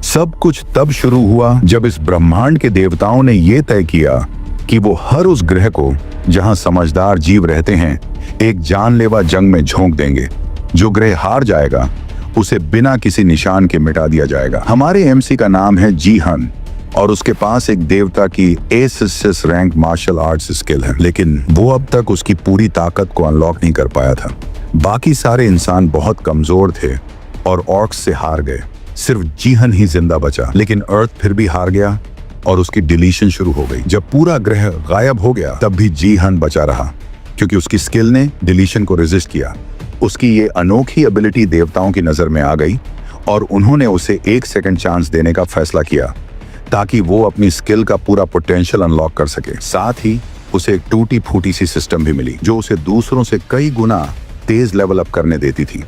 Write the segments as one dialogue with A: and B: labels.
A: सब कुछ तब शुरू हुआ जब इस ब्रह्मांड के देवताओं ने यह तय किया कि वो हर उस ग्रह को जहां समझदार जीव रहते हैं एक जानलेवा जंग में झोंक देंगे। जो ग्रह हार जाएगा उसे बिना किसी निशान के मिटा दिया जाएगा। हमारे एमसी का नाम है जीहन और उसके पास एक देवता की एसिस रैंक मार्शल आर्ट्स स्किल है, लेकिन वो अब तक उसकी पूरी ताकत को अनलॉक नहीं कर पाया था। बाकी सारे इंसान बहुत कमजोर थे और ऑर्क्स से हार गए। सिर्फ जीहन ही जिंदा बचा, लेकिन अर्थ फिर भी हार गया और उसकी डिलीशन शुरू हो गई। जब पूरा ग्रह गायब हो गया तब भी जीहन बचा रहा, क्योंकि उसकी स्किल ने डिलीशन को रेजिस्ट किया। उसकी ये अनोखी एबिलिटी देवताओं की नजर में आ गई और उन्होंने उसे 1 सेकंड चांस देने का फैसला किया ताकि वो अपनी स्किल का पूरा पोटेंशियल अनलॉक कर सके। साथ ही उसे एक टूटी फूटी सी सिस्टम भी मिली जो उसे दूसरों से कई गुना तेज लेवल अप करने देती थी।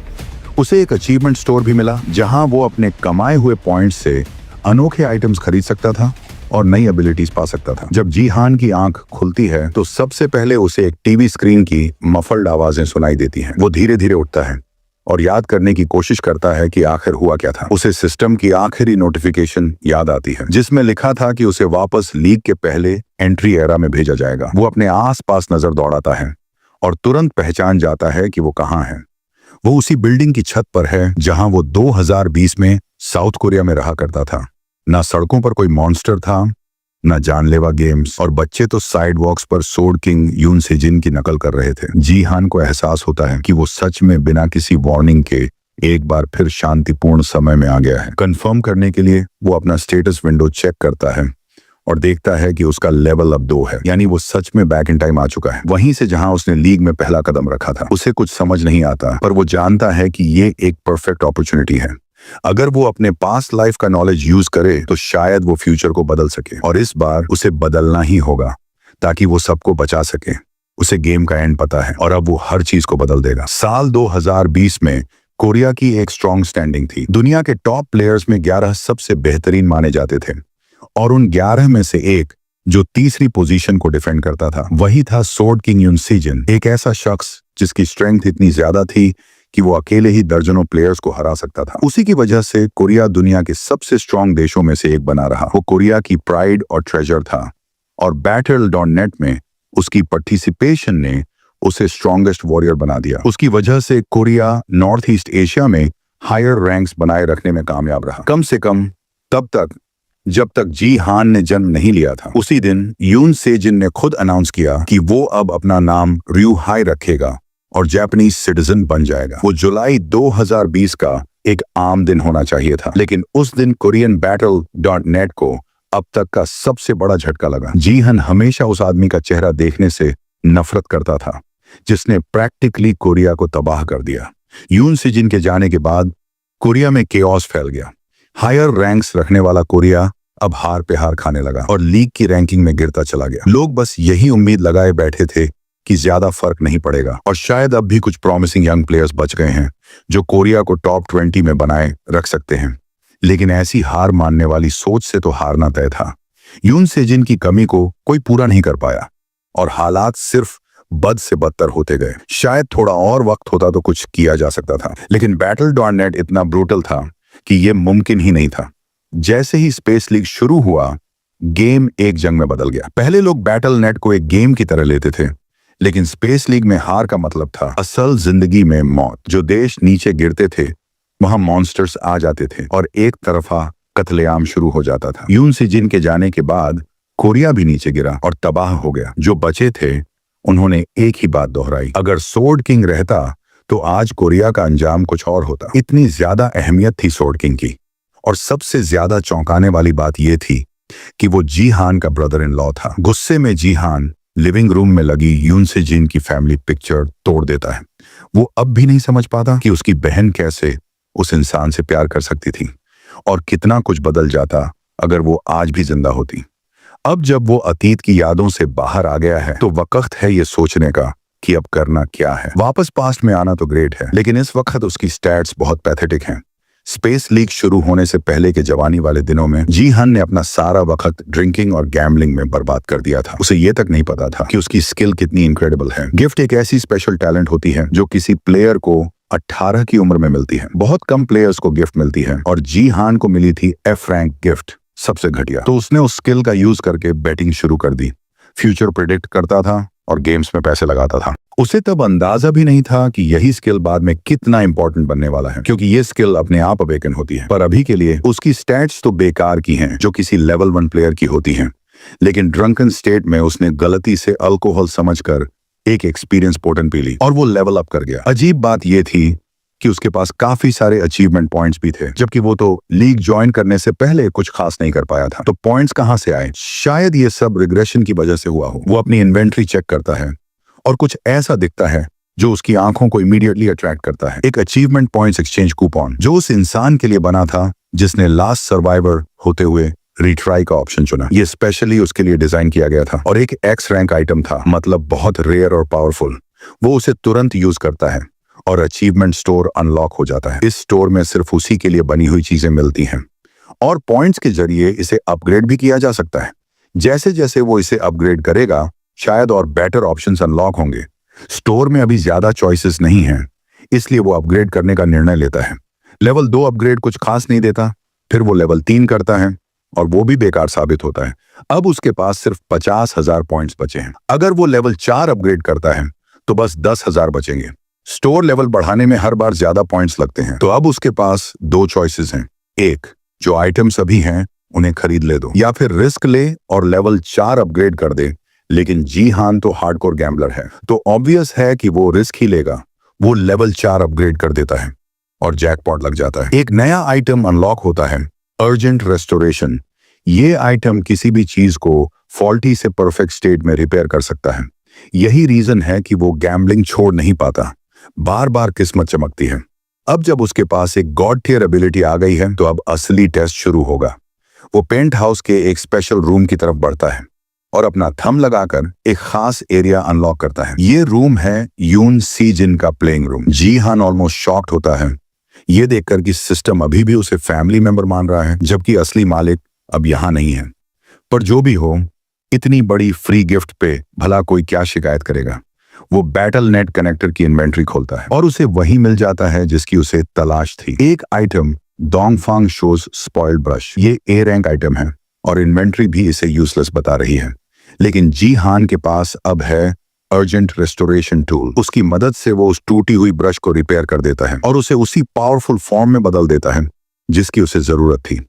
A: उसे एक अचीवमेंट स्टोर भी मिला जहां वो अपने कमाए हुए पॉइंट्स से अनोखे आइटम्स खरीद सकता था और नई एबिलिटीज पा सकता था। जब जीहान की आंख खुलती है तो सबसे पहले उसे एक टीवी स्क्रीन की मफल्ड आवाजें सुनाई देती हैं। वो धीरे धीरे उठता है और याद करने की कोशिश करता है कि आखिर हुआ क्या था। उसे सिस्टम की आखिरी नोटिफिकेशन याद आती है जिसमें लिखा था कि उसे वापस लीग के पहले एंट्री एरा में भेजा जाएगा। वो अपने आसपास नजर दौड़ाता है और तुरंत पहचान जाता है कि वो कहाँ है। वो उसी बिल्डिंग की छत पर है जहां वो 2020 में साउथ कोरिया में रहा करता था। ना सड़कों पर कोई मॉन्स्टर था, ना जानलेवा गेम्स, और बच्चे तो साइड वॉक्स पर सोर्ड किंग यून सेजिन की नकल कर रहे थे। जीहान को एहसास होता है कि वो सच में बिना किसी वार्निंग के एक बार फिर शांतिपूर्ण समय में आ गया है। कंफर्म करने के लिए वो अपना स्टेटस विंडो चेक करता है और देखता है कि उसका लेवल अब 2 है, यानी वो सच में बैक इन टाइम आ चुका है, वहीं से जहां उसने लीग में पहला कदम रखा था। उसे कुछ समझ नहीं आता, पर वो जानता है कि ये एक परफेक्ट अपॉर्चुनिटी है। अगर वो अपने पास्ट लाइफ का नॉलेज यूज करे तो शायद वो फ्यूचर को बदल सके, और इस बार उसे बदलना ही होगा ताकि वो सबको बचा सके। उसे गेम का एंड पता है और अब वो हर चीज को बदल देगा। साल 2020 में कोरिया की एक स्ट्रॉन्ग स्टैंडिंग थी। दुनिया के टॉप प्लेयर्स में 11 सबसे बेहतरीन माने जाते थे और उन 11 में से एक जो तीसरी पोजीशन को डिफेंड करता था वही था सोर्ड किंग यून सेजिन, एक ऐसा शख्स जिसकी स्ट्रेंथ इतनी ज्यादा थी कि वो अकेले ही दर्जनों प्लेयर्स को हरा सकता था। उसी की वजह से कोरिया दुनिया के सबसे स्ट्रॉन्ग देशों में से एक बना रहा। वो कोरिया की प्राइड और ट्रेजर था और Battle.net में उसकी पार्टिसिपेशन ने उसे स्ट्रॉन्गेस्ट वॉरियर बना दिया। उसकी वजह से कोरिया नॉर्थ ईस्ट एशिया में हायर रैंक्स बनाए रखने में कामयाब रहा, कम से कम तब तक जब तक जीहान ने जन्म नहीं लिया था। उसी दिन यून सेजिन ने खुद अनाउंस किया कि वो अब अपना नाम रयू हाई रखेगा और जापानीज सिटीजन बन जाएगा। वो जुलाई 2020 का एक आम दिन होना चाहिए था, लेकिन उस दिन कोरियन Battle.net को अब तक का सबसे बड़ा झटका लगा। जीहन हमेशा उस आदमी का चेहरा देखने से नफरत करता था जिसने प्रैक्टिकली कोरिया को तबाह कर दिया। यून सेजिन के जाने के बाद कोरिया में केओस फैल गया। हायर रैंक्स रखने वाला कोरिया अब हार पे हार खाने लगा और लीग की रैंकिंग में गिरता चला गया। लोग बस यही उम्मीद लगाए बैठे थे कि ज्यादा फर्क नहीं पड़ेगा और शायद अब भी कुछ प्रॉमिसिंग यंग प्लेयर्स बच गए हैं जो कोरिया को टॉप 20 में बनाए रख सकते हैं, लेकिन ऐसी हार मानने वाली सोच से तो हारना तय था। यून सेजिन की कमी को कोई पूरा नहीं कर पाया और हालात सिर्फ बद से बदतर होते गए। शायद थोड़ा और वक्त होता तो कुछ किया जा सकता था, लेकिन Battle.net इतना ब्रूटल था कि यह मुमकिन ही नहीं था। जैसे ही स्पेस लीग शुरू हुआ, गेम एक जंग में बदल गया। पहले लोग Battle.net को एक गेम की तरह लेते थे, लेकिन स्पेस लीग में हार का मतलब था असल जिंदगी में मौत। जो देश नीचे गिरते थे वहां मॉन्स्टर्स आ जाते थे और एक तरफा कत्लेआम शुरू हो जाता था। यून सेजिन के जाने के बाद कोरिया भी नीचे गिरा और तबाह हो गया। जो बचे थे उन्होंने एक ही बात दोहराई, अगर सोर्ड किंग रहता तो आज कोरिया का अंजाम कुछ और होता। इतनी ज्यादा अहमियत थी सोर्ड किंग की, और सबसे ज्यादा चौंकाने वाली बात यह थी कि वो जीहान का ब्रदर इन लॉ था। गुस्से में जीहान लिविंग रूम में लगी यून सेजिन की फैमिली पिक्चर तोड़ देता है। वो अब भी नहीं समझ पाता कि उसकी बहन कैसे उस इंसान से प्यार कर सकती थी और कितना कुछ बदल जाता अगर वो आज भी जिंदा होती। अब जब वो अतीत की यादों से बाहर आ गया है तो वक्त है ये सोचने का कि अब करना क्या है। वापस पास्ट में आना तो ग्रेट है, लेकिन इस वक्त उसकी स्टैट्स बहुत पैथेटिक हैं। स्पेस लीग शुरू होने से पहले के जवानी वाले दिनों में जीहन ने अपना सारा वक्त ड्रिंकिंग और गैम्बलिंग में बर्बाद कर दिया था। उसे ये तक नहीं पता था कि उसकी स्किल कितनी इनक्रेडिबल है। गिफ्ट एक ऐसी स्पेशल टैलेंट होती है जो किसी प्लेयर को 18 की उम्र में मिलती है। बहुत कम प्लेयर्स को गिफ्ट मिलती है और जी हान को मिली थी एफ रैंक गिफ्ट, सबसे घटिया। तो उसने उस स्किल का यूज करके बैटिंग शुरू कर दी, फ्यूचर प्रिडिक्ट करता था और गेम्स में पैसे लगाता था। उसे तब अंदाजा भी नहीं था कि यही स्किल बाद में कितना इंपॉर्टेंट बनने वाला है, क्योंकि ये स्किल अपने आप अवेकन होती है। पर अभी के लिए उसकी स्टैट्स तो बेकार की हैं, जो किसी लेवल 1 प्लेयर की होती हैं। लेकिन ड्रंकन स्टेट में उसने गलती से अल्कोहल समझकर एक एक्सपीरियंस पोटन पी ली और वो लेवल अप कर गया। अजीब बात ये थी कि उसके पास काफी सारे अचीवमेंट पॉइंट्स भी थे, जबकि वो तो लीग ज्वाइन करने से पहले कुछ खास नहीं कर पाया था। तो पॉइंट्स कहां से आए? शायद ये सब रिग्रेशन की वजह से हुआ हो। वो अपनी इन्वेंट्री चेक करता है और कुछ ऐसा दिखता है जो उसकी आंखों को इमीडिएटली अट्रैक्ट करता है। एक अचीवमेंट पॉइंट्स एक्सचेंज कूपन जो उस इंसान के लिए बना था जिसने लास्ट सर्वाइवर होते हुए रिट्राई का ऑप्शन चुना। ये स्पेशली उसके लिए डिजाइन किया गया था और एक एक्स रैंक आइटम था, मतलब बहुत रेयर और पावरफुल। वो उसे तुरंत यूज करता है और अचीवमेंट स्टोर अनलॉक हो जाता है। इस स्टोर में सिर्फ उसी के लिए बनी हुई चीजें मिलती हैं और पॉइंट्स के जरिए इसे अपग्रेड भी किया जा सकता है। जैसे जैसे वो इसे अपग्रेड करेगा, शायद और बेटर ऑप्शंस अनलॉक होंगे। स्टोर में अभी ज्यादा चॉइसेस नहीं हैं, इसलिए वो अपग्रेड करने का निर्णय लेता है। लेवल 2 अपग्रेड कुछ खास नहीं देता, फिर वो लेवल 3 करता है और वो भी बेकार साबित होता है। अब उसके पास सिर्फ 50,000 पॉइंट्स बचे हैं। अगर वो लेवल 4 अपग्रेड करता है तो बस 10,000 बचेंगे। स्टोर लेवल बढ़ाने में हर बार ज्यादा पॉइंट्स लगते हैं, तो अब उसके पास 2 चॉइसेस हैं। एक, जो आइटम्स अभी हैं उन्हें खरीद ले दो, या फिर रिस्क ले और लेवल 4 अपग्रेड कर दे। लेकिन जी हान तो हार्डकोर गैम्बलर है, तो ऑब्वियस है कि वो रिस्क ही लेगा। वो लेवल 4 अपग्रेड कर देता है और जैकपॉट लग जाता है। एक नया आइटम अनलॉक होता है, अर्जेंट रेस्टोरेशन। ये आइटम किसी भी चीज को फॉल्टी से परफेक्ट स्टेट में रिपेयर कर सकता है। यही रीजन है कि वो गैम्बलिंग छोड़ नहीं पाता, बार बार किस्मत चमकती है। अब जब उसके पास एक गॉड टियर एबिलिटी आ गई है, तो अब असली टेस्ट शुरू होगा। वो पेंट हाउस के एक स्पेशल रूम की तरफ बढ़ता है और अपना थंब लगाकर एक खास एरिया अनलॉक करता है। ये रूम है यून सी जिन का प्लेइंग रूम। जी हान ऑलमोस्ट शॉक्ड होता है ये देखकर कि सिस्टम अभी भी उसे फैमिली मेंबर मान रहा है, जबकि असली मालिक अब यहां नहीं है। पर जो भी हो, इतनी बड़ी फ्री गिफ्ट पे भला कोई क्या शिकायत करेगा। वो बैटल नेट कनेक्टर की इन्वेंट्री खोलता है और उसे वही मिल जाता है जिसकी उसे तलाश थी। एक आइटम, डोंगफांग शोज स्पॉइल्ड ब्रश। ये ए रैंक आइटम है और इन्वेंट्री भी इसे यूजलेस बता रही है। लेकिन जी हान के पास अब है अर्जेंट रेस्टोरेशन टूल। उसकी मदद से वो उस टूटी हुई ब्रश को रिपेयर कर देता है और उसे उसी पावरफुल फॉर्म में बदल देता है जिसकी उसे जरूरत थी।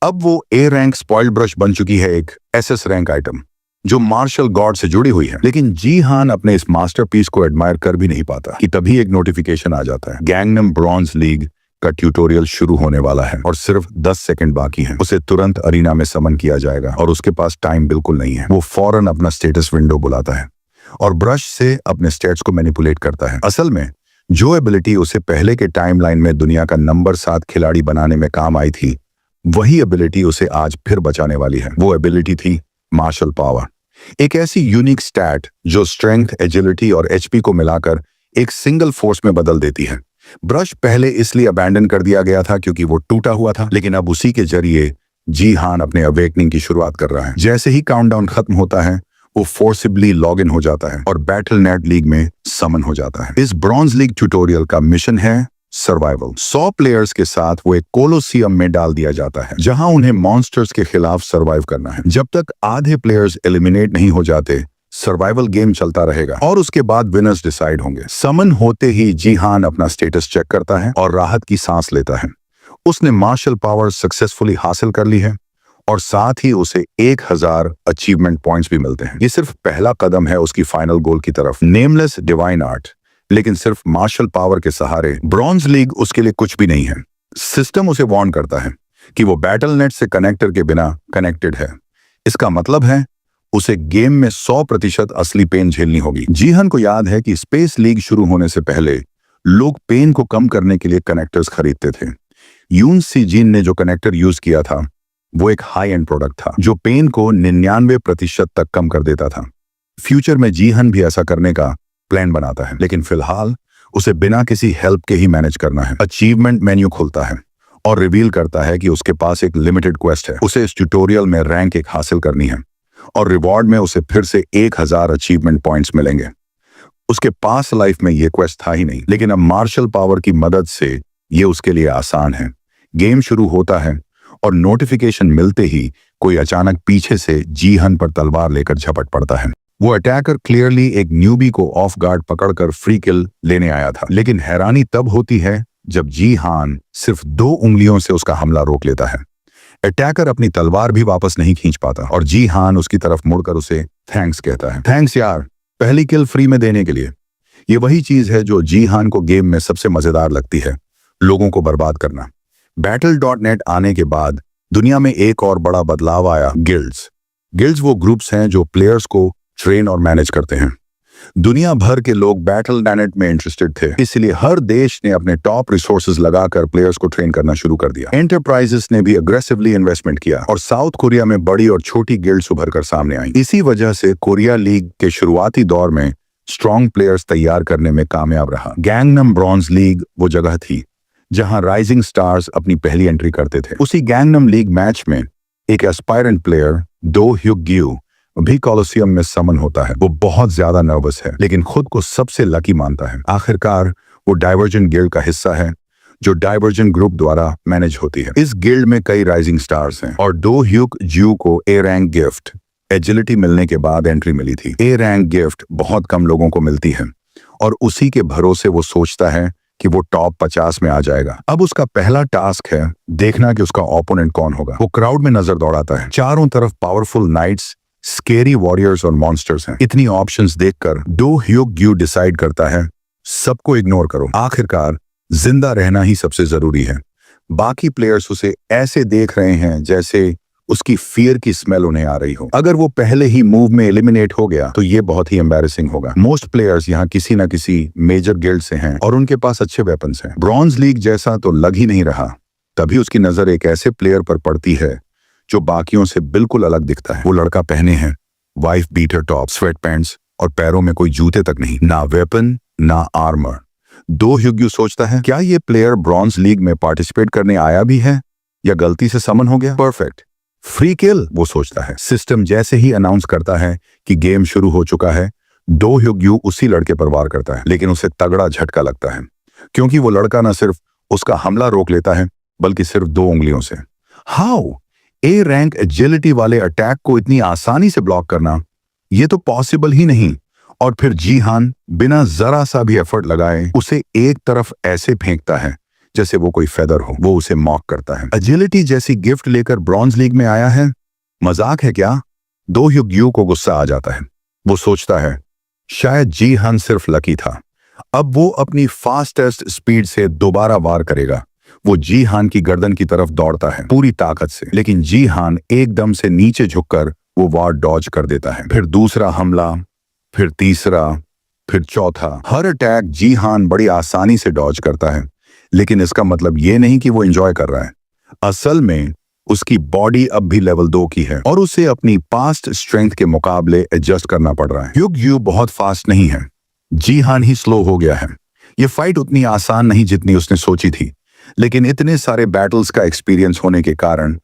A: अब वो ए रैंक स्पॉइल्ड ब्रश बन चुकी है एक एसएस रैंक आइटम जो मार्शल गॉड से जुड़ी हुई है। लेकिन जी हान अपने इस मास्टरपीस को एडमायर कर भी नहीं पाता कि तभी एक नोटिफिकेशन आ जाता है। गैंगनम ब्रॉन्ज लीग का ट्यूटोरियल शुरू होने वाला है और सिर्फ 10 सेकंड बाकी हैं। उसे तुरंत अरीना में समन किया जाएगा और उसके पास टाइम बिल्कुल नहीं है। वो फौरन अपना स्टेटस विंडो बुलाता है और ब्रश से अपने स्टेट्स को मैनिपुलेट करता है। असल में जो एबिलिटी उसे पहले के टाइमलाइन में दुनिया का नंबर 7 खिलाड़ी बनाने में काम आई थी, वही एबिलिटी उसे आज फिर बचाने वाली है। वो एबिलिटी थी मार्शल पावर, एक ऐसी यूनिक स्टैट जो स्ट्रेंथ, एजिलिटी और एचपी को मिलाकर एक सिंगल फोर्स में बदल देती है। ब्रश पहले इसलिए अबैंडन कर दिया गया था क्योंकि वो टूटा हुआ था, लेकिन अब उसी के जरिए जी हान अपने अवेकनिंग की शुरुआत कर रहा है। जैसे ही काउंटडाउन खत्म होता है, वो फोर्सिबली लॉग इन हो जाता है और बैटल नेट लीग में समन हो जाता है। इस ब्रॉन्ज लीग ट्यूटोरियल का मिशन है सर्वाइवल। 100 प्लेयर्स के साथ वो एक कोलोसियम में डाल दिया जाता है जहां उन्हें मॉन्स्टर्स के खिलाफ सर्वाइव करना है। जब तक आधे प्लेयर्स एलिमिनेट नहीं हो जाते, सर्वाइवल गेम चलता रहेगा और उसके बाद विनर्स डिसाइड होंगे। समन होते ही जी हान अपना स्टेटस चेक करता है और राहत की सांस लेता है। उसने मार्शल पावर सक्सेसफुली हासिल कर ली है और साथ ही उसे 1000 अचीवमेंट पॉइंट्स भी मिलते हैं। ये सिर्फ पहला कदम है उसकी फाइनल गोल की तरफ, नेमलेस डिवाइन आर्ट। लेकिन सिर्फ मार्शल पावर के सहारे ब्रॉन्ज लीग उसके लिए कुछ भी नहीं है। सिस्टम उसे वार्न करता है कि वो बैटल नेट से कनेक्टर के बिना कनेक्टेड है। इसका मतलब है उसे गेम में 100% असली पेन झेलनी होगी। जी हान को याद है कि स्पेस लीग शुरू होने से पहले लोग पेन को कम करने के लिए कनेक्टर्स खरीदते थे। यून सी जिन ने जो कनेक्टर यूज किया था वो एक हाई एंड प्रोडक्ट था जो पेन को 99% तक कम कर देता था। फ्यूचर में जी हान भी ऐसा करने का प्लान बनाता है, लेकिन फिलहाल उसे बिना किसी हेल्प के ही मैनेज करना है। अचीवमेंट मेन्यू खुलता है और रिवील करता है कि उसके पास एक लिमिटेड क्वेस्ट है। उसे इस ट्यूटोरियल में रैंक 1 हासिल करनी है और रिवॉर्ड में उसे फिर से 1000 अचीवमेंट पॉइंट्स मिलेंगे। उसके पास लाइफ में ये क्वेस्ट था ही नहीं, लेकिन अब मार्शल पावर की मदद से ये उसके लिए आसान है। गेम शुरू होता है और नोटिफिकेशन मिलते ही कोई अचानक पीछे से जीहन पर तलवार लेकर झपट पड़ता है। वो अटैकर क्लियरली एक न्यूबी को ऑफ गार्ड पकड़कर फ्री किल लेने आया था, लेकिन हैरानी तब होती है जब जीहान सिर्फ 2 उंगलियों से उसका हमला रोक लेता है। अटैकर अपनी तलवार भी वापस नहीं खींच पाता और जीहान उसकी तरफ मुड़कर उसे थैंक्स कहता है। थैंक्स यार, पहली किल फ्री में देने के लिए। ये वही चीज है जो जीहान को गेम में सबसे मजेदार लगती है, लोगों को बर्बाद करना। Battle.net आने के बाद दुनिया में एक और बड़ा बदलाव आया, गिल्ड्स। गिल्ड्स वो ग्रुप्स हैं जो प्लेयर्स को ट्रेन और मैनेज करते हैं। दुनिया भर के लोग Battle.net में इंटरेस्टेड थे, इसलिए हर देश ने अपने टॉप रिसोर्सेज लगाकर प्लेयर्स को ट्रेन करना शुरू कर दिया। एंटरप्राइजेस ने भी अग्रेसिवली इन्वेस्टमेंट किया और साउथ कोरिया में बड़ी और छोटी गिल्ड्स उभर कर सामने आई। इसी वजह से कोरिया लीग के शुरुआती दौर में स्ट्रॉन्ग प्लेयर्स तैयार करने में कामयाब रहा। गैंगनम ब्रॉन्ज लीग वो जगह थी जहां राइजिंग स्टार्स अपनी पहली एंट्री करते थे। उसी गैंगनम लीग मैच में एक एस्पायरेंट प्लेयर दो ह्युग्यू भी कॉलोसियम में समन होता है। वो बहुत ज्यादा नर्वस है, लेकिन खुद को सबसे लकी मानता है। आखिरकार वो डाइवर्जेंट गिल्ड का हिस्सा है जो डाइवर्जेंट ग्रुप द्वारा मैनेज होती है। इस गिल्ड में कई राइजिंग स्टार्स हैं और दो ह्युग्यू को ए रैंक गिफ्ट एजिलिटी मिलने के बाद एंट्री मिली थी। ए रैंक गिफ्ट बहुत कम लोगों को मिलती है और उसी के भरोसे वो सोचता है कि वो टॉप 50 में आ जाएगा। अब उसका पहला टास्क है देखना कि उसका ओपोनेंट कौन होगा। वो क्राउड में नजर दौड़ाता है, चारों तरफ पावरफुल नाइट्स, स्केरी वॉरियर्स और मॉन्स्टर्स हैं। इतनी ऑप्शंस देखकर दो ह्युग्यू डिसाइड करता है सबको इग्नोर करो, आखिरकार जिंदा रहना ही सबसे जरूरी है। बाकी प्लेयर्स उसे ऐसे देख रहे हैं जैसे उसकी फियर की स्मेल उन्हें आ रही हो। अगर वो पहले ही मूव में एलिमिनेट हो गया तो ये बहुत ही एम्बैरेसिंग होगा। मोस्ट प्लेयर्स यहाँ किसी न किसी मेजर गिल्ड से हैं और उनके पास अच्छे वेपन्स हैं। ब्रॉन्ज लीग जैसा तो लग ही नहीं रहा। तभी उसकी नजर एक ऐसे प्लेयर पर पड़ती है जो बाकियों से बिल्कुल अलग दिखता है। वो लड़का पहने हैं wife beater top, sweat pants और पैरों में कोई जूते तक नहीं, ना वेपन ना आर्मर। दो ह्युग्यू सोचता है क्या ये प्लेयर ब्रॉन्ज लीग में पार्टिसिपेट करने आया भी है या गलती से समन हो गया। परफेक्ट, फ्री किल वो सोचता है। सिस्टम जैसे ही अनाउंस करता है कि गेम शुरू हो चुका है, दो ह्युग्यू उसी लड़के पर वार करता है, लेकिन उसे तगड़ा झटका लगता है क्योंकि वो लड़का न सिर्फ उसका हमला रोक लेता है बल्कि सिर्फ 2 उंगलियों से। हाउ ए रैंक एजिलिटी वाले अटैक को इतनी आसानी से ब्लॉक करना, ये तो पॉसिबल ही नहीं। और फिर जीहान बिना जरा सा भी एफर्ट लगाए उसे एक तरफ ऐसे फेंकता है जैसे वो कोई फेदर हो। वो उसे मॉक करता है। एजिलिटी जैसी गिफ्ट लेकर ब्रॉन्ज लीग में आया है, मजाक है क्या। दो ह्युग्यू को गुस्सा आ जाता है। वो सोचता है शायद जीहान सिर्फ लकी था। अब वो अपनी फास्टेस्ट स्पीड से दोबारा वार करेगा। वो जीहान की गर्दन की तरफ दौड़ता है पूरी ताकत से, लेकिन जीहान एकदम से नीचे झुककर वो वार डॉज कर देता है। फिर दूसरा हमला, फिर तीसरा, फिर चौथा। हर अटैक जीहान बड़ी आसानी से डॉज करता है, लेकिन इसका मतलब ये नहीं कि वो एंजॉय कर रहा है। असल में उसकी बॉडी अब भी लेवल 2 की है और उसे अपनी पास्ट स्ट्रेंथ के मुकाबले एडजस्ट करना पड़ रहा है। ह्युग्यू बहुत फास्ट नहीं है, जीहान ही स्लो हो गया है। ये फाइट उतनी आसान नहीं जितनी उसने सोची थी, लेकिन इतने सारे बैटल्स का एक्सपीरियंस होने के कारण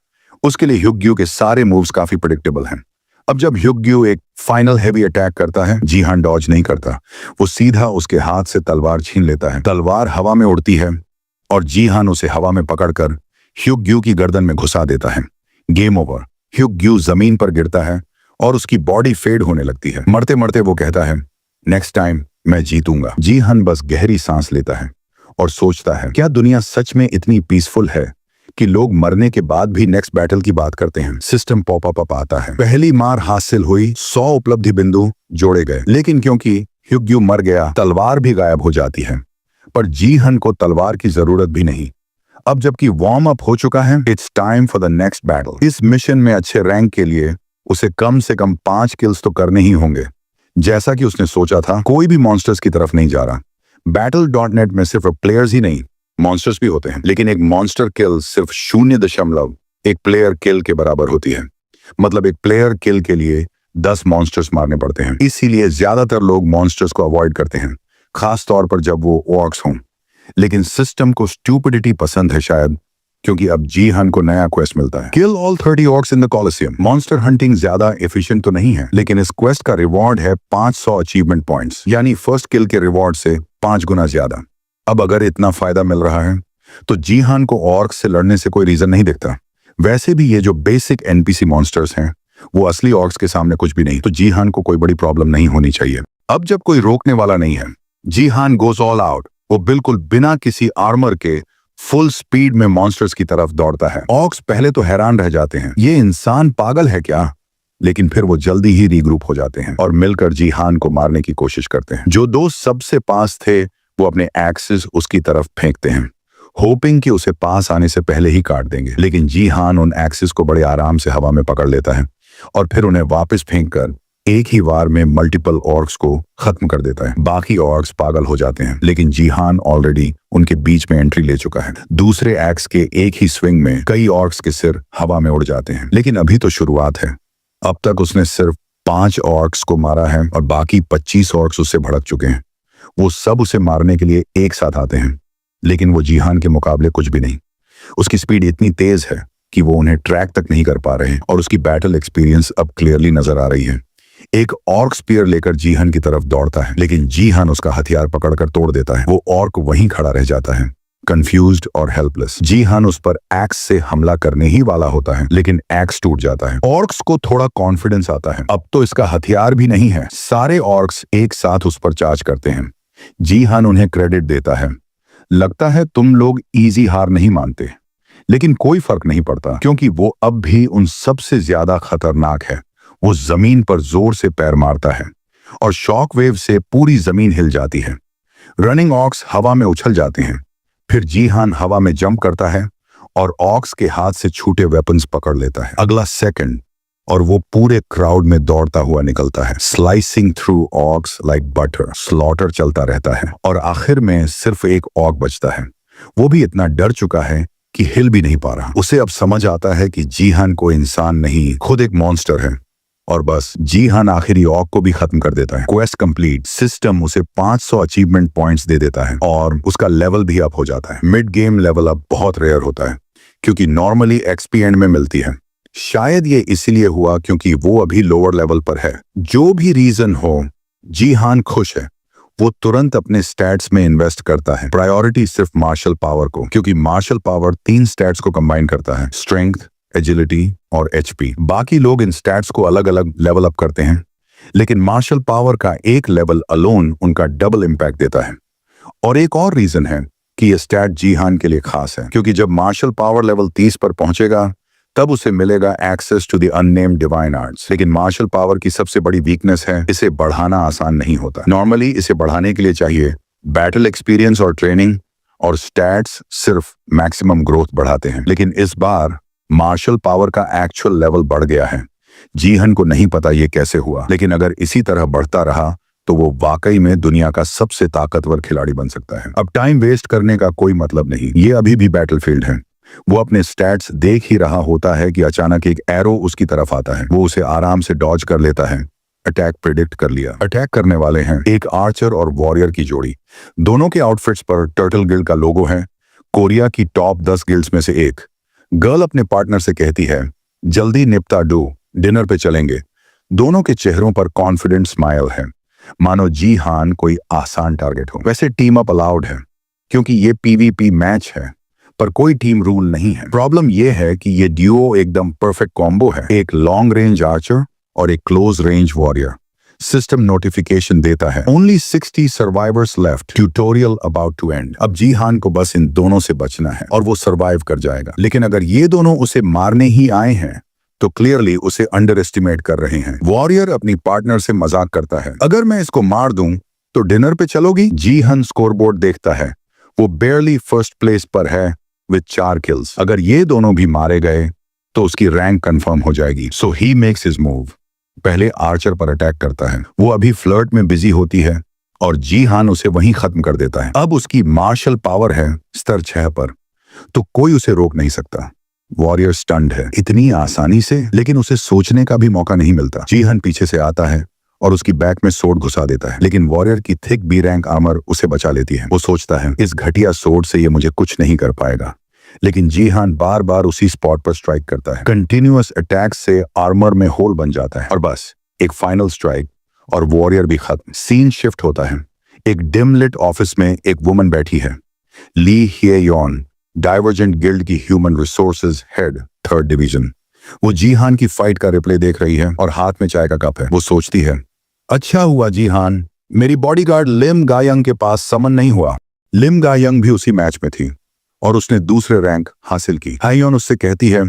A: उसके लिए ह्युग्यू के सारे मूव्स काफी प्रेडिक्टेबल हैं। अब जब ह्युग्यू एक फाइनल हैवी अटैक करता है, जीहान डॉज नहीं करता। वो सीधा उसके हाथ से तलवार छीन लेता है। तलवार हवा में उड़ती है और जीहान उसे हवा में पकड़कर ह्युग्यू की गर्दन में घुसा देता है। Game over. ह्युग्यू जमीन पर गिरता है और उसकी बॉडी फेड होने लगती है। मरते मरते वो कहता है नेक्स्ट टाइम मैं जीतूंगा। जीहान बस गहरी सांस लेता है और सोचता है क्या दुनिया सच में इतनी पीसफुल है कि लोग मरने के बाद भी नेक्स्ट बैटल की बात करते हैं। सिस्टम पॉप अप आता है। पहली मार हासिल हुई, 100 उपलब्धि बिंदु जोड़े गए, लेकिन क्योंकि ह्युग्यू मर गया तलवार भी गायब हो जाती है। पर जीहन को तलवार की जरूरत भी नहीं। अब जबकि वार्म अप हो चुका है, it's time for the next battle. इस मिशन में अच्छे रैंक के लिए उसे कम से कम 5 किल्स तो करने ही होंगे। जैसा कि उसने सोचा था, कोई भी मॉन्स्टर्स की तरफ नहीं जा रहा। Battle.net में सिर्फ प्लेयर्स ही नहीं, मॉन्स्टर्स भी होते हैं, लेकिन एक मॉन्स्टर किल सिर्फ 0.1 प्लेयर किल के बराबर होती है। मतलब एक प्लेयर किल के लिए 10 मॉन्स्टर्स मारने पड़ते हैं। इसीलिए ज्यादातर लोग मॉन्स्टर्स को अवॉइड करते हैं, खास तौर पर जब वो ऑर्क्स हों। लेकिन सिस्टम को स्टूपिडिटी पसंद है शायद, क्योंकि अब जीहान को नया क्वेस्ट मिलता है, kill all 30 orcs in the Colosseum. Monster hunting ज्यादा एफिशिएंट तो नहीं है, लेकिन इस क्वेस्ट का रिवॉर्ड है 500 अचीवमेंट पॉइंट्स, यानी फर्स्ट किल के रिवॉर्ड से 5 गुना ज्यादा। अब अगर इतना फायदा मिल रहा है तो जीहान को ऑर्क्स से लड़ने से कोई रीजन नहीं दिखता। वैसे भी ये जो बेसिक एनपीसी मॉन्स्टर्स हैं वो असली ऑर्क्स के सामने कुछ भी नहीं, तो जीहान को कोई बड़ी प्रॉब्लम नहीं होनी चाहिए। अब जब कोई रोकने वाला नहीं है, जीहान गोज ऑल आउट। वो बिल्कुल बिना किसी आर्मर के फुल स्पीड में मॉन्स्टर्स की तरफ दौड़ता है। ऑर्क्स पहले तो हैरान रह जाते हैं, ये इंसान पागल है क्या, लेकिन फिर वो जल्दी ही रीग्रुप हो जाते हैं और मिलकर जीहान को मारने की कोशिश करते हैं। जो दोस्त सबसे पास थे वो अपने एक्सेस उसकी तरफ फेंकते हैं, होपिंग कि उसे पास आने से पहले ही काट देंगे, लेकिन जीहान उन एक्सेस को बड़े आराम से हवा में पकड़ लेता है और फिर उन्हें वापस फेंककर एक ही वार में मल्टीपल ऑर्क्स को खत्म कर देता है। बाकी ऑर्क्स पागल हो जाते हैं, लेकिन जीहान ऑलरेडी उनके बीच में एंट्री ले चुका है। दूसरे एक्स के एक ही स्विंग में कई ऑर्क्स के सिर हवा में उड़ जाते हैं, लेकिन अभी तो शुरुआत है। अब तक उसने सिर्फ 5 ऑर्क्स को मारा है और बाकी 25 ऑर्क्स उससे भड़क चुके हैं। वो सब उसे मारने के लिए एक साथ आते हैं, लेकिन वो जीहान के मुकाबले कुछ भी नहीं। उसकी स्पीड इतनी तेज है कि वो उन्हें ट्रैक तक नहीं कर पा रहे और उसकी बैटल एक्सपीरियंस अब क्लियरली नजर आ रही है। एक ऑर्क स्पीयर लेकर जीहान की तरफ दौड़ता है, लेकिन जीहान उसका हथियार पकड़कर तोड़ देता है। वो ऑर्क वहीं खड़ा रह जाता है, कंफ्यूज्ड और हेल्पलेस। जीहान उस पर एक्स से हमला करने ही वाला होता है, लेकिन एक्स टूट जाता है। ऑर्क्स को थोड़ा कॉन्फिडेंस आता है, अब तो इसका हथियार भी नहीं है। सारे ऑर्क्स एक साथ उस पर चार्ज करते हैं। जीहान उन्हें क्रेडिट देता है, लगता है तुम लोग इजी हार नहीं मानते, लेकिन कोई फर्क नहीं पड़ता क्योंकि वो अब भी उन सबसे ज्यादा खतरनाक है। वो जमीन पर जोर से पैर मारता है और शॉक वेव से पूरी जमीन हिल जाती है। रनिंग ऑक्स हवा में उछल जाते हैं। फिर जीहान हवा में जंप करता है और ऑक्स के हाथ से छूटे वेपन्स पकड़ लेता है। अगला सेकंड और वो पूरे क्राउड में दौड़ता हुआ निकलता है, slicing through orcs like butter. Slaughter चलता रहता है और आखिर में सिर्फ एक ऑक बचता है। वो भी इतना डर चुका है कि हिल भी नहीं पा रहा। उसे अब समझ आता है कि जीहान कोई इंसान नहीं, खुद एक मॉन्स्टर है। और बस जीहान आखिरी ऑक को भी खत्म कर देता है। Quest complete. सिस्टम उसे 500 अचीवमेंट पॉइंट्स दे देता है और उसका लेवल भी अप हो जाता है। मिड गेम लेवल अप बहुत रेयर होता है क्योंकि नॉर्मली एक्सपी एंड में मिलती है। शायद ये इसलिए हुआ क्योंकि वो अभी लोअर लेवल पर है। जो भी रीजन हो, जीहान खुश है। वो तुरंत अपने स्टैट्स में इन्वेस्ट करता है। प्रायोरिटी सिर्फ मार्शल पावर को, क्योंकि मार्शल पावर 3 स्टैट्स को कंबाइन करता है, स्ट्रेंथ, एजिलिटी और एचपी। बाकी लोग इन स्टैट्स को अलग अलग लेवल अप करते हैं, लेकिन मार्शल पावर का एक लेवल अलोन उनका डबल इम्पैक्ट देता है। और एक और रीजन है कि ये स्टैट जीहान के लिए खास है, क्योंकि जब मार्शल पावर लेवल 30 पर पहुंचेगा तब उसे मिलेगा access to the unnamed divine arts. लेकिन मार्शल पावर की सबसे बड़ी वीकनेस है, इसे बढ़ाना आसान नहीं होता। नॉर्मली इसे बढ़ाने के लिए चाहिए बैटल एक्सपीरियंस और ट्रेनिंग, और स्टैट्स सिर्फ मैक्सिमम ग्रोथ बढ़ाते हैं। लेकिन इस बार मार्शल पावर का एक्चुअल लेवल बढ़ गया है। जीहान को नहीं पता ये कैसे हुआ, लेकिन अगर इसी तरह बढ़ता रहा तो वो वाकई में दुनिया का सबसे ताकतवर खिलाड़ी बन सकता है। अब टाइम वेस्ट करने का कोई मतलब नहीं, ये अभी भी बैटलफील्ड है। वो अपने स्टैट्स देख ही रहा होता है कि अचानक एक एरो उसकी तरफ आता है। वो उसे आराम से डॉज कर लेता है। अटैक प्रिडिक्ट कर लिया। अटैक करने वाले हैं एक आर्चर और वॉरियर की जोड़ी। दोनों के आउटफिट्स पर टर्टल गिल्ड का लोगो है, कोरिया की टॉप 10 गिल्ड्स में से एक। गर्ल अपने पार्टनर से कहती है, जल्दी निपटा दो, डिनर पे चलेंगे। दोनों के चेहरों पर कॉन्फिडेंट स्माइल है, मानो जीहान कोई आसान टारगेट हो। वैसे टीम अप अलाउड है क्योंकि ये पीवीपी मैच है, पर कोई टीम रूल नहीं है। प्रॉब्लम यह है कि ये ड्यूओ एकदम परफेक्ट कॉम्बो है, एक लॉन्ग रेंज आर्चर और एक close range warrior. System notification देता है, only 60 survivors left, tutorial about to end. अब जीहान को बस इन दोनों से बचना है और वो सर्वाइव कर जाएगा। लेकिन अगर ये दोनों उसे मारने ही आए हैं तो क्लियरली उसे अंडर एस्टिमेट कर रहे हैं। वॉरियर अपनी पार्टनर से मजाक करता है, अगर मैं इसको मार दूं तो डिनर पे चलोगी? जीहान स्कोरबोर्ड देखता है, वो बेयरली फर्स्ट प्लेस पर है विद 4 किल्स। अगर ये दोनों भी मारे गए तो उसकी रैंक कंफर्म हो जाएगी। सो ही मेक्स हिज मूव। पहले आर्चर पर अटैक करता है। वो अभी फ्लर्ट में बिजी होती है और जीहान उसे वहीं खत्म कर देता है। अब उसकी मार्शल पावर है स्तर 6 पर, तो कोई उसे रोक नहीं सकता। वॉरियर स्टंड है इतनी आसानी से, लेकिन उसे सोचने का भी मौका नहीं मिलता। जीहान पीछे से आता है और उसकी बैक में सोर्ड घुसा देता है, लेकिन वॉरियर की थिक बी रैंक आर्मर उसे बचा लेती है। वो सोचता है, इस घटिया सोर्ड से ये मुझे कुछ नहीं कर पाएगा। लेकिन जीहान बार बार उसी स्पॉट पर स्ट्राइक करता है। कंटिन्यूअस अटैक से आर्मर में होल बन जाता है और बस एक फाइनल स्ट्राइक और वॉरियर भी खत्म। सीन शिफ्ट होता है। एक डिम लिट ऑफिस में एक वुमन बैठी है, ली हिएयोन, डाइवर्जेंट गिल्ड की human resources head, 3rd division. वो जीहान की फाइट का रिप्ले देख रही है और हाथ में चाय का कप है। वो सोचती है, अच्छा हुआ जीहान, मेरी बॉडीगार्ड लिम गायंग के पास समन नहीं हुआ। लिम गायंग भी उसी मैच में थी और उसने दूसरे रैंक हासिल की। हायोन उससे कहती है,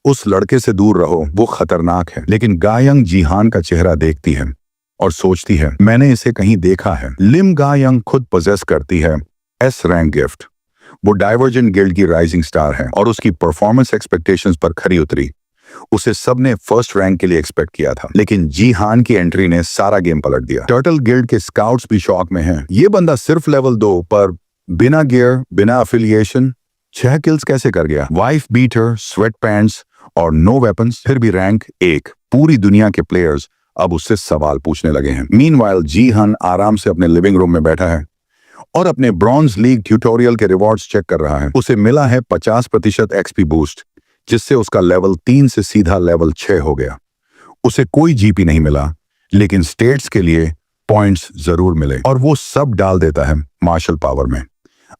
A: उस लड़के से दूर रहो, वो खतरनाक है। लेकिन गायंग जीहान का चेहरा देखती है और सोचती है, मैंने इसे कहीं देखा है। लिम गायंग खुद पोजेस करती है एस रैंक गिफ्ट। वो डाइवर्जेंट गिल्ड की राइजिंग स्टार है और उसकी परफॉर्मेंस एक्सपेक्टेशंस पर खरी उतरी। उसे सबने फर्स्ट रैंक के लिए एक्सपेक्ट किया था, लेकिन जीहान की एंट्री ने सारा गेम पलट दिया। टर्टल गिल्ड के स्काउट्स भी शॉक में हैं। ये बंदा सिर्फ लेवल 2 पर बिना गियर, बिना अफिलिएशन 6 किल्स कैसे कर गया? वाइफ बीटर, स्वेट पैंट्स और नो वेपन्स, फिर भी रैंक 1। पूरी दुनिया के प्लेयर्स अब उससे सवाल पूछने लगे हैं। मीनवाइल जीहान आराम से अपने लिविंग रूम में बैठा है और अपने ब्रॉन्ज लीग ट्यूटोरियल के रिवॉर्ड्स चेक कर रहा है। उसे मिला है 50% एक्सपी बूस्ट, जिससे उसका लेवल 3 से सीधा लेवल 6 हो गया। उसे कोई जीपी नहीं मिला, लेकिन स्टेट्स के लिए पॉइंट्स जरूर मिले और वो सब डाल देता है मार्शल पावर में।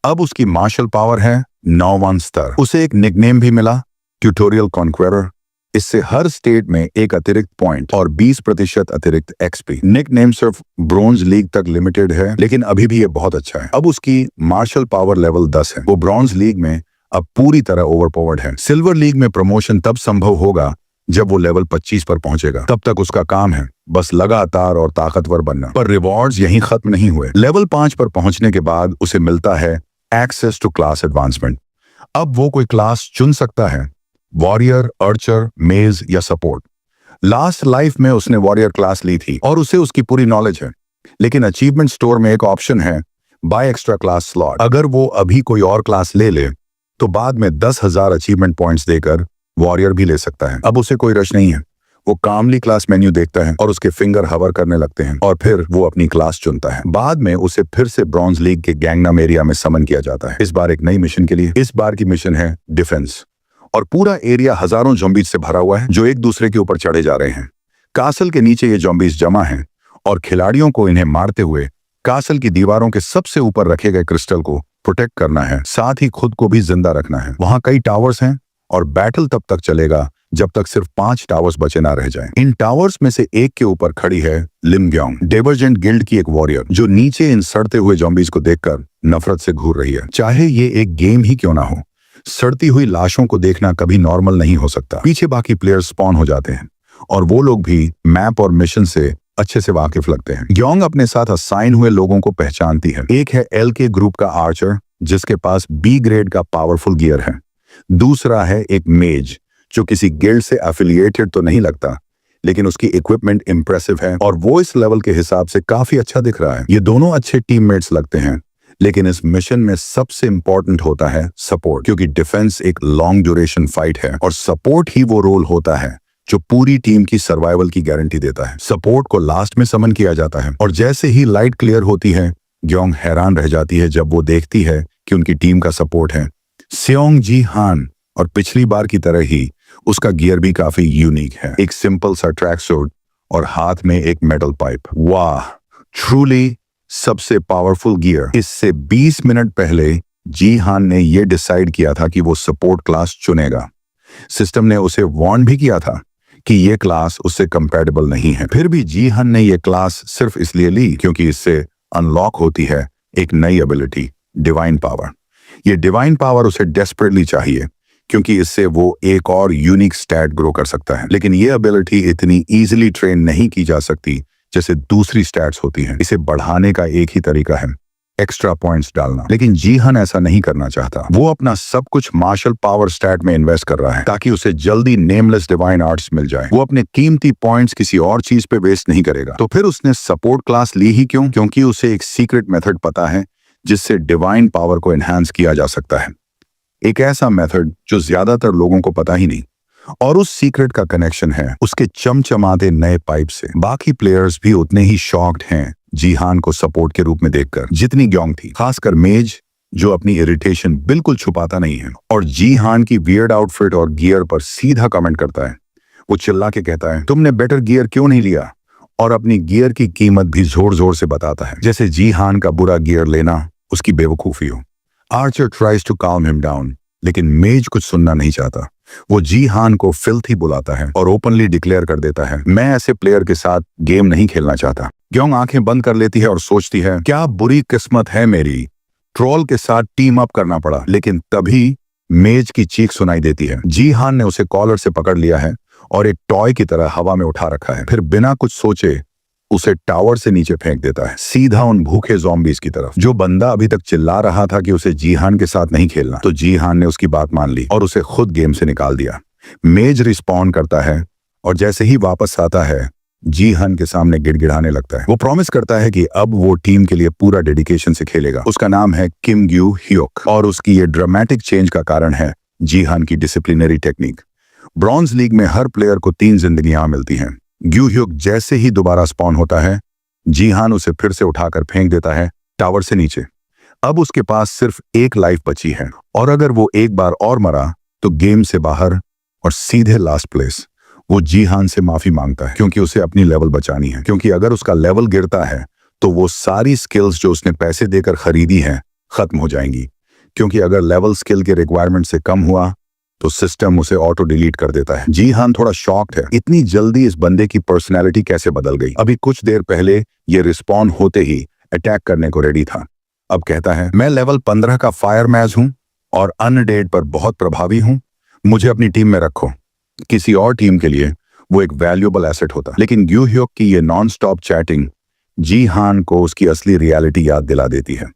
A: अब उसकी मार्शल पावर है 9वां स्तर। उसे एक निकनेम भी मिला, ट्यूटोरियल कॉन्क्वेरर। इससे हर स्टेट में एक अतिरिक्त पॉइंट और 20% अतिरिक्त एक्सपी। निकनेम सिर्फ ब्रॉन्ज लीग तक लिमिटेड है, लेकिन अभी भी ये बहुत अच्छा है। अब उसकी मार्शल पावर लेवल 10 है। वो ब्रॉन्ज लीग में अब पूरी तरह ओवरपावर्ड है। सिल्वर लीग में प्रमोशन तब संभव होगा जब वो लेवल 25 पर पहुंचेगा। तब तक उसका काम है बस लगातार और ताकतवर बनना। पर रिवॉर्ड्स यहीं खत्म नहीं हुए। लेवल 5 पर पहुंचने के बाद उसे मिलता है एक्सेस टू क्लास एडवांसमेंट। अब वो कोई क्लास चुन सकता है, वॉरियर, अर्चर, मेज या सपोर्ट। लास्ट लाइफ में उसने वॉरियर क्लास ली थी और उसे उसकी पूरी नॉलेज है, लेकिन अचीवमेंट स्टोर में एक ऑप्शन है, बाय एक्स्ट्रा क्लास स्लॉट। अगर वो अभी कोई और क्लास ले ले तो बाद में 10,000 अचीवमेंट पॉइंट्स देकर वॉरियर भी ले सकता है। अब उसे कोई रश नहीं है। वो कामली क्लास मेन्यू देखता है और उसके फिंगर हवर करने लगते हैं और फिर वो अपनी क्लास चुनता है। बाद में उसे फिर से ब्रॉन्ज लीग के गैंगनाम एरिया में समन किया जाता है, इस बार एक नई मिशन के लिए। इस बार की मिशन है डिफेंस और पूरा एरिया हजारों ज़ॉम्बीज से भरा हुआ है जो एक दूसरे के ऊपर चढ़े जा रहे हैं। कासल के नीचे ये ज़ॉम्बीज जमा हैं और खिलाड़ियों को इन्हें मारते हुए कासल की दीवारों के सबसे ऊपर रखे गए क्रिस्टल को प्रोटेक्ट करना है, साथ ही खुद को भी जिंदा रखना है। वहां कई टावर्स हैं और बैटल तब तक चलेगा जब तक सिर्फ 5 टावर्स बचे ना रह जाएं। इन टावर्स में से एक के ऊपर खड़ी है लिम ग्योंग, डाइवर्जेंट गिल्ड की एक वॉरियर, जो नीचे इन सड़ते हुए ज़ॉम्बीज को देखकर नफरत से घूर रही है। चाहे ये एक गेम ही क्यों ना हो, सड़ती हुई लाशों को देखना कभी नॉर्मल नहीं हो सकता। पीछे बाकी प्लेयर्स स्पॉन हो जाते हैं और वो लोग भी मैप और मिशन से अच्छे से वाकिफ लगते हैं। ग्योंग अपने साथ असाइन हुए लोगों को पहचानती है। एक है एल के ग्रुप का आर्चर, जिसके पास बी ग्रेड का पावरफुल गियर है। दूसरा है एक मेज, जो किसी गिल्ड से एफिलिएटेड तो नहीं लगता, लेकिन उसकी इक्विपमेंट इंप्रेसिव है और वो इस लेवल के हिसाब से काफी अच्छा दिख रहा है। ये दोनों अच्छे टीममेट्स लगते हैं, लेकिन इस मिशन में सबसे इंपॉर्टेंट होता है सपोर्ट, क्योंकि डिफेंस एक लॉन्ग ड्यूरेशन फाइट है और सपोर्ट ही वो रोल होता है जो पूरी टीम की सर्वाइवल की गारंटी देता है। सपोर्ट को लास्ट में समन किया जाता है और जैसे ही लाइट क्लियर होती है, ग्योंग हैरान रह जाती है जब वो देखती है कि उनकी टीम का सपोर्ट है सेओंग जी हान, और पिछली बार की तरह ही उसका गियर भी काफी यूनिक है। एक सिंपल सा ट्रैक सूट और हाथ में एक मेटल पाइप। वाह, ट्रूली सबसे पावरफुल गियर। इससे 20 मिनट पहले जी हान ने यह डिसाइड किया था कि वो सपोर्ट क्लास चुनेगा। सिस्टम ने उसे वार्न भी किया था कि ये क्लास उससे कंपैटिबल नहीं है। फिर भी जी हान ने ये क्लास सिर्फ इसलिए ली क्योंकि इससे अनलॉक होती है एक नई एबिलिटी, डिवाइन पावर। ये डिवाइन पावर उसे डेस्परेटली चाहिए क्योंकि इससे वो एक और यूनिक स्टैट ग्रो कर सकता है, लेकिन ये एबिलिटी इतनी इजीली ट्रेन नहीं की जा सकती जैसे दूसरी स्टैट्स होती हैं। इसे बढ़ाने का एक ही तरीका है, एक्स्ट्रा पॉइंट्स डालना। लेकिन जी हान ऐसा नहीं करना चाहता। वो अपना सब कुछ मार्शल पावर स्टैट में इन्वेस्ट कर रहा है ताकि उसे जल्दी नेमलेस डिवाइन आर्ट्स मिल जाए। वो अपने कीमती पॉइंट्स किसी और चीज पे वेस्ट नहीं करेगा। तो फिर उसने सपोर्ट क्लास ली ही क्यों? क्योंकि उसे एक सीक्रेट मेथड पता है जिससे डिवाइन पावर को एनहांस किया जा सकता है। एक ऐसा मेथड जो ज्यादातर लोगों को पता ही नहीं, और उस सीक्रेट का कनेक्शन है उसके चमचमाते नए पाइप से। बाकी प्लेयर्स भी उतने ही शॉक्ड हैं जी हान को सपोर्ट के रूप में देखकर जितनी ग्योंग थी। खासकर मेज जो अपनी इरिटेशन बिल्कुल छुपाता नहीं है और जी हान की वियर्ड आउटफिट और गियर पर सीधा कमेंट करता है। वो चिल्ला के कहता है, तुमने बेटर गियर क्यों नहीं लिया, और अपनी गियर की कीमत भी जोर जोर से बताता है, जैसे जी हान का बुरा गियर लेना उसकी बेवकूफी हो। आर्चर ट्राइज टू काम हिम डाउन, लेकिन मेज कुछ सुनना नहीं चाहता। वो जी हान को फिल्थी बुलाता है और ओपनली डिक्लेयर कर देता है, मैं ऐसे प्लेयर के साथ गेम नहीं खेलना चाहता। ग्योंग आंखें बंद कर लेती है और सोचती है, क्या बुरी किस्मत है मेरी, ट्रोल के साथ टीम अप करना पड़ा। लेकिन तभी मेज की चीख सुनाई देती है। जी हान ने उसे कॉलर से पकड़ लिया है और एक टॉय की तरह हवा में उठा रखा है, फिर बिना कुछ सोचे उसे टावर से नीचे फेंक देता है, सीधा उन भूखे ज़ॉम्बीज़ की तरफ। जो बंदा अभी तक चिल्ला रहा था कि उसे जी हान के साथ नहीं खेलना, तो जी हान ने उसकी बात मान ली और उसे खुद गेम से निकाल दिया। मेज रिस्पॉन्ड करता है और जैसे ही वापस आता है जी हान के सामने गिड़गिड़ाने लगता है। वो प्रॉमिस करता है कि अब वो टीम के लिए पूरा डेडिकेशन से खेलेगा। उसका नाम है किम ग्यू ह्योक और उसकी ये ड्रामेटिक चेंज का कारण है जी हान की डिसिप्लिनरी टेक्निक। ब्रॉन्ज लीग में हर प्लेयर को 3 जिंदगियां मिलती हैं। ग्यू ह्योक जैसे ही दोबारा स्पॉन होता है, जी हान उसे फिर से उठाकर फेंक देता है टावर से नीचे। अब उसके पास सिर्फ 1 लाइफ बची है और अगर वो एक बार और मरा तो गेम से बाहर और सीधे लास्ट प्लेस। वो जी हान से माफी मांगता है क्योंकि उसे अपनी लेवल बचानी है, क्योंकि अगर उसका लेवल गिरता है तो वो सारी स्किल्स जो उसने पैसे देकर खरीदी हैं खत्म हो जाएंगी, क्योंकि अगर लेवल स्किल के रिक्वायरमेंट से कम हुआ तो सिस्टम उसे ऑटो डिलीट कर देता है। जी हान थोड़ा शॉक्ड है, इतनी जल्दी इस बंदे की पर्सनैलिटी कैसे बदल गई। अभी कुछ देर पहले ये रिस्पॉन्ड होते ही अटैक करने को रेडी था, अब कहता है, मैं लेवल 15 का फायर मैज हूं और अनडेड पर बहुत प्रभावी हूं, मुझे अपनी टीम में रखो। किसी और टीम के लिए वो एक वैल्यूएबल एसेट होता। लेकिन ग्यू ह्योक की ये नॉन स्टॉप चैटिंग जी हान को उसकी असली रियलिटी याद दिला देती है।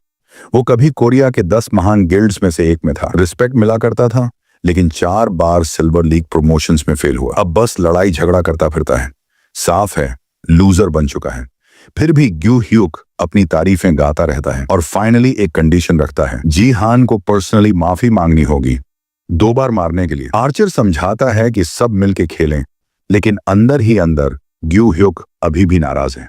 A: वो कभी कोरिया के 10 महान गिल्ड्स में से एक में था, रिस्पेक्ट मिला करता था, लेकिन 4 बार सिल्वर लीग प्रमोशंस में फेल हुआ। अब बस लड़ाई झगड़ा करता फिरता है, साफ है लूजर बन चुका है। फिर भी ग्यू ह्योक अपनी तारीफें गाता रहता है और फाइनली एक कंडीशन रखता है, जी हान को पर्सनली माफी मांगनी होगी 2 बार मारने के लिए। आर्चर समझाता है कि सब मिलके खेलें, लेकिन अंदर ही अंदर ग्यू ह्योक अभी भी नाराज है।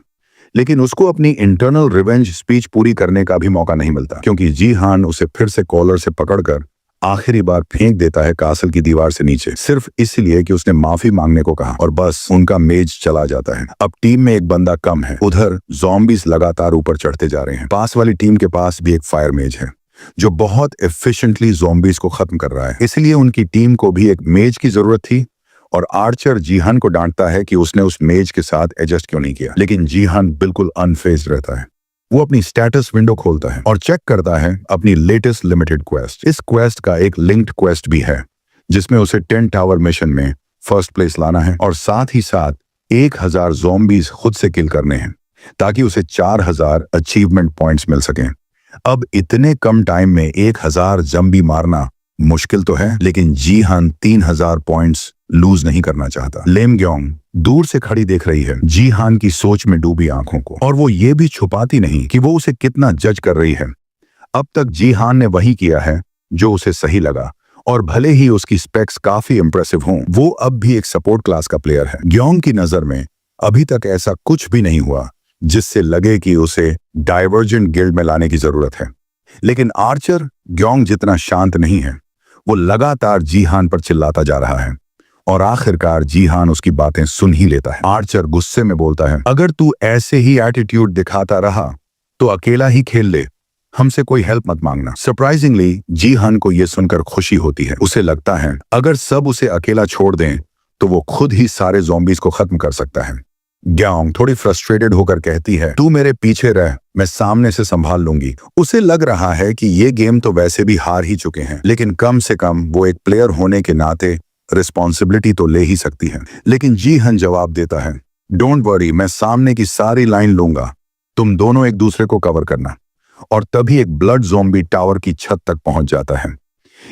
A: लेकिन उसको अपनी इंटरनल रिवेंज स्पीच पूरी करने का भी मौका नहीं मिलता, क्योंकि जी हान उसे फिर से कॉलर से पकड़कर आखिरी बार फेंक देता है कासल की दीवार से नीचे, सिर्फ इसलिए कि उसने माफी मांगने को कहा, और बस उनका मेज चला जाता है। अब टीम में एक बंदा कम है। उधर ज़ॉम्बीज़ लगातार ऊपर चढ़ते जा रहे हैं। पास वाली टीम के पास भी एक फायर मेज है जो बहुत एफिशिएंटली ज़ॉम्बीज़ को खत्म कर रहा है, इसलिए उनकी टीम को भी एक मेज की जरूरत थी। और आर्चर जी हान को डांटता है कि उसने उस मेज के साथ एडजस्ट क्यों नहीं किया, लेकिन जी हान बिल्कुल अनफेज्ड रहता है। वो अपनी स्टेटस विंडो खोलता है और चेक करता है अपनी लेटेस्ट लिमिटेड क्वेस्ट। इस क्वेस्ट का एक लिंक्ड क्वेस्ट भी है जिसमें उसे 10 टावर मिशन में फर्स्ट प्लेस लाना है और साथ ही साथ 1000 ज़ॉम्बीज़ खुद से किल करने हैं ताकि उसे 4000 अचीवमेंट पॉइंट्स मिल सकें। अब इतने कम टाइम में 1000 ज़ॉम्बी मारना मुश्किल तो है, लेकिन जी हान 3000 पॉइंट्स लूज नहीं करना चाहता। लेम ग्योंग दूर से खड़ी देख रही है जी हान की सोच में डूबी आंखों को, और वो ये भी छुपाती नहीं कि वो उसे कितना जज कर रही है। अब तक जी हान ने वही किया है जो उसे सही लगा, और भले ही उसकी स्पेक्स काफी इंप्रेसिव हों, वो अब भी एक सपोर्ट क्लास का प्लेयर है। ग्योंग की नजर में अभी तक ऐसा कुछ भी नहीं हुआ जिससे लगे कि उसे डाइवर्जेंट गिल्ड में लाने की जरूरत है। लेकिन आर्चर ग्योंग जितना शांत नहीं है। वो लगातार जी हान पर चिल्लाता जा रहा है और आखिरकार जी हान उसकी बातें सुन ही लेता है। आर्चर गुस्से में बोलता है, अगर तू ऐसे ही एटीट्यूड दिखाता रहा तो अकेला ही खेल ले, हमसे कोई हेल्प मत मांगना। सरप्राइजिंगली जी हान को यह सुनकर खुशी होती है। उसे लगता है अगर सब उसे अकेला छोड़ दें तो वो खुद ही सारे ज़ॉम्बीज़ को खत्म कर सकता है। ग्योंग थोड़ी फ्रस्ट्रेटेड होकर कहती है, तू मेरे पीछे रह, मैं सामने से संभाल लूंगी। उसे लग रहा है कि ये गेम तो वैसे भी हार ही चुके हैं, लेकिन कम से कम वो एक प्लेयर होने के नाते रिस्पॉन्सिबिलिटी तो ले ही सकती है। लेकिन जी हान जवाब देता है, डोंट वरी, मैं सामने की सारी लाइन लूंगा, तुम दोनों एक दूसरे को कवर करना। और तभी एक ब्लड ज़ॉम्बी टावर की छत तक पहुंच जाता है।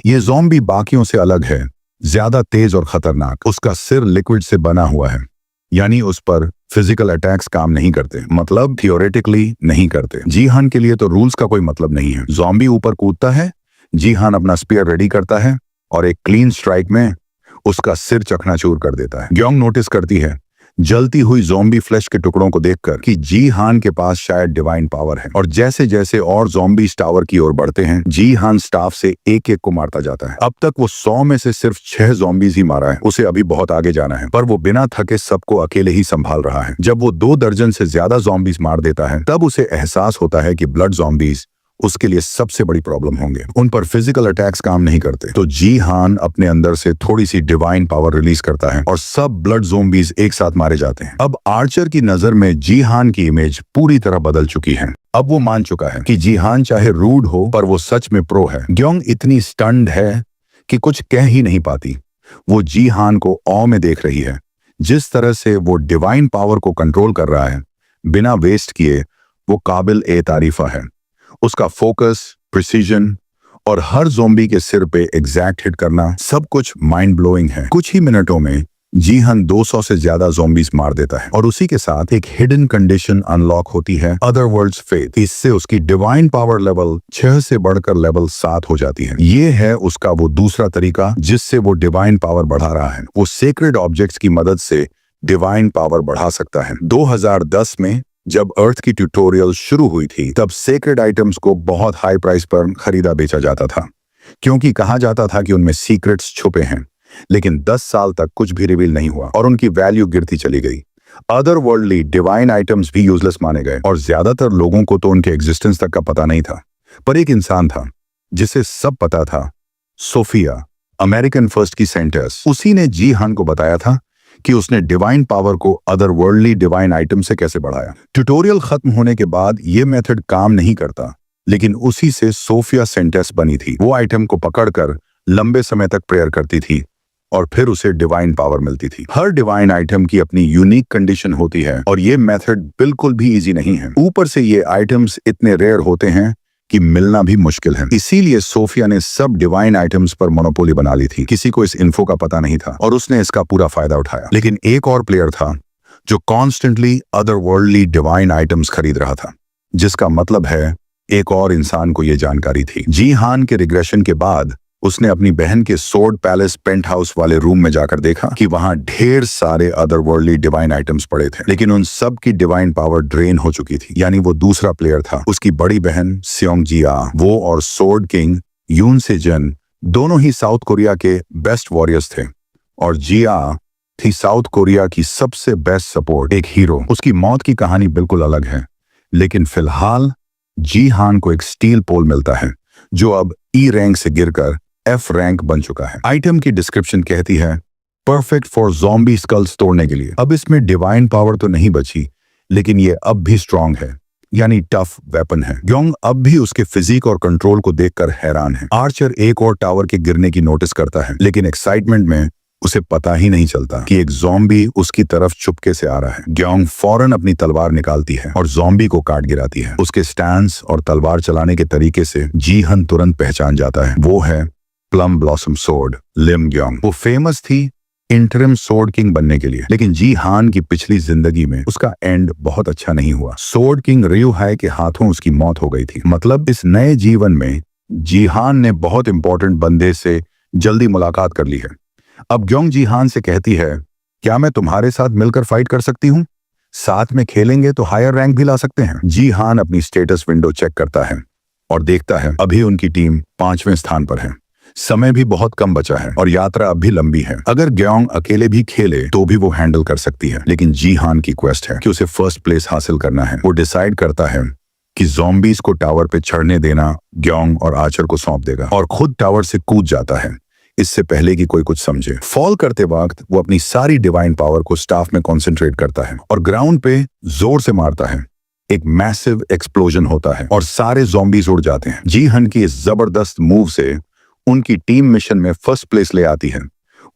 A: ये ज़ॉम्बी बाकियों से अलग है, ज्यादा तेज और खतरनाक। उसका सिर लिक्विड से बना हुआ है, यानी उस पर फिजिकल अटैक्स काम नहीं करते, मतलब थियोरेटिकली नहीं करते। जी हान के लिए तो रूल्स का कोई मतलब नहीं है। ज़ॉम्बी ऊपर कूदता है, जी हान अपना स्पीयर रेडी करता है और एक क्लीन स्ट्राइक में उसका सिर चकनाचूर कर देता है। ग्योंग नोटिस करती है जलती हुई ज़ॉम्बी फ्लैश के टुकड़ों को देखकर कि जी हान के पास शायद डिवाइन पावर है। और जैसे जैसे और ज़ॉम्बीज टावर की ओर बढ़ते हैं, जी हान स्टाफ से एक एक को मारता जाता है। अब तक वो 100 में से सिर्फ 6 ज़ॉम्बीज ही मारा है। उसे अभी बहुत आगे जाना है, पर वो बिना थके सबको अकेले ही संभाल रहा है। जब वो 2 दर्जन से ज्यादा ज़ॉम्बीज मार देता है, तब उसे एहसास होता है कि ब्लड ज़ॉम्बीज उसके लिए सबसे बड़ी प्रॉब्लम होंगे। उन पर फिजिकल अटैक्स काम नहीं करते, तो जी हान अपने अंदर से थोड़ी सी डिवाइन पावर रिलीज करता है और सब ब्लड ज़ॉम्बीज एक साथ मारे जाते हैं। अब आर्चर की नजर में जी हान की इमेज पूरी तरह बदल चुकी है। अब वो मान चुका है कि जी हान चाहे रूड हो, पर वो सच में प्रो है। ग्योंग इतनी स्टन्ड है कि कुछ कह ही नहीं पाती। वो जी हान को ऑ में देख रही है। जिस तरह से वो डिवाइन पावर को कंट्रोल कर रहा है बिना वेस्ट किए, वो काबिल ए तारीफा है। उसका फोकस, प्रिसीजन और हर ज़ॉम्बी के सिर पे एग्जैक्ट हिट करना, सब कुछ माइंड ब्लोइंग है। कुछ ही मिनटों में जी हान 200 से ज्यादा ज़ॉम्बीज मार देता है और उसी के साथ एक हिडन कंडीशन अनलॉक होती है, अदरवर्ल्ड्स फेथ। इससे उसकी डिवाइन पावर लेवल 6 से बढ़कर लेवल 7 हो जाती है। ये है उसका वो दूसरा तरीका जिससे वो डिवाइन पावर बढ़ा रहा है। वो सेक्रेड ऑब्जेक्ट्स की मदद से डिवाइन पावर बढ़ा सकता है। 2010 में जब अर्थ की ट्यूटोरियल शुरू हुई थी, तब सेक्रेड आइटम्स को बहुत हाई प्राइस पर खरीदा बेचा जाता था, क्योंकि कहा जाता था कि उनमें सीक्रेट्स छुपे हैं। लेकिन 10 साल तक कुछ भी रिवील नहीं हुआ और उनकी वैल्यू गिरती चली गई। अदर वर्ल्डली डिवाइन आइटम्स भी यूजलेस माने गए और ज्यादातर लोगों को तो उनके एग्जिस्टेंस तक का पता नहीं था। पर एक इंसान था जिसे सब पता था, सोफिया, अमेरिकन फर्स्ट की साइंटिस्ट। उसी ने जी हान को बताया था कि उसने डिवाइन पावर को अदर वर्ल्डली डिवाइन आइटम से कैसे बढ़ाया। ट्यूटोरियल खत्म होने के बाद ये मेथड काम नहीं करता, लेकिन उसी से सोफिया सेंटेस बनी थी। वो आइटम को पकड़कर लंबे समय तक प्रेयर करती थी और फिर उसे डिवाइन पावर मिलती थी। हर डिवाइन आइटम की अपनी यूनिक कंडीशन होती है और ये मेथड बिल्कुल भी इजी नहीं है। ऊपर से ये आइटम्स इतने रेयर होते हैं कि मिलना भी मुश्किल है। इसीलिए सोफिया ने सब डिवाइन आइटम्स पर मोनोपोली बना ली थी। किसी को इस इन्फो का पता नहीं था और उसने इसका पूरा फायदा उठाया। लेकिन एक और प्लेयर था जो constantly other worldly divine items खरीद रहा था, जिसका मतलब है एक और इंसान को यह जानकारी थी। जी हान के रिग्रेशन के बाद उसने अपनी बहन के सोर्ड पैलेस पेंट हाउस वाले रूम में जाकर देखा कि वहां ढेर सारे अदर वर्ल्डली डिवाइन आइटम्स पड़े थे, लेकिन उन सब की डिवाइन पावर ड्रेन हो चुकी थी। यानी वो दूसरा प्लेयर था, उसकी बड़ी बहन सियोंग जिया। वो और सोर्ड किंग यून से जन दोनों ही साउथ कोरिया के बेस्ट वॉरियर्स थे और जिया थी साउथ कोरिया की सबसे बेस्ट सपोर्ट, एक हीरो। उसकी मौत की कहानी बिल्कुल अलग है, लेकिन फिलहाल जी हान को एक स्टील पोल मिलता है जो अब ई रैंक से गिरकर एफ रैंक बन चुका है। आइटम की डिस्क्रिप्शन कहती है परफेक्ट फॉर ज़ॉम्बी स्कल्स तोड़ने के लिए। अब इसमें डिवाइन पावर तो नहीं बची, लेकिन ये अब भी स्ट्रांग है, यानी टफ वेपन है। ग्योंग अब भी उसके फिजिक और कंट्रोल को देखकर हैरान है। आर्चर एक और टावर के गिरने की नोटिस करता है, लेकिन एक्साइटमेंट में उसे पता ही नहीं चलता कि एक ज़ॉम्बी उसकी तरफ चुपके से आ रहा है। ग्योंग फौरन अपनी तलवार निकालती है और ज़ॉम्बी को काट गिराती है। उसके स्टैंस और तलवार चलाने के तरीके से जी हान तुरंत पहचान जाता है, वो है प्लम ब्लॉसम सोर्ड लिम ग्योंग। वो फेमस थी इंटरिम सोर्ड किंग बनने के लिए, लेकिन जी हान की पिछली जिंदगी में उसका एंड बहुत अच्छा नहीं हुआ। सोर्ड किंग रियू हाई के हाथों उसकी मौत हो गई थी। मतलब इस नए जीवन में जी हान ने बहुत इंपॉर्टेंट बंदे से जल्दी मुलाकात कर ली है। अब ग्योंग जी हान से कहती है, क्या मैं तुम्हारे साथ मिलकर फाइट कर सकती हूँ? साथ में खेलेंगे तो हायर रैंक भी ला सकते हैं। जी हान अपनी स्टेटस विंडो चेक करता है और देखता है अभी उनकी टीम 5वें स्थान पर है। समय भी बहुत कम बचा है और यात्रा अब भी लंबी है। अगर ग्योंग अकेले भी खेले तो भी वो हैंडल कर सकती है, लेकिन जी हान की क्वेस्ट है कि उसे फर्स्ट प्लेस हासिल करना है। वो डिसाइड करता है कि ज़ॉम्बीज को टावर पे चढ़ने देना ग्योंग और आर्चर को सौंप देगा और खुद टावर से कूद जाता है, इससे पहले कि कोई कुछ समझे। फॉल करते वक्त वो अपनी सारी डिवाइन पावर को स्टाफ में कॉन्सेंट्रेट करता है और ग्राउंड पे जोर से मारता है। एक मैसिव एक्सप्लोजन होता है और सारे ज़ॉम्बीज उड़ जाते हैं। जी हान की इस जबरदस्त मूव से उनकी टीम मिशन में फर्स्ट प्लेस ले आती है।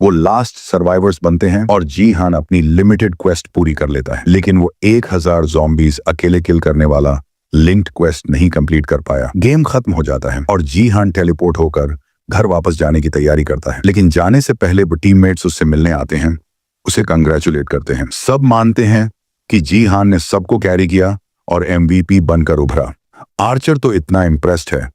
A: वो लास्ट सर्वाइवर्स बनते हैं और जी हान अपनी लिमिटेड क्वेस्ट पूरी कर लेता है, लेकिन वो 1000 ज़ॉम्बीज अकेले किल करने वाला लिंक्ड क्वेस्ट नहीं कंप्लीट कर पाया। गेम खत्म हो जाता है और जी हान टेलीपोर्ट होकर घर वापस जाने की तैयारी करता है, लेकिन जाने से पहले वो टीममेट्स उससे मिलने आते हैं, उसे कंग्रेचुलेट करते हैं। सब मानते हैं कि जी हान ने सबको कैरी किया और MVP बनकर उभरा। आर्चर तो इतना इम्प्रेस्ड है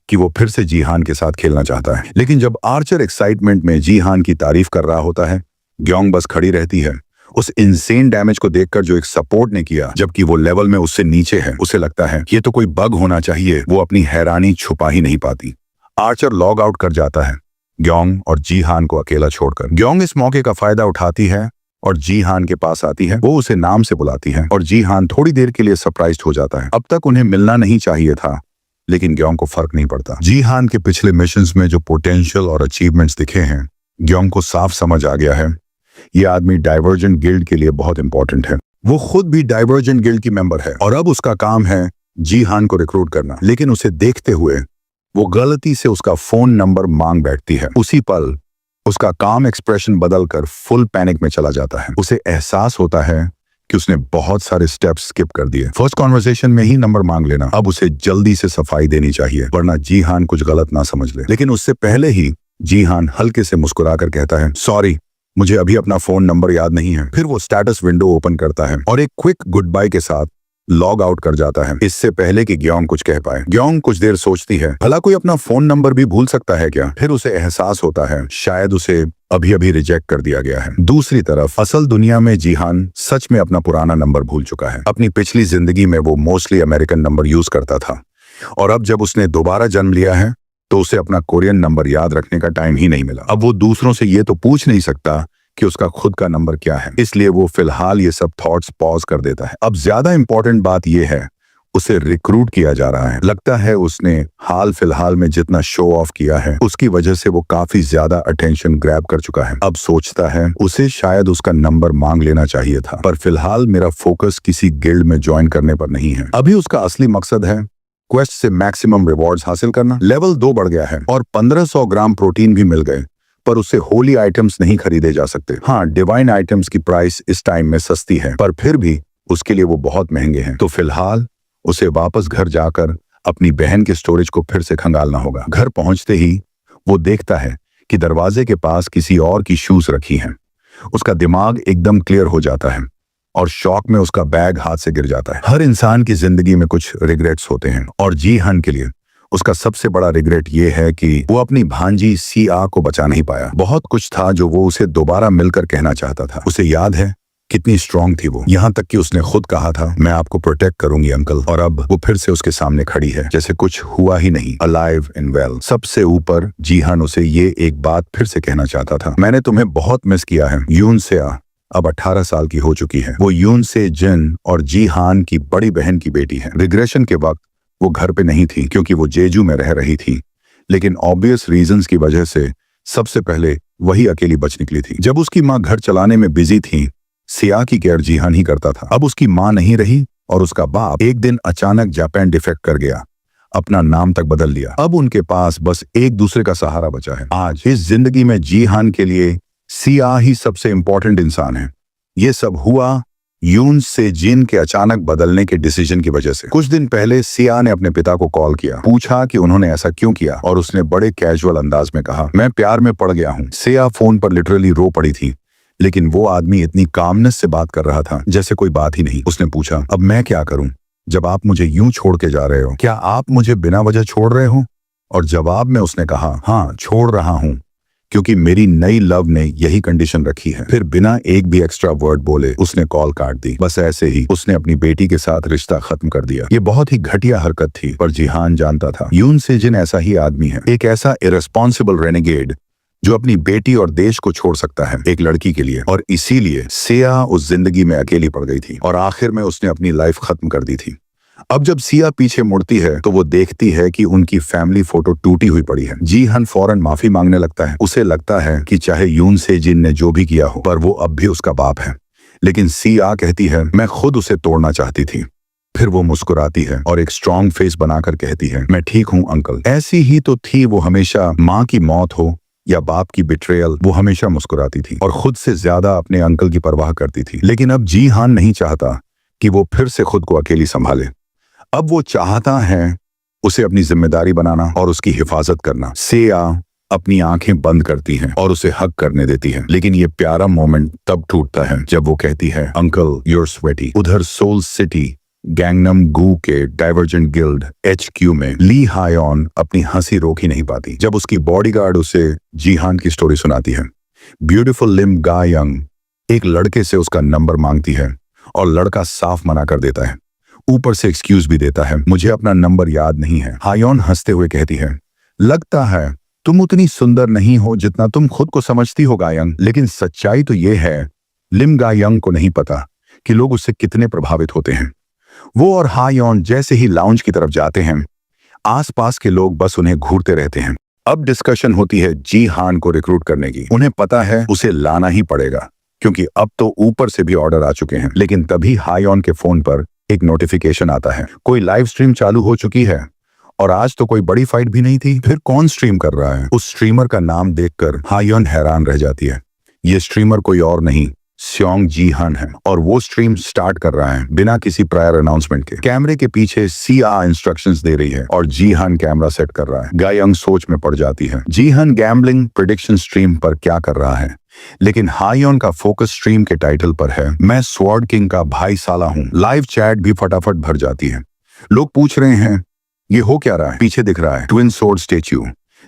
A: कि वो फिर से जी हान के साथ खेलना चाहता है, लेकिन जब आर्चर एक्साइटमेंट में जी हान की तारीफ कर रहा होता है, ग्योंग बस खड़ी रहती है उस इंसेन डैमेज को देखकर जो एक सपोर्ट ने किया, जबकि वो लेवल में उससे नीचे है, उसे लगता है ये तो कोई बग होना चाहिए। वो अपनी हैरानी छुपा ही नहीं पाती। आर्चर लॉग आउट कर जाता है ग्योंग और जीहान को अकेला छोड़कर। ग्योंग इस मौके का फायदा उठाती है और जीहान के पास आती है। वो उसे नाम से बुलाती है और जीहान थोड़ी देर के लिए सरप्राइज्ड हो जाता है। अब तक उन्हें मिलना नहीं चाहिए था, लेकिन ग्योंग को फर्क नहीं पड़ता। जीहान के पिछले मिशंस में जो पोटेंशियल और अचीवमेंट्स दिखे हैं, ग्योंग को साफ समझ आ गया है ये आदमी डाइवर्जेंट गिल्ड के लिए बहुत इंपॉर्टेंट है। वो खुद भी डाइवर्जेंट गिल्ड की मेंबर है और अब उसका काम है जीहान को रिक्रूट करना। लेकिन उसे देखते हुए वो गलती से उसका फोन नंबर मांग बैठती है। उसी पल उसका काम एक्सप्रेशन बदलकर फुल पैनिक में चला जाता है। उसे एहसास होता है कि उसने बहुत सारे स्टेप्स स्किप कर दिए। फर्स्ट कॉन्वर्सेशन में ही नंबर मांग लेना। अब उसे जल्दी से सफाई देनी चाहिए वरना जीहान कुछ गलत ना समझ ले। लेकिन उससे पहले ही जीहान हल्के से मुस्कुराकर कहता है, सॉरी, मुझे अभी अपना फोन नंबर याद नहीं है। फिर वो स्टेटस विंडो ओपन करता है और एक क्विक गुड बाय के साथ लॉग आउट कर जाता है, इससे पहले कि ग्योंग कुछ कह पाए। ग्योंग कुछ देर सोचती है, भला कोई अपना फोन नंबर भी भूल सकता है क्या? फिर उसे एहसास होता है शायद उसे अभी अभी रिजेक्ट कर दिया गया है। दूसरी तरफ असल दुनिया में जीहान सच में अपना पुराना नंबर भूल चुका है। अपनी पिछली जिंदगी में वो मोस्टली अमेरिकन नंबर यूज करता था और अब जब उसने दोबारा जन्म लिया है तो उसे अपना कोरियन नंबर याद रखने का टाइम ही नहीं मिला। अब वो दूसरों से ये तो पूछ नहीं सकता कि उसका खुद का नंबर क्या है, इसलिए वो फिलहाल ये सब थॉट्स पॉज कर देता है। अब ज्यादा इंपॉर्टेंट बात ये है, उसे रिक्रूट किया जा रहा है। लगता है उसने हाल फिलहाल में जितना शो ऑफ किया है उसकी वजह से वो काफी ज्यादा अटेंशन ग्रैब कर चुका है। अब सोचता है उसे शायद उसका नंबर मांग लेना चाहिए था, पर फिलहाल मेरा फोकस किसी गिल्ड में ज्वाइन करने पर नहीं है। अभी उसका असली मकसद है क्वेस्ट से मैक्सिमम रिवॉर्ड्स हासिल करना। लेवल 2 बढ़ गया है और 1500 ग्राम प्रोटीन भी मिल गए, पर उससे होली आइटम्स नहीं खरीदे जा सकते। हाँ, डिवाइन आइटम्स की प्राइस इस टाइम में सस्ती है, पर फिर भी उसके लिए वो बहुत महंगे हैं। तो फिलहाल उसे वापस घर जाकर अपनी बहन के स्टोरेज को फिर से खंगालना होगा। घर पहुंचते ही वो देखता है कि दरवाजे के पास किसी और की शूज रखी हैं। उसका दिमाग एकदम क्लियर हो जाता है और शॉक में उसका बैग हाथ से गिर जाता है। हर इंसान की जिंदगी में कुछ रिग्रेट्स होते हैं और जीहान के लिए उसका सबसे बड़ा रिग्रेट ये है कि वो अपनी भांजी सीआ को बचा नहीं पाया। बहुत कुछ था जो वो उसे दोबारा मिलकर कहना चाहता था। उसे याद है कितनी स्ट्रांग थी वो, यहाँ तक कि उसने खुद कहा था, मैं आपको प्रोटेक्ट करूंगी अंकल। और अब वो फिर से उसके सामने खड़ी है जैसे कुछ हुआ ही नहीं, अलाइव एंड वेल। सबसे ऊपर जीहान उसे ये एक बात फिर से कहना चाहता था, मैंने तुम्हें बहुत मिस किया है। यून सेआ अब 18 साल की हो चुकी है। वो यून से जिन और जीहान की बड़ी बहन की बेटी है। रिग्रेशन के वक्त वो घर पे नहीं थी क्योंकि वो जेजू में रह रही थी, लेकिन ऑब्वियस रीजंस की वजह से सबसे पहले वही अकेली बच निकली थी। जब उसकी माँ घर चलाने में बिजी थी, सिया की केयर जीहान ही करता था। अब उसकी माँ नहीं रही और उसका बाप एक दिन अचानक जापान डिफेक्ट कर गया, अपना नाम तक बदल लिया। अब उनके पास बस एक दूसरे का सहारा बचा है। आज इस जिंदगी में जीहान के लिए सिया ही सबसे इंपॉर्टेंट इंसान है। ये सब हुआ यून से जिन के अचानक बदलने के डिसीजन की वजह से। कुछ दिन पहले सिया ने अपने पिता को कॉल किया, पूछा कि उन्होंने ऐसा क्यों किया, और उसने बड़े कैजुअल अंदाज में कहा, मैं प्यार में पड़ गया हूँ। सिया फोन पर लिटरली रो पड़ी थी, लेकिन वो आदमी इतनी कामनेस से बात कर रहा था जैसे कोई बात ही नहीं। उसने पूछा, अब मैं क्या करूं जब आप मुझे यूं छोड़ के जा रहे हो? क्या आप मुझे बिना वजह छोड़ रहे हो? और जवाब में उसने कहा, हाँ छोड़ रहा हूं, क्योंकि मेरी नई लव ने यही कंडीशन रखी है। फिर बिना एक भी एक्स्ट्रा वर्ड बोले उसने कॉल काट दी। बस ऐसे ही उसने अपनी बेटी के साथ रिश्ता खत्म कर दिया। ये बहुत ही घटिया हरकत थी, पर जीहान जानता था यून से जिन ऐसा ही आदमी है, एक ऐसा इरेस्पॉन्सिबल रेनेगेड जो अपनी बेटी और देश को छोड़ सकता है एक लड़की के लिए। और इसीलिए सिया उस जिंदगी में अकेली पड़ गई थी और आखिर में उसने अपनी लाइफ खत्म कर दी थी। अब जब सिया पीछे मुड़ती है तो वो देखती है कि उनकी फैमिली फोटो टूटी हुई पड़ी है। जीहान फौरन माफी मांगने लगता है। उसे लगता है कि चाहे यून से जिन ने जो भी किया हो, पर वो अब भी उसका बाप है। लेकिन सिया कहती है, मैं खुद उसे तोड़ना चाहती थी। फिर वो मुस्कुराती है और एक स्ट्रॉन्ग फेस बनाकर कहती है, मैं ठीक हूँ अंकल। ऐसी ही तो थी वो हमेशा, माँ की मौत हो या बाप की बिट्रेयल, वो हमेशा मुस्कुराती थी और खुद से ज्यादा अपने अंकल की परवाह करती थी। लेकिन अब जीहान नहीं चाहता कि वो फिर से खुद को अकेली संभाले। अब वो चाहता है उसे अपनी जिम्मेदारी बनाना और उसकी हिफाजत करना। सिया अपनी आंखें बंद करती है और उसे हक करने देती है। लेकिन ये प्यारा मोमेंट तब टूटता है जब वो कहती है, अंकल यूर स्वेटी। उधर सोल सिटी गैंगनम गू के डाइवर्जेंट गिल्ड HQ में ली हायोन अपनी हंसी रोक ही नहीं पाती जब उसकी बॉडीगार्ड उसे जीहान की स्टोरी सुनाती है। ब्यूटीफुल लिम गा यंग एक लड़के से उसका नंबर मांगती है और लड़का साफ मना कर देता है, ऊपर से एक्सक्यूज भी देता है, मुझे अपना नंबर याद नहीं है। हायोन हंसते हुए कहती है, लगता है तुम उतनी सुंदर नहीं हो जितना तुम खुद को समझती हो गायंग। लेकिन सच्चाई तो ये है, लिम गायंग को नहीं पता कि लोग उससे कितने प्रभावित होते हैं। वो और हायोन जैसे ही लाउंज की तरफ जाते हैं, आसपास के लोग बस उन्हें घूरते रहते हैं। अब डिस्कशन होती है जी हान को रिक्रूट करने की। उन्हें पता है उसे लाना ही पड़ेगा क्योंकि अब तो ऊपर से भी ऑर्डर आ चुके हैं। लेकिन तभी हायोन के फोन पर एक नोटिफिकेशन आता है, कोई लाइव स्ट्रीम चालू हो चुकी है। और आज तो कोई बड़ी फाइट भी नहीं थी, फिर कौन स्ट्रीम कर रहा है? उस स्ट्रीमर का नाम देखकर हायोन हैरान रह जाती है। ये स्ट्रीमर कोई और नहीं, स्योंग जी हान है और वो स्ट्रीम स्टार्ट कर रहा है बिना किसी प्रायर अनाउंसमेंट के। कैमरे के पीछे सिया इंस्ट्रक्शंस दे रही है और जी हान कैमरा सेट कर रहा है। गायंग सोच में पड़ जाती है, जी हान गैम्बलिंग प्रेडिक्शन स्ट्रीम पर क्या कर रहा है। लेकिन हायोन का फोकस स्ट्रीम के टाइटल पर है, मैं स्वॉर्ड किंग का भाई साला हूँ। लाइव चैट भी फटाफट भर जाती है। लोग पूछ रहे हैं ये हो क्या रहा है। पीछे दिख रहा है ट्विन सोर्ड स्टेच्यू,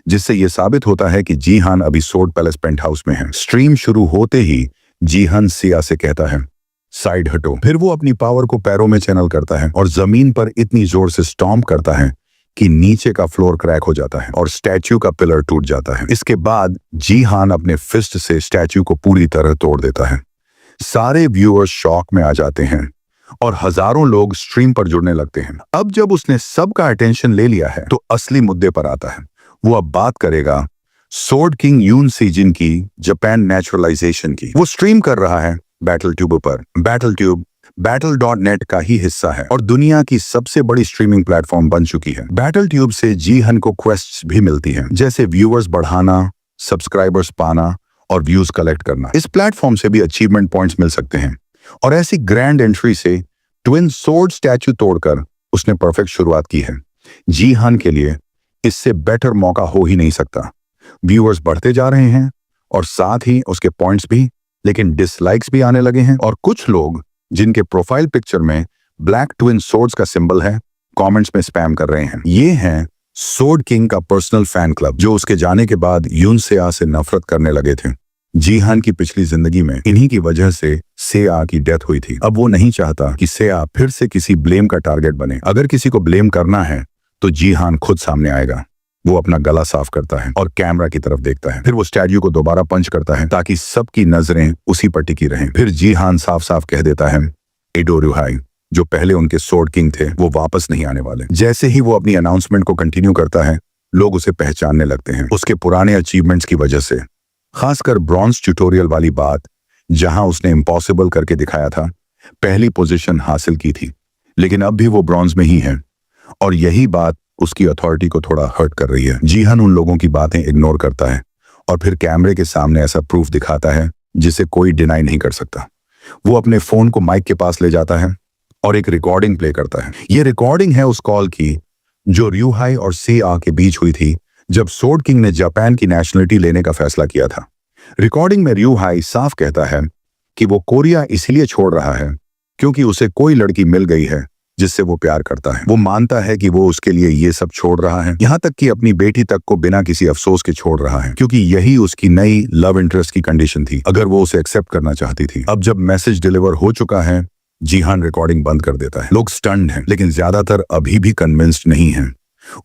A: जिससे ये साबित होता है कि जी हान अभी सोर्ड पैलेस पेंट हाउस में है। स्ट्रीम शुरू होते ही जी हान सिया से कहता है साइड हटो। फिर वो अपनी पावर को पैरों में चैनल करता है और जमीन पर इतनी जोर से स्टॉम्प करता है कि नीचे का फ्लोर क्रैक हो जाता है और स्टैच्यू का पिलर टूट जाता है। इसके बाद जी हान अपने फिस्ट से स्टैच्यू को पूरी तरह तोड़ देता है। सारे व्यूअर्स शॉक में आ जाते हैं और हजारों लोग स्ट्रीम पर जुड़ने लगते हैं। अब जब उसने सबका अटेंशन ले लिया है तो असली मुद्दे पर आता है। वो अब बात करेगा सोर्ड किंग यून सीजिन की जापान नेचुरलाइजेशन की। वो स्ट्रीम कर रहा है बैटल ट्यूब पर। बैटल ट्यूब Battle.net का ही हिस्सा है और दुनिया की सबसे बड़ी स्ट्रीमिंग प्लेटफॉर्म बन चुकी है। बैटल ट्यूब से जी हन को क्वेस्ट्स भी मिलती हैं, जैसे व्यूअर्स बढ़ाना, सब्सक्राइबर्स पाना और व्यूज कलेक्ट करना। इस प्लेटफॉर्म से भी अचीवमेंट पॉइंट्स मिल सकते हैं और ऐसी ग्रैंड एंट्री से ट्विन सोर्ड स्टैच्यू तोड़कर उसने परफेक्ट शुरुआत की है। जी हन के लिए इससे बेटर मौका हो ही नहीं सकता। व्यूअर्स बढ़ते जा रहे हैं और साथ ही उसके पॉइंट्स भी, लेकिन डिसलाइक्स भी आने लगे हैं और कुछ लोग जिनके प्रोफाइल पिक्चर में ब्लैक ट्विन सोर्ड्स का सिंबल है, कमेंट्स में स्पैम कर रहे हैं। ये हैं सोर्ड किंग का पर्सनल फैन क्लब, जो उसके जाने के बाद यून सेआ से नफरत करने लगे थे। जी हान की पिछली जिंदगी में इन्हीं की वजह से सेआ की डेथ हुई थी। अब वो नहीं चाहता कि सेआ फिर से किसी ब्लेम का टारगेट बने। अगर किसी को ब्लेम करना है तो जी हान खुद सामने आएगा। वो अपना गला साफ करता है और कैमरा की तरफ देखता है। फिर वो स्टैच्यू को दोबारा पंच करता है ताकि सबकी नजरें उसी पर टिकी रहें। फिर जी हान साफ साफ कह देता है एडो रुहाई, जो पहले उनके सोर्ड किंग थे, वो वापस नहीं आने वाले। जैसे ही वो अपनी अनाउंसमेंट को कंटिन्यू करता है, लोग उसे पहचानने लगते हैं उसके पुराने अचीवमेंट्स की वजह से। खासकर ब्रॉन्ज ट्यूटोरियल वाली बात, जहां उसने इम्पॉसिबल करके दिखाया था, पहली पोजीशन हासिल की थी, लेकिन अब भी वो ब्रॉन्ज में ही है और यही बात उसकी अथॉरिटी को थोड़ा हर्ट कर रही है। जी हान उन लोगों की बातें इग्नोर करता है और फिर कैमरे के सामने ऐसा प्रूफ दिखाता है जिसे कोई डिनाई नहीं कर सकता। वो अपने फोन को माइक के पास ले जाता है और एक रिकॉर्डिंग प्ले करता है। ये रिकॉर्डिंग है उस कॉल की जो र्यूहाई और सेआ के बीच हुई थी जब सोर्ड किंग ने जापान की नेशनलिटी लेने का फैसला किया था। रिकॉर्डिंग में र्यूहाई साफ कहता है कि वो कोरिया इसलिए छोड़ रहा है क्योंकि उसे कोई लड़की मिल गई है जिससे वो प्यार करता है। वो मानता है कि वो उसके लिए ये सब छोड़ रहा है, यहाँ तक कि अपनी बेटी तक को बिना किसी अफसोस के छोड़ रहा है, क्योंकि यही उसकी नई लव इंटरेस्ट की कंडीशन थी अगर वो उसे एक्सेप्ट करना चाहती थी। अब जब मैसेज डिलीवर हो चुका है, जी हान रिकॉर्डिंग बंद कर देता है। लोग स्टन्ड हैं, लेकिन ज्यादातर अभी भी कन्विंस्ड नहीं हैं।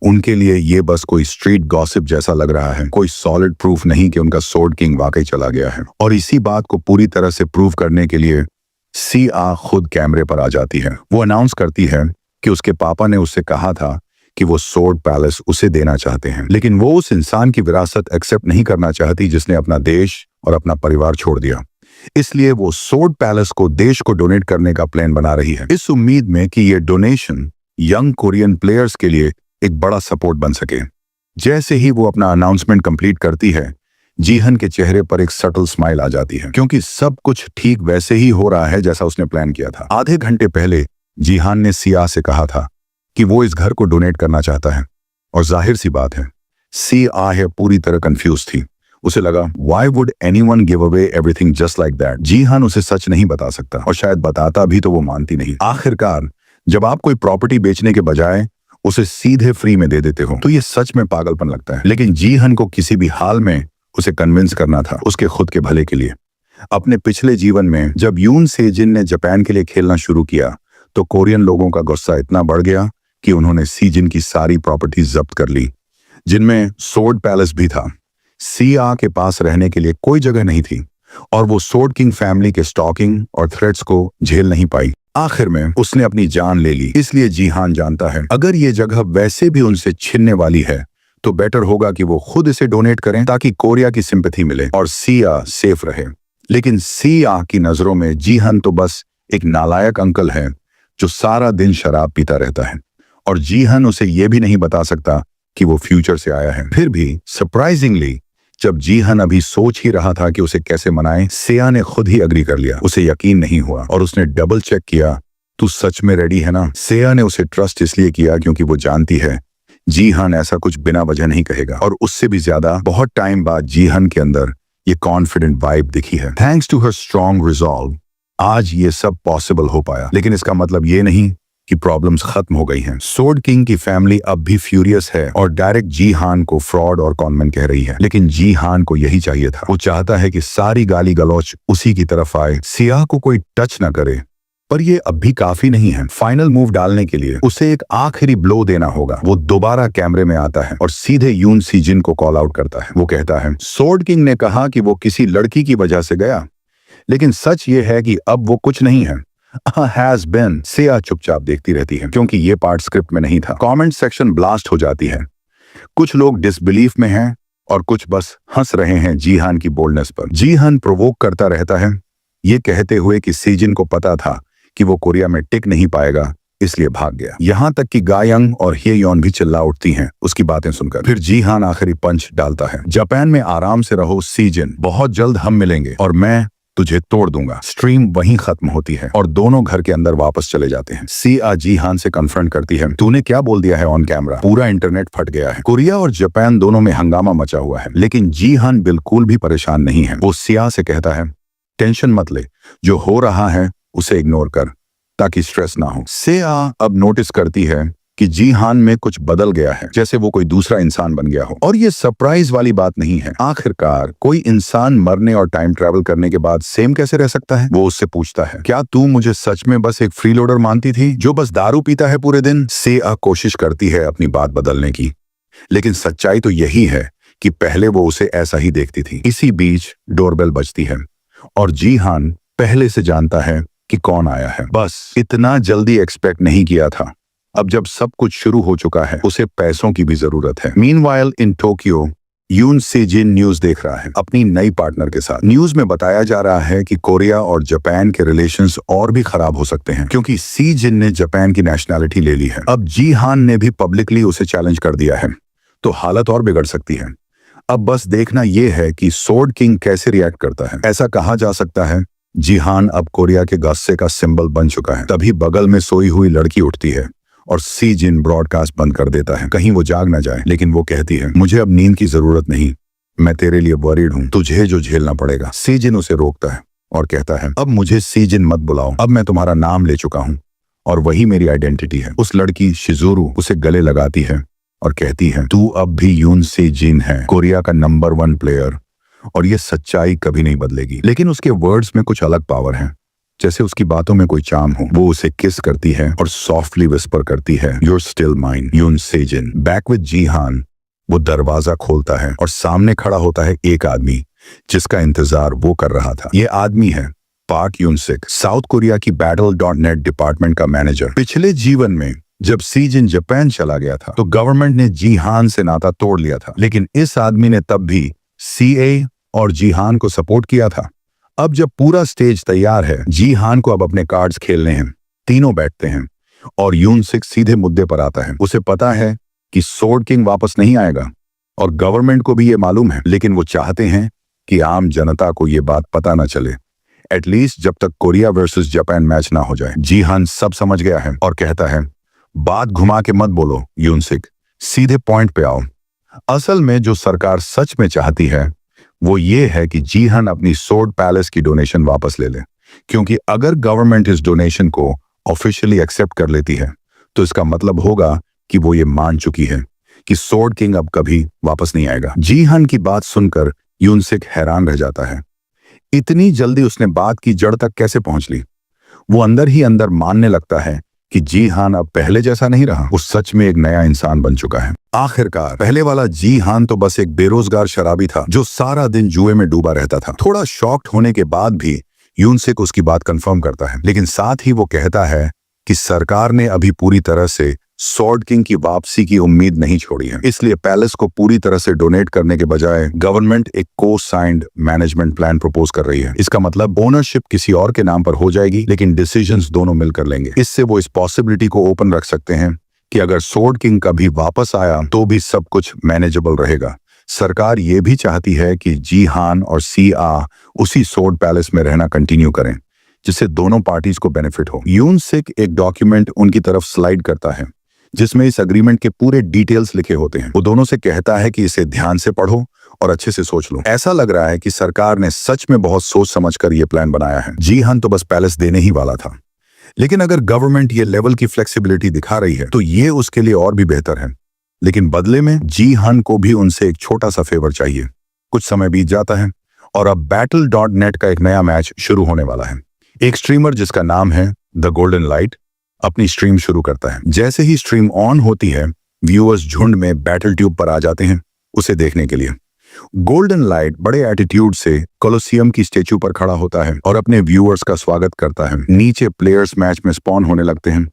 A: उनके लिए ये बस कोई स्ट्रीट गॉसिप जैसा लग रहा है, कोई सॉलिड प्रूफ नहीं कि उनका सोर्ड किंग वाकई चला गया है। और इसी बात को पूरी तरह से प्रूव करने के लिए सिया खुद कैमरे पर आ जाती है। वो अनाउंस करती है कि उसके पापा ने उससे कहा था कि वो सोर्ड पैलेस उसे देना चाहते हैं, लेकिन वो उस इंसान की विरासत एक्सेप्ट नहीं करना चाहती जिसने अपना देश और अपना परिवार छोड़ दिया। इसलिए वो सोर्ड पैलेस को देश को डोनेट करने का प्लान बना रही है, इस उम्मीद में कि ये डोनेशन यंग कोरियन प्लेयर्स के लिए एक बड़ा सपोर्ट बन सके। जैसे ही वो अपना अनाउंसमेंट कंप्लीट करती है, जी हन के चेहरे पर एक सटल स्माइल आ जाती है, क्योंकि सब कुछ ठीक वैसे ही हो रहा है जैसा उसने प्लान किया था। आधे घंटे पहले जी हान ने सिया से कहा था कि वो इस घर को डोनेट करना चाहता है और जाहिर सी बात है सिया है पूरी तरह कंफ्यूज थी। उसे लगा why would anyone give away everything just like that. जी हान उसे सच नहीं बता सकता और शायद बताता भी तो वो मानती नहीं। आखिरकार जब आप कोई प्रॉपर्टी बेचने के बजाय उसे सीधे फ्री में दे देते हो तो ये सच में पागलपन लगता है। लेकिन जी हन को किसी भी हाल में उसे कन्विंस करना था उसके खुद के भले के लिए। अपने पिछले जीवन में जब यून सेजिन ने जापान के लिए खेलना शुरू किया तो कोरियन लोगों का गुस्सा इतना बढ़ गया कि उन्होंने सीजिन की सारी प्रॉपर्टीज जब्त कर ली, जिनमें सोर्ड पैलेस भी था। सिया के पास रहने के लिए कोई जगह नहीं थी और वो सोर्ड किंग फैमिली के स्टॉकिंग और थ्रेट्स को झेल नहीं पाई। आखिर में उसने अपनी जान ले ली। इसलिए जिहान जानता है अगर ये जगह वैसे भी उनसे छिनने वाली है तो बेटर होगा कि वो खुद इसे डोनेट करें ताकि कोरिया की सिंपैथी मिले और सिया सेफ रहे। लेकिन सिया की नजरों में जिहान तो बस एक नालायक अंकल है जो सारा दिन शराब पीता रहता है और जिहान उसे ये भी नहीं बता सकता कि वो फ्यूचर से आया है। फिर भी सरप्राइजिंगली जब जिहान अभी सोच ही रहा था कि उसे कैसे मनाए, सिया ने खुद ही अग्री कर लिया। उसे यकीन नहीं हुआ और उसने डबल चेक किया, तू सच में रेडी है ना? सिया ने उसे ट्रस्ट इसलिए किया क्योंकि वो जानती है जिहान ऐसा कुछ बिना वजह नहीं कहेगा और उससे भी ज्यादा बहुत टाइम बाद जिहान के अंदर ये कॉन्फिडेंट वाइब दिखी है। Thanks to her strong resolve आज ये सब पॉसिबल हो पाया। लेकिन इसका मतलब ये नहीं कि प्रॉब्लम्स खत्म हो गई हैं। सोर्ड किंग की फैमिली अब भी फ्यूरियस है और डायरेक्ट जिहान को फ्रॉड और कॉनमैन कह रही है। लेकिन जिहान को यही चाहिए था। वो चाहता है कि सारी गाली गलौच उसी की तरफ आए, सिया को कोई टच ना करे। पर ये अब भी काफी नहीं है। फाइनल मूव डालने के लिए उसे एक आखिरी ब्लो देना होगा। वो दोबारा कैमरे में आता है और सीधे यून सीजिन को कॉल आउट करता है। वो कहता है सोर्ड किंग ने कहा कि वो किसी लड़की की वजह से गया, लेकिन सच ये है कि अब वो कुछ नहीं है। Has been. सिया चुपचाप देखती रहती है क्योंकि ये पार्ट स्क्रिप्ट में नहीं था। कमेंट सेक्शन ब्लास्ट हो जाती है। कुछ लोग डिसबिलीफ में हैं और कुछ बस हंस रहे हैं जिहान की बोल्डनेस पर। जिहान प्रोवोक करता रहता है, ये कहते हुए कि सीजिन को पता था कि वो कोरिया में टिक नहीं पाएगा, इसलिए भाग गया। यहाँ तक कि गायंग और हेयोन भी चिल्ला उठती हैं उसकी बातें सुनकर। फिर जिहान आखिरी पंच डालता है, जापान में आराम से रहो सीजिन, बहुत जल्द हम मिलेंगे और मैं तुझे तोड़ दूंगा। स्ट्रीम वहीं खत्म होती है और दोनों घर के अंदर वापस चले जाते हैं। सिया जिहान से कन्फ्रंट करती है, तूने क्या बोल दिया है ऑन कैमरा? पूरा इंटरनेट फट गया है। कोरिया और जापान दोनों में हंगामा मचा हुआ है। लेकिन जिहान बिल्कुल भी परेशान नहीं है। वो सिया से कहता है टेंशन मत ले, जो हो रहा है उसे इग्नोर कर ताकि स्ट्रेस ना हो। सिया अब नोटिस करती है कि जिहान में कुछ बदल गया है, जैसे वो कोई दूसरा इंसान बन गया हो। और ये सरप्राइज वाली बात नहीं है। आखिरकार कोई इंसान मरने और टाइम ट्रैवल करने के बाद सेम कैसे रह सकता है? वो उससे पूछता है, क्या तू मुझे सच में बस एक फ्रीलोडर मानती थी जो बस दारू पीता है पूरे दिन? सिया कोशिश करती है अपनी बात बदलने की, लेकिन सच्चाई तो यही है कि पहले वो उसे ऐसा ही देखती थी। इसी बीच डोरबेल बजती है और जिहान पहले से जानता है कि कौन आया है। बस इतना जल्दी एक्सपेक्ट नहीं किया था। अब जब सब कुछ शुरू हो चुका है उसे पैसों की भी जरूरत है। मीनवाइल इन टोक्यो यून सेजिन न्यूज देख रहा है अपनी नई पार्टनर के साथ। न्यूज में बताया जा रहा है कि कोरिया और जापान के रिलेशंस और भी खराब हो सकते हैं क्योंकि सीजिन ने जापान की नेशनैलिटी ले ली है। अब जिहान ने भी पब्लिकली उसे चैलेंज कर दिया है, तो हालत और बिगड़ सकती है। अब बस देखना यह है कि सोर्ड किंग कैसे रिएक्ट करता है। ऐसा कहा जा सकता है जिहान अब कोरिया के गुस्से का सिंबल बन चुका है। तभी बगल में सोई हुई लड़की उठती है और सीजिन ब्रॉडकास्ट बंद कर देता है, कहीं वो जाग ना जाए। लेकिन वो कहती है मुझे अब नींद की जरूरत नहीं, मैं तेरे लिए वरीड हूँ, तुझे जो झेलना पड़ेगा। सीजिन उसे रोकता है और कहता है अब मुझे सीजिन मत बुलाओ, अब मैं तुम्हारा नाम ले चुका हूँ और वही मेरी आइडेंटिटी है। उस लड़की शिजुरू उसे गले लगाती है और कहती है तू अब भी यून सेजिन है, कोरिया का नंबर 1 प्लेयर, और ये सच्चाई कभी नहीं बदलेगी। लेकिन उसके वर्ड्स में कुछ अलग पावर है, जैसे उसकी बातों में कोई चार्म हो। वो उसे किस करती है और सॉफ्टली विस्पर करती है You're still mine, यून सेजिन। बैक विद जिहान वो दरवाजा खोलता है और सामने खड़ा होता है एक आदमी जिसका इंतजार वो कर रहा था। ये आदमी है पार्क यून-सिक, साउथ कोरिया की Battle.net डिपार्टमेंट का मैनेजर। पिछले जीवन में जब सीजिन जापान चला गया था तो गवर्नमेंट ने जिहान से नाता तोड़ लिया था, लेकिन इस आदमी ने तब भी सीए और जिहान को सपोर्ट किया था। अब जब पूरा स्टेज तैयार है, जिहान को अब अपने कार्ड्स खेलने हैं। तीनों बैठते हैं और यून-सिक सीधे मुद्दे पर आता है। उसे पता है कि सोर्ड किंग वापस नहीं आएगा और गवर्नमेंट को भी ये मालूम है, लेकिन वो चाहते हैं कि आम जनता को ये बात पता ना चले, एटलीस्ट जब तक कोरिया वर्सेस जापान मैच ना हो जाए। जिहान सब समझ गया है और कहता है बात घुमा के मत बोलो यून-सिक, सीधे पॉइंट पे आओ। असल में जो सरकार सच में चाहती है वो ये है कि जिहान अपनी सोर्ड पैलेस की डोनेशन वापस ले ले, क्योंकि अगर गवर्नमेंट इस डोनेशन को ऑफिशियली एक्सेप्ट कर लेती है तो इसका मतलब होगा कि वो ये मान चुकी है कि सोर्ड किंग अब कभी वापस नहीं आएगा। जिहान की बात सुनकर यून-सिक हैरान रह जाता है। इतनी जल्दी उसने बात की जड़ तक कैसे पहुंच ली? वो अंदर ही अंदर मानने लगता है कि जीहान अब पहले जैसा नहीं रहा, वो सच में एक नया इंसान बन चुका है। आखिरकार पहले वाला जीहान तो बस एक बेरोजगार शराबी था जो सारा दिन जुए में डूबा रहता था। थोड़ा शॉक्ड होने के बाद भी यूनसेक उसकी बात कंफर्म करता है, लेकिन साथ ही वो कहता है कि सरकार ने अभी पूरी तरह से सॉर्ड किंग की वापसी की उम्मीद नहीं छोड़ी है, इसलिए पैलेस को पूरी तरह से डोनेट करने के बजाय गवर्नमेंट एक को साइंड मैनेजमेंट प्लान प्रपोज कर रही है। इसका मतलब ओनरशिप किसी और के नाम पर हो जाएगी, लेकिन डिसीजंस दोनों मिलकर लेंगे। इससे वो इस पॉसिबिलिटी को ओपन रख सकते हैं कि अगर सॉर्ड किंग कभी वापस आया तो भी सब कुछ मैनेजेबल रहेगा। सरकार ये भी चाहती है कि जीहान और सीआ उसी सॉर्ड पैलेस में रहना कंटिन्यू करें, जिससे दोनों पार्टीज को बेनिफिट हो। यूनसेक एक डॉक्यूमेंट उनकी तरफ स्लाइड करता है जिसमें इस अग्रीमेंट के पूरे डिटेल्स लिखे होते हैं। वो दोनों से कहता है कि इसे ध्यान से पढ़ो और अच्छे से सोच लो। ऐसा लग रहा है कि सरकार ने सच में बहुत सोच समझकर ये प्लान बनाया है। जीहान तो बस पैलेस देने ही वाला था, लेकिन अगर गवर्नमेंट ये लेवल की फ्लेक्सिबिलिटी दिखा रही है तो ये उसके लिए और भी बेहतर है। लेकिन बदले में जीहान को भी उनसे एक छोटा सा फेवर चाहिए। कुछ समय बीत जाता है और अब Battle.net का एक नया मैच शुरू होने वाला है। एक स्ट्रीमर जिसका नाम है द गोल्डन लाइट अपनी स्ट्रीम शुरू करता है। जैसे ही स्ट्रीम ऑन होती है, व्यूअर्स झुंड में बैटल ट्यूब पर आ जाते हैं उसे देखने के लिए। गोल्डन लाइट बड़े एटीट्यूड से कोलोसियम की स्टेच्यू पर खड़ा होता है और अपने व्यूअर्स का स्वागत करता है। नीचे प्लेयर्स मैच में स्पॉन होने लगते हैं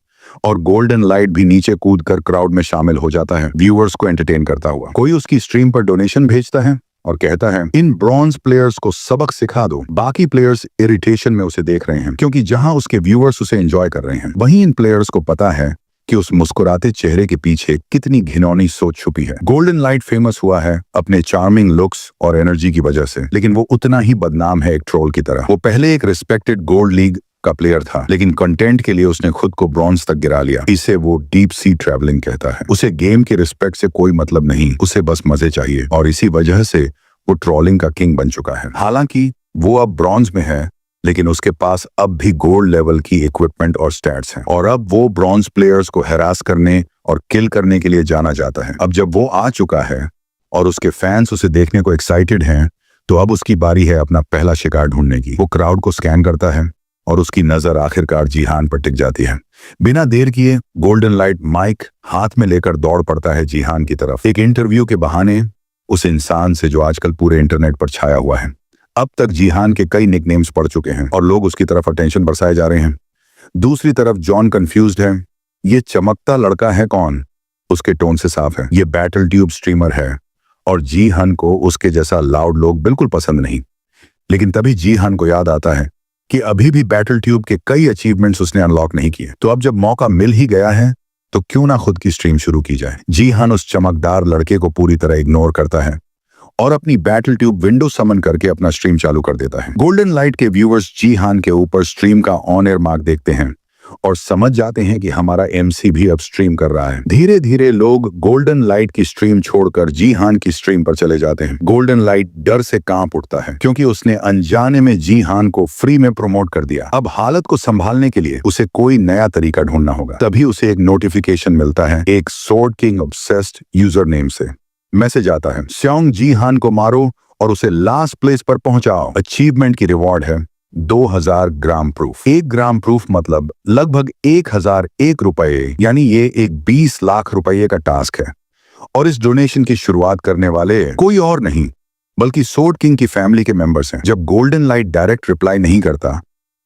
A: और गोल्डन लाइट भी नीचे कूदकर क्राउड में शामिल हो जाता है, व्यूअर्स को एंटरटेन करता हुआ। कोई उसकी स्ट्रीम पर डोनेशन भेजता है और कहता है इन ब्रॉन्ज प्लेयर्स को सबक सिखा दो। बाकी प्लेयर्स इरिटेशन में उसे देख रहे हैं क्योंकि जहां उसके व्यूअर्स उसे एंजॉय कर रहे हैं, वहीं इन प्लेयर्स को पता है कि उस मुस्कुराते चेहरे के पीछे कितनी घिनौनी सोच छुपी है। गोल्डन लाइट फेमस हुआ है अपने चार्मिंग लुक्स और एनर्जी की वजह से, लेकिन वो उतना ही बदनाम है एक ट्रोल की तरह। वो पहले एक रिस्पेक्टेड गोल्ड लीग का प्लेयर था, लेकिन कंटेंट के लिए उसने खुद को ब्रॉन्ज तक गिरा लिया। इसे वो डीप सी ट्रैवलिंग कहता है। उसे गेम की रिस्पेक्ट से कोई मतलब नहीं, उसे बस मजे चाहिए और इसी वजह से वो ट्रोलिंग का किंग बन चुका है। हालांकि वो अब ब्रॉन्ज में है, लेकिन उसके पास अब भी गोल्ड लेवल की इक्विपमेंट और स्टैट्स हैं और अब वो ब्रॉन्ज प्लेयर्स को हैरास करने और किल करने के लिए जाना जाता है। अब जब वो आ चुका है और उसके फैंस उसे देखने को एक्साइटेड हैं, तो अब उसकी बारी है अपना पहला शिकार ढूंढने की। वो क्राउड को स्कैन करता है और उसकी नजर आखिरकार जीहान पर टिक जाती है। बिना देर किए गोल्डन लाइट माइक हाथ में लेकर दौड़ पड़ता है जीहान की तरफ, एक इंटरव्यू के बहाने उस इंसान से जो आजकल पूरे इंटरनेट पर छाया हुआ है। अब तक जीहान के कई निकनेम्स पड़ चुके हैं और लोग उसकी तरफ अटेंशन बरसाए जा रहे हैं। दूसरी तरफ जॉन कंफ्यूज्ड है, ये चमकता लड़का है कौन? उसके टोन से साफ है ये बैटल ट्यूब स्ट्रीमर है और जीहान को उसके जैसा लाउड लोग बिल्कुल पसंद नहीं। लेकिन तभी जीहान को याद आता है कि अभी भी बैटल ट्यूब के कई अचीवमेंट्स उसने अनलॉक नहीं किए, तो अब जब मौका मिल ही गया है तो क्यों ना खुद की स्ट्रीम शुरू की जाए। जीहान उस चमकदार लड़के को पूरी तरह इग्नोर करता है और अपनी बैटल ट्यूब विंडो समन करके अपना स्ट्रीम चालू कर देता है। गोल्डन लाइट के व्यूअर्स जीहान के ऊपर स्ट्रीम का ऑन एयर मार्क देखते हैं और समझ जाते हैं कि हमारा एमसी भी अब स्ट्रीम कर रहा है। धीरे धीरे लोग गोल्डन लाइट की स्ट्रीम छोड़कर जीहान की स्ट्रीम पर चले जाते हैं। गोल्डन लाइट डर से कांप उठता है क्योंकि उसने अनजाने में जीहान को फ्री में प्रमोट कर दिया। अब हालत को संभालने के लिए उसे कोई नया तरीका ढूंढना होगा। तभी उसे एक नोटिफिकेशन मिलता है एक sword king obsessed user name से। मैसेज आता है स्योंग जीहान को मारो और उसे लास्ट प्लेस पर पहुंचाओ। अचीवमेंट की रिवॉर्ड है 2000 ग्राम प्रूफ। 1 ग्राम प्रूफ मतलब लगभग 1001 रुपए, यानी ये एक 20 लाख रुपए का टास्क है। और इस डोनेशन की शुरुआत करने वाले कोई और नहीं बल्कि सॉर्ड किंग की फैमिली के मेंबर्स हैं। जब गोल्डन लाइट डायरेक्ट रिप्लाई नहीं करता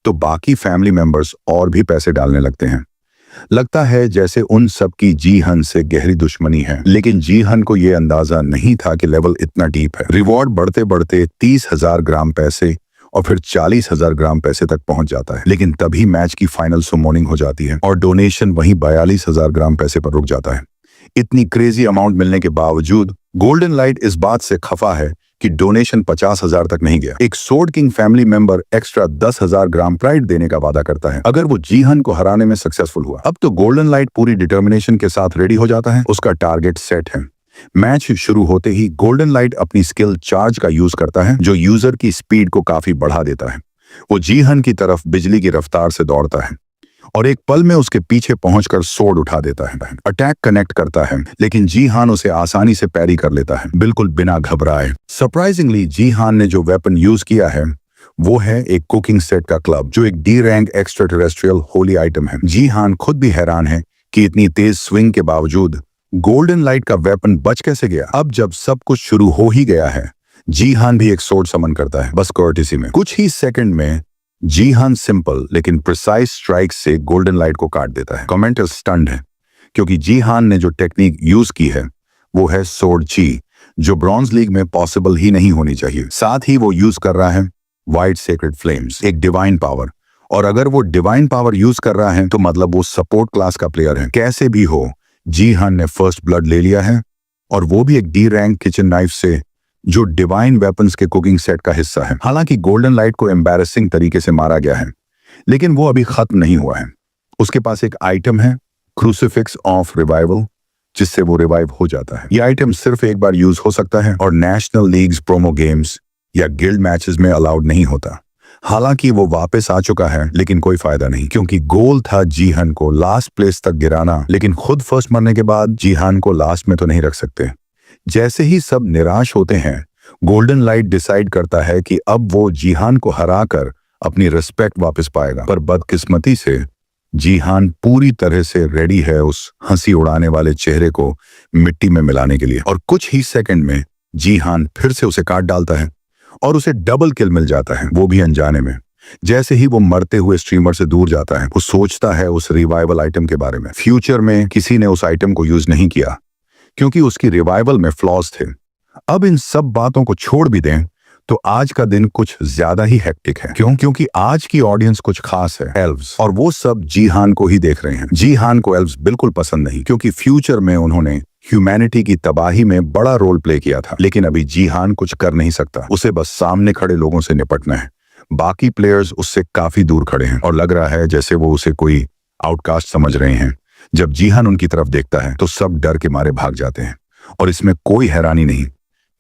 A: तो बाकी फैमिली मेंबर्स और भी पैसे डालने लगते हैं। लगता है जैसे उन सब की जीहन से गहरी दुश्मनी है, लेकिन जीहन को यह अंदाजा नहीं था कि लेवल इतना डीप है। रिवॉर्ड बढ़ते बढ़ते 30,000 ग्राम पैसे और फिर 40,000 ग्राम पैसे तक पहुंच जाता है। लेकिन तभी मैच की फाइनल सुमोनिंग हो जाती है और डोनेशन वहीं 42,000 ग्राम पैसे पर रुक जाता है। इतनी क्रेजी अमाउंट मिलने के बावजूद गोल्डन लाइट इस बात से खफा है कि डोनेशन 50,000 तक नहीं गया। एक sword king family member extra 10,000 ग्राम प्राइड देने का वादा करता है अगर वो जीहन को हराने में सक्सेसफुल हुआ। अब तो गोल्डन लाइट पूरी डिटर्मिनेशन के साथ रेडी हो जाता है। उसका टारगेट सेट है। मैच शुरू होते ही गोल्डन लाइट अपनी स्किल चार्ज का यूज करता है जो यूजर की स्पीड को काफी बढ़ा देता है। वो जीहन की तरफ बिजली की रफ्तार से दौड़ता है और एक पल में उसके पीछे पहुंचकर सोर्ड उठा देता है। अटैक कनेक्ट करता है लेकिन जीहान उसे आसानी से पैरी कर लेता है बिल्कुल बिना घबराए। सरप्राइजिंगली जीहान ने जो वेपन यूज किया है वो है एक कुकिंग सेट का क्लब, जो एक D rank extra terrestrial Holi item है। जी हान खुद भी हैरान है कि इतनी तेज स्विंग के बावजूद गोल्डन लाइट का वेपन बच कैसे गया। अब जब सब कुछ शुरू हो ही गया है, जी हान भी एक सोर्ड समन करता है, बस कर्टिसी में। कुछ ही सेकंड में जी हान सिंपल लेकिन प्रिसाइज स्ट्राइक से गोल्डन लाइट को काट देता है। कमेंटर स्टन्ड है, क्योंकि जी हान ने जो टेक्निक यूज की है वो है सोर्ड ची, जो ब्रॉन्ज लीग में पॉसिबल ही नहीं होनी चाहिए। साथ ही वो यूज कर रहा है वाइट सेक्रेड फ्लेम्स, एक डिवाइन पावर। और अगर वो डिवाइन पावर यूज कर रहा है तो मतलब वो सपोर्ट क्लास का प्लेयर है। कैसे भी हो, जी हान ने फर्स्ट ब्लड ले लिया है, और वो भी एक डी रैंक किचन नाइफ से, जो डिवाइन वेपन्स के कुकिंग सेट का हिस्सा है। हालांकि गोल्डन लाइट को एम्बैरेसिंग तरीके से मारा गया है, लेकिन वो अभी खत्म नहीं हुआ है। उसके पास एक आइटम है, क्रूसिफिक्स ऑफ रिवाइवल, जिससे वो रिवाइव हो जाता है। ये आइटम सिर्फ एक बार यूज हो सकता है और नेशनल लीग्स, प्रोमो गेम्स या गिल्ड मैचेस में अलाउड नहीं होता। हालांकि वो वापस आ चुका है, लेकिन कोई फायदा नहीं, क्योंकि गोल था जी हान को लास्ट प्लेस तक गिराना, लेकिन खुद फर्स्ट मरने के बाद जी हान को लास्ट में तो नहीं रख सकते। जैसे ही सब निराश होते हैं, गोल्डन लाइट डिसाइड करता है कि अब वो जी हान को हराकर अपनी रिस्पेक्ट वापस पाएगा। पर बदकिस्मती से जी हान पूरी तरह से रेडी है उस हंसी उड़ाने वाले चेहरे को मिट्टी में मिलाने के लिए, और कुछ ही सेकंड में जी हान फिर से उसे काट डालता है और उसे डबल किल मिल जाता है, वो भी अनजाने में। जैसे ही वो मरते हुए स्ट्रीमर से दूर जाता है, वो सोचता है उस रिवाइवल आइटम के बारे में। फ्यूचर में किसी ने उस आइटम को यूज नहीं किया, क्योंकि उसकी रिवाइवल में फ्लॉज थे। अब इन सब बातों को छोड़ भी दें तो आज का दिन कुछ ज्यादा ही हेक्टिक है। क्यों? क्योंकि आज की ऑडियंस कुछ खास है, एल्व्स, और वो सब जी हान को ही देख रहे हैं। जी हान को एल्व्स बिल्कुल पसंद नहीं, क्योंकि फ्यूचर में उन्होंने ह्यूमैनिटी की तबाही में बड़ा रोल प्ले किया था। लेकिन अभी जी हान कुछ कर नहीं सकता, उसे बस सामने खड़े लोगों से निपटना है। बाकी प्लेयर्स उससे काफी दूर खड़े हैं और लग रहा है जैसे वो उसे कोई आउटकास्ट समझ रहे हैं। जब जी हान उनकी तरफ देखता है तो सब डर के मारे भाग जाते हैं, और इसमें कोई हैरानी नहीं,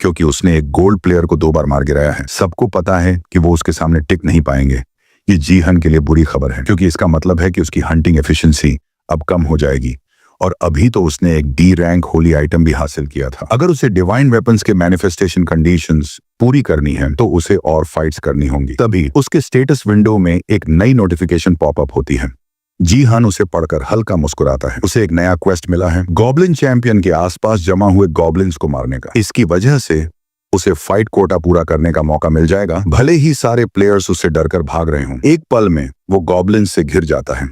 A: क्योंकि उसने एक गोल्ड प्लेयर को 2 बार मार गिराया है। सबको पता है कि वो उसके सामने टिक नहीं पाएंगे। ये जी हान के लिए बुरी खबर है, क्योंकि इसका मतलब है कि उसकी हंटिंग एफिशिएंसी अब कम हो जाएगी, और अभी तो उसने एक डी रैंक होली आइटम भी हासिल किया था। अगर उसे डिवाइन वेपन्स के मैनिफेस्टेशन कंडीशंस पूरी करनी है तो उसे और फाइट्स करनी होंगी। तभी उसके स्टेटस विंडो में एक नई नोटिफिकेशन पॉपअप होती है। जी हान उसे पढ़कर हल्का मुस्कुराता है। उसे एक नया क्वेस्ट मिला है, गॉब्लिन चैंपियन के आसपास जमा हुए गॉब्लिन्स को मारने का। इसकी वजह से उसे फाइट कोटा पूरा करने का मौका मिल जाएगा, भले ही सारे प्लेयर्स उससे डरकर भाग रहे हों। एक पल में वो गॉब्लिन से घिर जाता है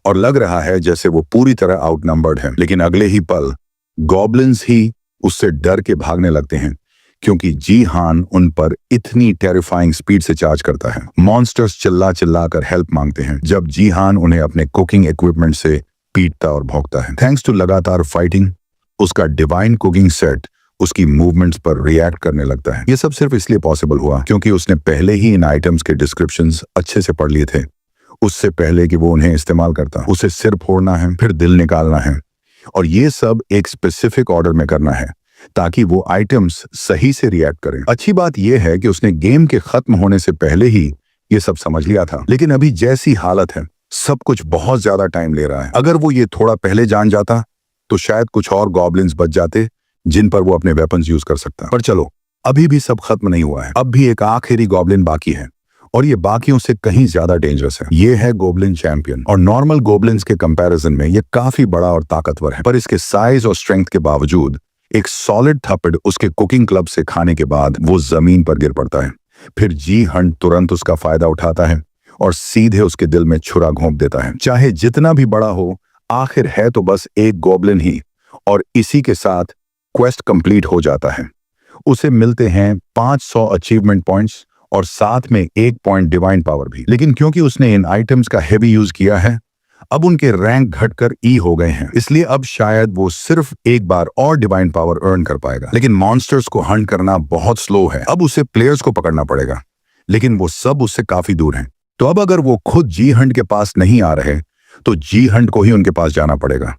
A: और लग रहा है जैसे वो पूरी तरह आउटनंबर्ड है, लेकिन अगले ही पल गॉब्लिन्स ही उससे डर के भागने लगते हैं, क्योंकि जी हान उन पर इतनी टेरिफाइंग स्पीड से चार्ज करता है। मॉन्स्टर्स चिल्ला चिल्ला कर हेल्प मांगते हैं, जब जी हान उन्हें अपने कुकिंग इक्विपमेंट से पीटता और भौंकता है। थैंक्स टू लगातार फाइटिंग, उसका डिवाइन कुकिंग सेट उसकी मूवमेंट्स पर रिएक्ट करने लगता है। ये सब सिर्फ इसलिए पॉसिबल हुआ क्योंकि उसने पहले ही इन आइटम्स के डिस्क्रिप्शंस अच्छे से पढ़ लिए थे, उससे पहले कि वो उन्हें इस्तेमाल करता। उसे सिर फोड़ना है, फिर दिल निकालना है, और ये सब एक स्पेसिफिक ऑर्डर में करना है ताकि वो आइटम्स सही से रिएक्ट करें। अच्छी बात यह है कि उसने गेम के खत्म होने से पहले ही ये सब समझ लिया था, लेकिन अभी जैसी हालत है सब कुछ बहुत ज्यादा टाइम ले रहा है। अगर वो ये थोड़ा पहले जान जाता तो शायद कुछ और गॉब्लिन्स बच जाते जिन पर वो अपने वेपन्स यूज कर सकता। पर चलो, अभी भी सब खत्म नहीं हुआ है। अब भी एक आखिरी गॉब्लिन बाकी है, और ये बाकियों से कहीं ज्यादा डेंजरस है। ये है गोब्लिन चैंपियन, और नॉर्मल गोब्लिन्स के कंपैरिजन में ये काफी बड़ा और ताकतवर है। पर इसके साइज और स्ट्रेंथ के बावजूद एक सॉलिड थप्पड़ उसके कुकिंग क्लब से खाने के बाद वो जमीन पर गिर पड़ता है। फिर जी हंट तुरंत उसका फायदा उठाता है और सीधे उसके दिल में छुरा घोंप देता है। चाहे जितना भी बड़ा हो, आखिर है तो बस एक गॉब्लिन ही, और इसी के साथ क्वेस्ट कंप्लीट हो जाता है। उसे मिलते हैं 500 अचीवमेंट पॉइंट्स और साथ में 1 पॉइंट डिवाइन पावर भी। लेकिन क्योंकि उसने इन आइटम्स का हेवी यूज किया है, अब उनके रैंक घटकर ई हो गए हैं, इसलिए अब शायद वो सिर्फ एक बार और डिवाइन पावर अर्न कर पाएगा। लेकिन मॉन्स्टर्स को हंट करना बहुत स्लो है, अब उसे प्लेयर्स को पकड़ना पड़ेगा, लेकिन वो सब उससे काफी दूर हैं। तो अब अगर वो खुद जी हंट के पास नहीं आ रहे तो जी हंट को ही उनके पास जाना पड़ेगा।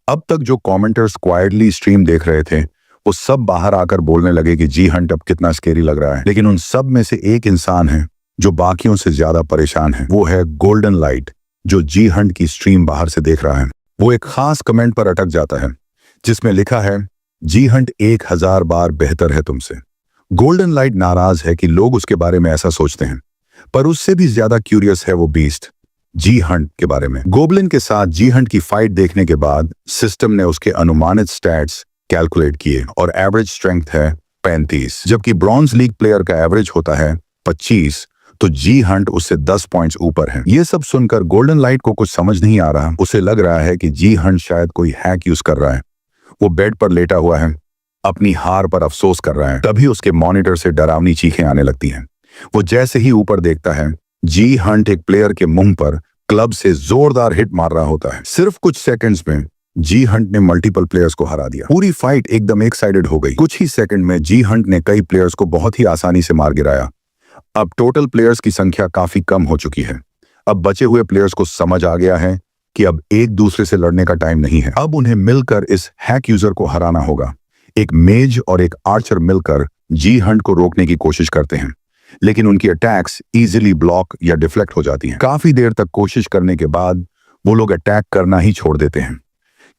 A: अब तक जो कमेंटर्स क्वाइटली स्ट्रीम देख रहे थे वो सब बाहर आकर बोलने लगे कि जी हंट अब कितना स्केरी लग रहा है। लेकिन उन सब में से एक इंसान है जो बाकियों से ज्यादा परेशान है। वो है गोल्डन लाइट, जो जी हंट की स्ट्रीम बाहर से देख रहा है। वो एक खास कमेंट पर अटक जाता है जिसमें लिखा है, जी हंट 1000 बार बेहतर है तुमसे। गोल्डन लाइट नाराज है कि लोग उसके बारे में ऐसा सोचते हैं, पर उससे भी ज्यादा क्यूरियस है वो बीस्ट जी हंट के बारे में। गोबलिन के साथ जी हंट की फाइट देखने के बाद सिस्टम ने उसके अनुमानित स्टैट्स कैलकुलेट किए और एवरेज स्ट्रेंथ है 35, जबकि ब्रॉन्ज लीग प्लेयर का एवरेज होता है 25, तो जी हंट उससे 10 पॉइंट्स ऊपर है। ये सब सुनकर गोल्डन लाइट को कुछ समझ नहीं आ रहा। उसे लग रहा है कि जी हंट शायद कोई हैक यूज कर रहा है। वो बेड पर लेटा हुआ है, अपनी हार पर अफसोस कर रहा है। तभी उसके मॉनिटर से डरावनी चीखें आने लगती हैं। वो जैसे ही ऊपर देखता है, जी हंट एक प्लेयर के मुंह पर क्लब से जोरदार हिट मार रहा होता है। सिर्फ कुछ सेकंड्स में जी हंट ने मल्टीपल प्लेयर्स को हरा दिया। पूरी फाइट एकदम एक साइडेड हो गई। कुछ ही सेकंड में जी हंट ने कई प्लेयर्स को बहुत ही आसानी से मार गिराया। अब टोटल प्लेयर्स की संख्या काफी कम हो चुकी है। अब बचे हुए प्लेयर्स को समझ आ गया है कि अब एक दूसरे से लड़ने का टाइम नहीं है। अब उन्हें मिलकर इस हैक यूजर को हराना होगा। एक मेज और एक आर्चर मिलकर जी हंट को रोकने की कोशिश करते हैं, लेकिन उनकी अटैक्स इजीली ब्लॉक या डिफ्लेक्ट हो जाती हैं। काफी देर तक कोशिश करने के बाद वो लोग अटैक करना ही छोड़ देते हैं,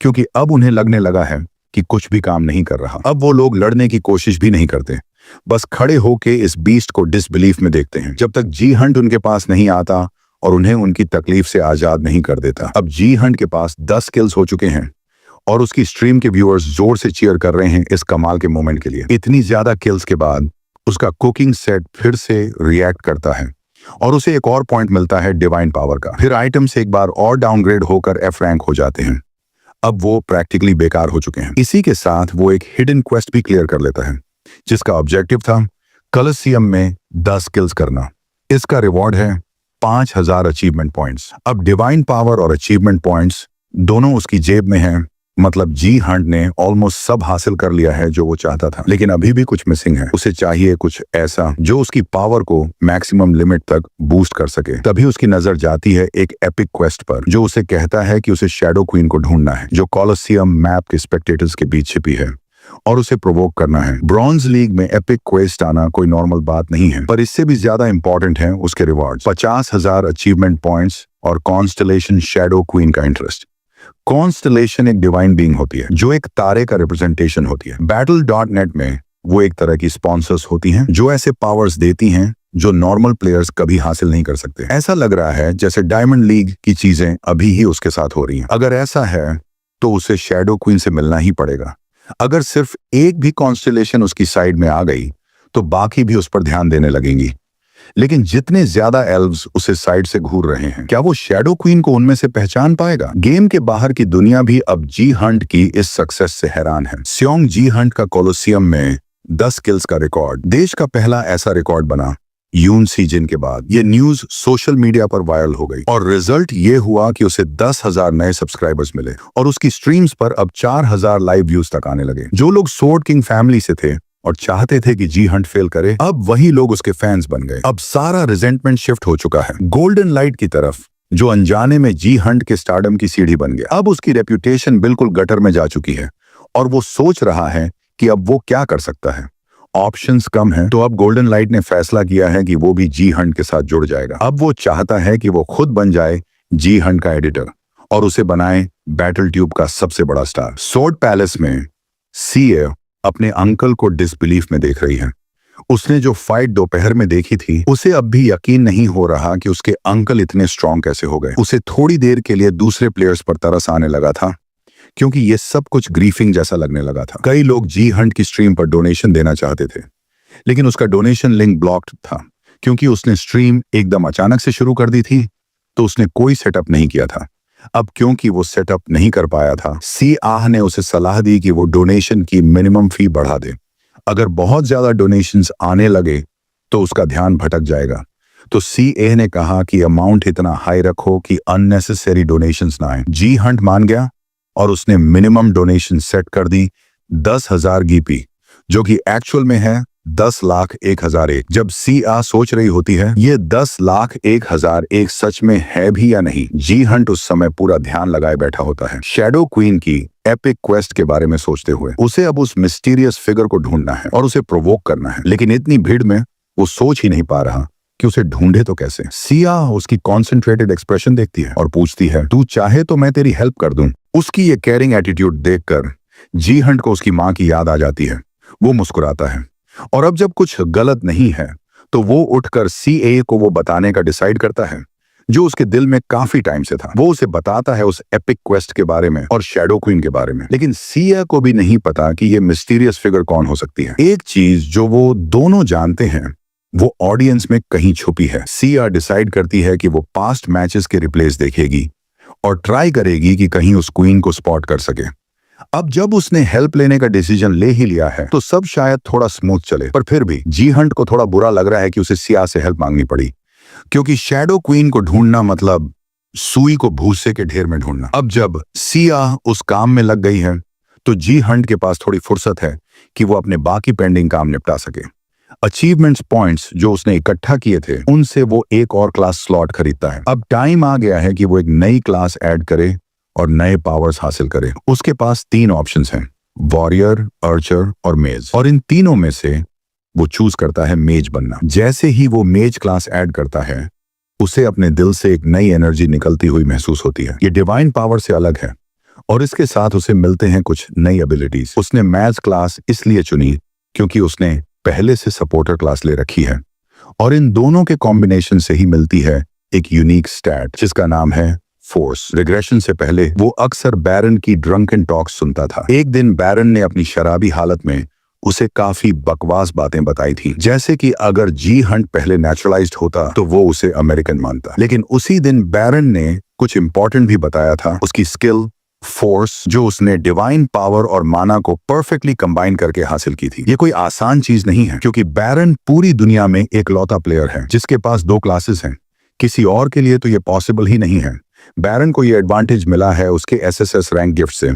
A: क्योंकि अब उन्हें लगने लगा है कि कुछ भी काम नहीं कर रहा। अब वो लोग लड़ने की कोशिश भी नहीं करते, बस खड़े होके इस बीस्ट को डिसबिलीफ में देखते हैं, जब तक जी हंट उनके पास नहीं आता और उन्हें उनकी तकलीफ से आजाद नहीं कर देता। अब जी हंट के पास 10 किल्स हो चुके हैं और उसकी स्ट्रीम के व्यूअर्स जोर से चीयर कर रहे हैं इस कमाल के मोमेंट के लिए। इतनी ज्यादा किल्स के बाद उसका कुकिंग सेट फिर से रिएक्ट करता है और उसे एक और पॉइंट मिलता है डिवाइन पावर का। फिर आइटम्स एक बार और डाउनग्रेड होकर एफ रैंक हो जाते हैं। अब वो प्रैक्टिकली बेकार हो चुके हैं। इसी के साथ वो एक हिडन क्वेस्ट भी क्लियर कर लेता है, जिसका ऑब्जेक्टिव था कॉलोसियम में 10 किल्स करना। इसका रिवॉर्ड है 5000 अचीवमेंट पॉइंट्स। अब डिवाइन पावर और अचीवमेंट पॉइंट्स दोनों उसकी जेब में हैं। मतलब जी हंट ने ऑलमोस्ट सब हासिल कर लिया है जो वो चाहता था, लेकिन अभी भी कुछ मिसिंग है। उसे चाहिए कुछ ऐसा जो उसकी पावर को मैक्सिमम लिमिट तक बूस्ट कर सके। तभी उसकी नजर जाती है एक एपिक क्वेस्ट पर, जो उसे कहता है कि उसे शैडो क्वीन को ढूंढना है, जो कॉलोसियम मैप के स्पेक्टेटर्स के बीच छिपी है, और उसे प्रोवोक करना है। ब्रॉन्ज लीग में एपिक क्वेस्ट आना कोई नॉर्मल बात नहीं है, पर इससे भी ज्यादा इंपॉर्टेंट है उसके रिवॉर्ड। 50,000 अचीवमेंट पॉइंट्स और कॉन्स्टलेशन शैडो क्वीन का इंटरेस्ट। कॉन्स्टलेशन एक डिवाइन बीइंग होती है, जो एक तारे का रिप्रेजेंटेशन होती है। Battle.net में वो एक तरह की स्पॉन्सर्स होती हैं, जो ऐसे पावर्स देती हैं जो नॉर्मल प्लेयर्स कभी हासिल नहीं कर सकते। ऐसा लग रहा है जैसे डायमंड लीग की चीजें अभी ही उसके साथ हो रही हैं। अगर ऐसा है तो उसे शैडो क्वीन से मिलना ही पड़ेगा। अगर सिर्फ एक भी कॉन्स्टलेशन उसकी साइड में आ गई तो बाकी भी उस पर ध्यान देने लगेंगी। लेकिन जितने ज्यादा एल्व्स उसे साइड से घूर रहे हैं, क्या वो शैडो क्वीन को उनमें से पहचान पाएगा? गेम के बाहर की दुनिया भी अब जी हंट की इस सक्सेस से हैरान है। स्योंग जी हंट का कोलोसियम में 10 किल्स का रिकॉर्ड देश का पहला ऐसा रिकॉर्ड बना यून सीजन के बाद। ये न्यूज सोशल मीडिया पर वायरल हो गई और रिजल्ट ये हुआ कि उसे 10,000 नए सब्सक्राइबर्स मिले और उसकी स्ट्रीम्स पर अब 4,000 लाइव व्यूज तक आने लगे। जो लोग सोर्ड किंग फैमिली से थे और चाहते थे कि जी हंट फेल करे, अब वही लोग उसके फैंस बन गए। अब सारा रिजेंटमेंट शिफ्ट हो चुका है गोल्डन लाइट की तरफ, जो अनजाने में जी हंट के स्टारडम की सीढ़ी बन गया। अब उसकी रेप्यूटेशन बिल्कुल गटर में जा चुकी है और वो सोच रहा है कि अब वो क्या कर सकता है। ऑप्शंस कम हैं, तो अब गोल्डन लाइट ने फैसला किया है कि वो भी जी हंट के साथ जुड़ जाएगा। अब वो चाहता है कि वो खुद बन जाए जी हंट का एडिटर और उसे बनाए बैटल ट्यूब का सबसे बड़ा स्टार। सोर्ड पैलेस में सीए अपने अंकल को डिसबिलीफ में देख रही है। उसने जो फाइट दोपहर में देखी थी, उसे अब भी यकीन नहीं हो रहा कि उसके अंकल इतने स्ट्रांग कैसे हो गए। उसे थोड़ी देर के लिए दूसरे प्लेयर्स पर तरस आने लगा था, क्योंकि ये सब कुछ ग्रीफिंग जैसा लगने लगा था। कई लोग जी हंट की स्ट्रीम पर डोनेशन देना चाहते थे, लेकिन उसका डोनेशन लिंक ब्लॉक्ड था, क्योंकि उसने स्ट्रीम एकदम अचानक से शुरू कर दी थी, तो उसने कोई सेटअप नहीं किया था। अब क्योंकि वो सेटअप नहीं कर पाया था, सी आह ने उसे सलाह दी कि वो डोनेशन की मिनिमम फी बढ़ा दे। अगर बहुत ज्यादा डोनेशंस आने लगे तो उसका ध्यान भटक जाएगा। तो सी ए ने कहा कि अमाउंट इतना हाई रखो कि अननेसेसरी डोनेशंस ना आए। जी हंट मान गया और उसने मिनिमम डोनेशन सेट कर दी 10,000 गीपी, जो कि एक्चुअल में है 10,01,001। जब सी आ सोच रही होती है ये 10,01,001 सच में है भी या नहीं, जी हंट उस समय पूरा ध्यान लगाए बैठा होता है शैडो क्वीन की एपिक क्वेस्ट के बारे में सोचते हुए। उसे अब उस मिस्टीरियस फिगर को ढूंढना है और उसे प्रोवोक करना है, लेकिन इतनी भीड़ में वो सोच ही नहीं पा रहा कि उसे ढूंढे तो कैसे। सिया उसकी कॉन्सेंट्रेटेड एक्सप्रेशन देखती है और पूछती है, तू चाहे तो मैं तेरी हेल्प कर दूं। उसकी ये केयरिंग एटीट्यूड देखकर जी हंट को उसकी माँ की याद आ जाती है। वो मुस्कुराता है और अब जब कुछ गलत नहीं है तो वो उठकर CA को वो बताने का डिसाइड करता है जो उसके दिल में काफी टाइम से था। वो उसे बताता है उस एपिक क्वेस्ट के बारे में और शैडो क्वीन के बारे में, लेकिन सिया को भी नहीं पता कि ये मिस्टीरियस फिगर कौन हो सकती है। एक चीज जो वो दोनों जानते हैं वो ऑडियंस में कहीं छुपी है। सिया डिसाइड करती है कि वो पास्ट मैचेस के रिप्लेस देखेगी और ट्राई करेगी कि कहीं उस क्वीन को स्पॉट कर सके। अब जब उसने हेल्प लेने का डिसीजन ले ही लिया है तो सब शायद थोड़ा स्मूथ चले, पर फिर भी जी हंट को थोड़ा बुरा लग रहा है कि उसे सिया से हेल्प मांगनी पड़ी, क्योंकि शैडो क्वीन को ढूंढना मतलब सुई को भूसे के ढेर में ढूंढना। अब जब सिया उस काम में लग गई है तो जी हंट के पास थोड़ी फुर्सत है कि वो अपने बाकी पेंडिंग काम निपटा सके। अचीवमेंट्स पॉइंट्स जो उसने इकट्ठा किए थे उनसे वो एक और क्लास स्लॉट खरीदता है। अब टाइम आ गया है कि वो एक नई क्लास ऐड करे और नए पावर्स हासिल करे। उसके पास 3 ऑप्शंस हैं, वॉरियर, आर्चर और मेज, और इन तीनों में से वो चूज करता है मेज बनना। जैसे ही वो मेज क्लास ऐड करता है उसे अपने दिल से एक नई एनर्जी निकलती हुई महसूस होती है। ये डिवाइन पावर से अलग है और इसके साथ उसे मिलते हैं कुछ नई एबिलिटीज। उसने मैज क्लास इसलिए चुनी क्योंकि उसने पहले से सपोर्टर क्लास ले रखी है और इन दोनों के कॉम्बिनेशन से ही मिलती है एक यूनिक स्टैट जिसका नाम है फोर्स। रिग्रेशन से पहले वो अक्सर बैरन की ड्रंकन टॉक्स सुनता था। एक दिन बैरन ने अपनी शराबी हालत में उसे काफी बकवास बातें बताई थी, जैसे कि अगर जी हंट पहले नेचुरलाइज्ड होता तो वो उसे अमेरिकन मानता। लेकिन उसी दिन बैरन ने कुछ इंपॉर्टेंट भी बताया था, उसकी स्किल फोर्स जो उसने डिवाइन पावर और माना को परफेक्टली कंबाइन करके हासिल की थी। ये कोई आसान चीज नहीं है क्योंकि बैरन पूरी दुनिया में एक लौता प्लेयर है जिसके पास 2 क्लासेस हैं। किसी और के लिए तो ये पॉसिबल ही नहीं है। बैरन को ये एडवांटेज मिला है उसके SSS रैंक गिफ्ट से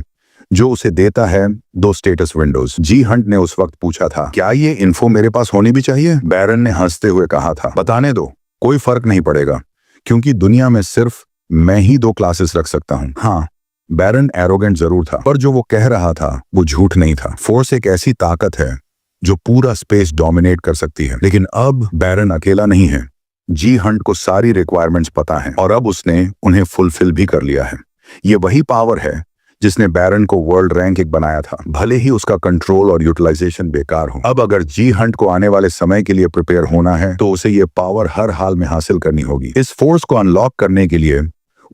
A: जो उसे देता है 2 स्टेटस विंडोज। जी हंट ने उस वक्त पूछा था, क्या ये इन्फो मेरे पास होनी भी चाहिए? बैरन ने हंसते हुए कहा था, बताने दो, कोई फर्क नहीं पड़ेगा क्योंकि दुनिया में सिर्फ मैं ही 2 क्लासेस रख सकता हूँ। हाँ, बैरन एरोगेंट जरूर था पर जो वो कह रहा था वो झूठ नहीं था। फोर्स एक ऐसी ताकत है जो पूरा स्पेस डोमिनेट कर सकती है। लेकिन अब बैरन अकेला नहीं है। जी हंट को सारी रिक्वायरमेंट्स पता है और अब उसने उन्हें फुलफिल भी कर लिया है। ये वही पावर है जिसने बैरन को वर्ल्ड रैंक 1 बनाया था, भले ही उसका कंट्रोल और यूटिलाइजेशन बेकार हो। अब अगर जी हंट को आने वाले समय के लिए प्रिपेयर होना है तो उसे ये पावर हर हाल में हासिल करनी होगी। इस फोर्स को अनलॉक करने के लिए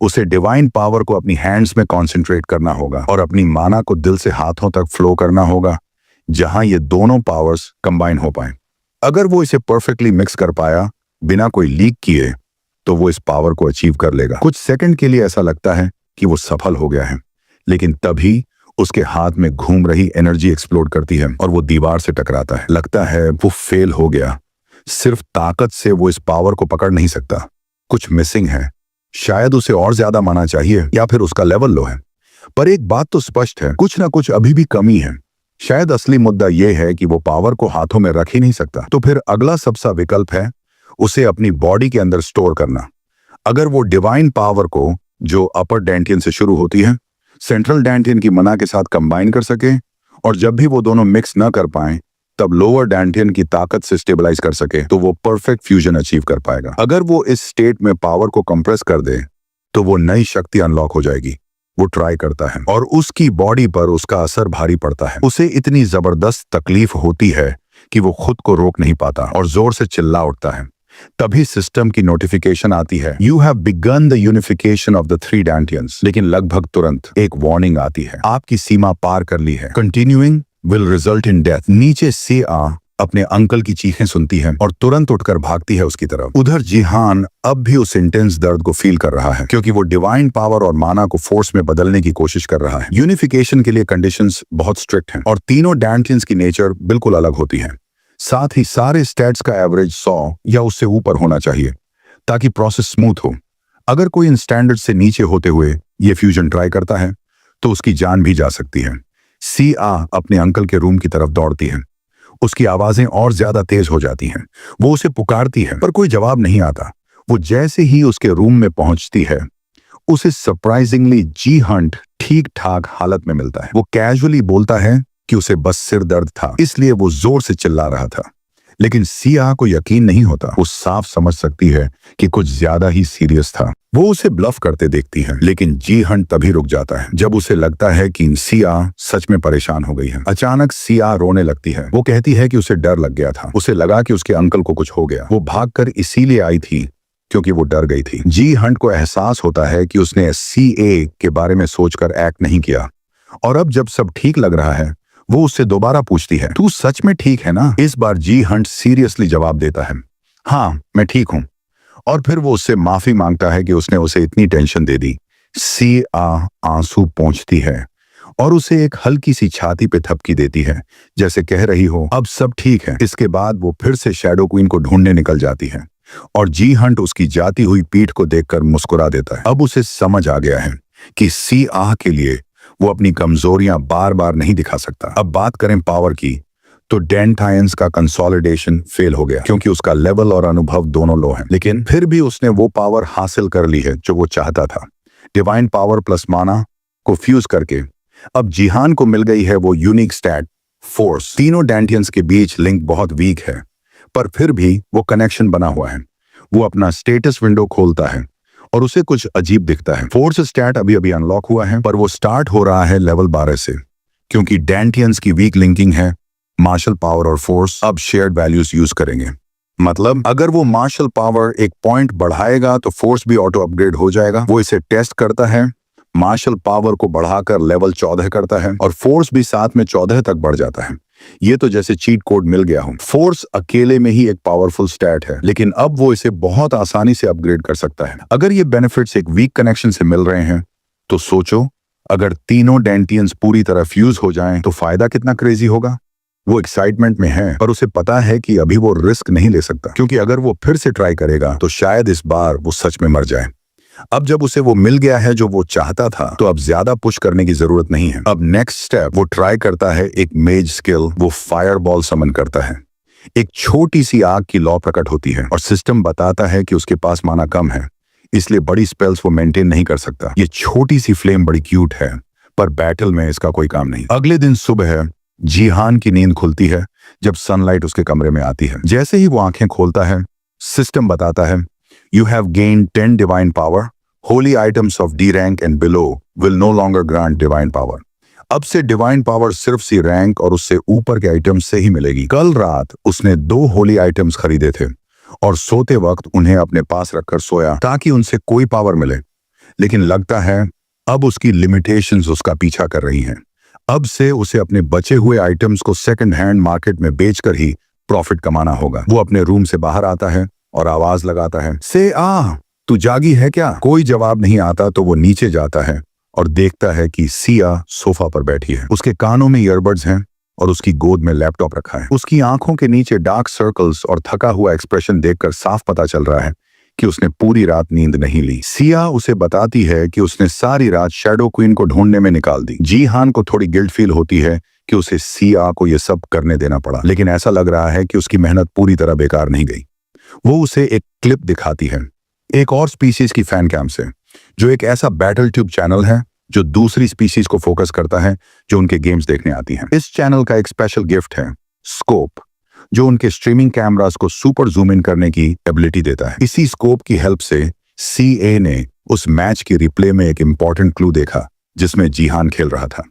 A: उसे डिवाइन पावर को अपनी हैंड्स में कॉन्सेंट्रेट करना होगा और अपनी माना को दिल से हाथों तक फ्लो करना होगा जहां ये दोनों पावर्स कंबाइन हो पाए। अगर वो इसे परफेक्टली मिक्स कर पाया बिना कोई लीक किए तो वो इस पावर को अचीव कर लेगा। कुछ सेकंड के लिए ऐसा लगता है कि वो सफल हो गया है, लेकिन तभी उसके हाथ में घूम रही एनर्जी एक्सप्लोड करती है और वो दीवार से टकराता है। लगता है वो फेल हो गया। सिर्फ ताकत से वो इस पावर को पकड़ नहीं सकता, कुछ मिसिंग है। शायद उसे और ज्यादा माना चाहिए या फिर उसका लेवल लो है। पर एक बात तो स्पष्ट है, कुछ ना कुछ अभी भी कमी है। शायद असली मुद्दा यह है कि वो पावर को हाथों में रख ही नहीं सकता। तो फिर अगला सबसा विकल्प है उसे अपनी बॉडी के अंदर स्टोर करना। अगर वो डिवाइन पावर को जो अपर डैंटियन से शुरू होती है सेंट्रल डैंटियन की मना के साथ कंबाइन कर सके और जब भी वो दोनों मिक्स न कर पाए तब लोअर डैंटियन की ताकत से स्टेबलाइज कर सके तो वो परफेक्ट फ्यूजन अचीव कर पाएगा। अगर वो इस स्टेट में पावर को कंप्रेस कर दे तो वो नई शक्ति अनलॉक हो जाएगी। वो ट्राई करता है और उसकी बॉडी पर उसका असर भारी पड़ता है। उसे इतनी जबरदस्त तकलीफ होती है कि वो खुद को रोक नहीं पाता और जोर से चिल्ला उठता है। तभी सिस्टम की नोटिफिकेशन आती है, you have begun the unification of the 3 डैंटियंस। लेकिन लगभग तुरंत एक वार्निंग आती है, आपकी सीमा पार कर ली है, continuing will result in death. नीचे से अपने अंकल की चीखें सुनती है और तुरंत उठकर भागती है उसकी तरफ। उधर जिहान अब भी उस इंटेंस दर्द को फील कर रहा है क्योंकि वो डिवाइन पावर और माना को फोर्स में बदलने की कोशिश कर रहा है। यूनिफिकेशन के लिए कंडीशंस बहुत स्ट्रिक्ट हैं और तीनों डैंटियंस की नेचर बिल्कुल अलग होती है। साथ ही सारे स्टैट्स का एवरेज 100 या उससे ऊपर होना चाहिए ताकि प्रोसेस स्मूथ हो। अगर कोई इन स्टैंडर्ड से नीचे होते हुए ये फ्यूजन ट्राई करता है तो उसकी जान भी जा सकती है। सिया अपने अंकल के रूम की तरफ दौड़ती है। उसकी आवाजें और ज्यादा तेज हो जाती हैं। वो उसे पुकारती है पर कोई जवाब नहीं आता। वो जैसे ही उसके रूम में पहुंचती है उसे सरप्राइजिंगली जी हंट ठीक ठाक हालत में मिलता है। वो कैजुअली बोलता है कि उसे बस सिर दर्द था इसलिए वो जोर से चिल्ला रहा था। लेकिन सिया को यकीन नहीं होता। वो साफ समझ सकती है कि कुछ ज्यादा ही सीरियस था। वो उसे ब्लफ करते देखती है, लेकिन जी हंट तभी रुक जाता है जब उसे लगता है कि सिया सच में परेशान हो गई है। अचानक सिया रोने लगती है। वो कहती है कि उसे डर लग गया था। उसे लगा कि उसके अंकल को कुछ हो गया। वो भागकर इसीलिए आई थी क्योंकि वो डर गई थी। जी हंट को एहसास होता है कि उसने CA के बारे में सोचकर एक्ट नहीं किया, और अब जब सब ठीक लग रहा है वो उससे दोबारा पूछती है, तू सच में ठीक है ना? इस बार जी हंट सीरियसली जवाब देता है, हाँ मैं ठीक हूं। और फिर वो उससे माफी मांगता है कि उसने उसे इतनी टेंशन दे दी। सिया आंसू पोंछती है और उसे एक हल्की सी छाती पे थपकी देती है, जैसे कह रही हो अब सब ठीक है। इसके बाद वो फिर से शैडो क्वीन को ढूंढने निकल जाती है और जी हंट उसकी जाती हुई पीठ को देखकर मुस्कुरा देता है। अब उसे समझ आ गया है कि सिया के लिए वो अपनी कमजोरियां बार बार नहीं दिखा सकता। अब बात करें पावर की, तो डेंटायंस का कंसोलिडेशन फेल हो गया क्योंकि उसका लेवल और अनुभव दोनों लो हैं। लेकिन फिर भी उसने वो पावर हासिल कर ली है जो वो चाहता था। डिवाइन पावर प्लस माना को फ्यूज करके अब जिहान को मिल गई है वो यूनिक स्टैट फोर्स। तीनों डेंटियंस के बीच लिंक बहुत वीक है, पर फिर भी वो कनेक्शन बना हुआ है। वो अपना स्टेटस विंडो खोलता है और उसे कुछ अजीब दिखता है। फोर्स स्टैट अभी अभी अनलॉक हुआ है, पर वो स्टार्ट हो रहा है लेवल 12 से, क्योंकि डेंटियंस की वीक लिंकिंग है। मार्शल पावर और फोर्स अब शेयर्ड वैल्यूज यूज करेंगे। मतलब अगर वो मार्शल पावर एक पॉइंट बढ़ाएगा तो फोर्स भी ऑटो अपग्रेड हो जाएगा। वो इसे टेस्ट करता है, मार्शल पावर को बढ़ाकर लेवल 14 करता है और फोर्स भी साथ में 14 तक बढ़ जाता है। ये तो जैसे चीट कोड मिल गया हो। फोर्स अकेले में ही एक पावरफुल स्टैट है, लेकिन अब वो इसे बहुत आसानी से अपग्रेड कर सकता है। अगर ये बेनिफिट्स एक वीक कनेक्शन से मिल रहे हैं तो सोचो, अगर तीनों डेंटियंस पूरी तरह फ्यूज हो जाएं तो फायदा कितना क्रेजी होगा। वो एक्साइटमेंट में है, पर उसे पता है कि अभी वो रिस्क नहीं ले सकता, क्योंकि अगर वो फिर से ट्राई करेगा तो शायद इस बार वो सच में मर जाए। अब जब उसे वो मिल गया है जो वो चाहता था, तो अब ज्यादा पुश करने की जरूरत नहीं है। अब नेक्स्ट स्टेप वो ट्राई करता है एक मेज स्किल। वो फायर बॉल समन करता है। एक छोटी सी आग की लॉ प्रकट होती है और सिस्टम बताता है कि उसके पास माना कम है, इसलिए बड़ी स्पेल्स वो मेंटेन नहीं कर सकता। ये छोटी सी फ्लेम बड़ी क्यूट है, पर बैटल में इसका कोई काम नहीं। अगले दिन सुबह जिहान की नींद खुलती है जब सनलाइट उसके कमरे में आती है। जैसे ही वो आंखें खोलता है, सिस्टम बताता है, You have gained 10 divine power. Holy items of D rank and below will no longer grant divine power. अब से डिवाइन पावर सिर्फ सी रैंक और उससे ऊपर के आइटम्स से ही मिलेगी। कल रात उसने 2 होली आइटम्स खरीदे थे और सोते वक्त उन्हें अपने पास रखकर सोया ताकि उनसे कोई पावर मिले। लेकिन लगता है अब उसकी लिमिटेशंस उसका पीछा कर रही हैं। अब से उसे अपने बचे हुए आइटम्स को सेकंड हैंड मार्केट में बेचकर ही प्रॉफिट कमाना होगा। वो अपने रूम से बाहर आता है और आवाज लगाता है, से तू जागी है क्या? कोई जवाब नहीं आता तो वो नीचे जाता है और देखता है कि सिया सोफा पर बैठी है। उसके कानों में ईयरबड्स हैं और उसकी गोद में लैपटॉप रखा है। उसकी आंखों के नीचे डार्क सर्कल्स और थका हुआ एक्सप्रेशन देखकर साफ पता चल रहा है कि उसने पूरी रात नींद नहीं ली। सिया उसे बताती है कि उसने सारी रात शैडो क्वीन को ढूंढने में निकाल दी। जिहान को थोड़ी गिल्ट फील होती है कि उसे सिया को यह सब करने देना पड़ा, लेकिन ऐसा लग रहा है कि उसकी मेहनत पूरी तरह बेकार नहीं गई। वो उसे एक क्लिप दिखाती है एक और स्पीसीज की फैन कैम से, जो एक ऐसा बैटल ट्यूब चैनल है जो दूसरी स्पीसीज को फोकस करता है जो उनके गेम्स देखने आती हैं। इस चैनल का एक स्पेशल गिफ्ट है स्कोप, जो उनके स्ट्रीमिंग कैमरास को सुपर जूम इन करने की एबिलिटी देता है। इसी स्कोप की हेल्प से CA ने उस मैच की रिप्ले में एक इंपॉर्टेंट क्लू देखा जिसमें जिहान खेल रहा था।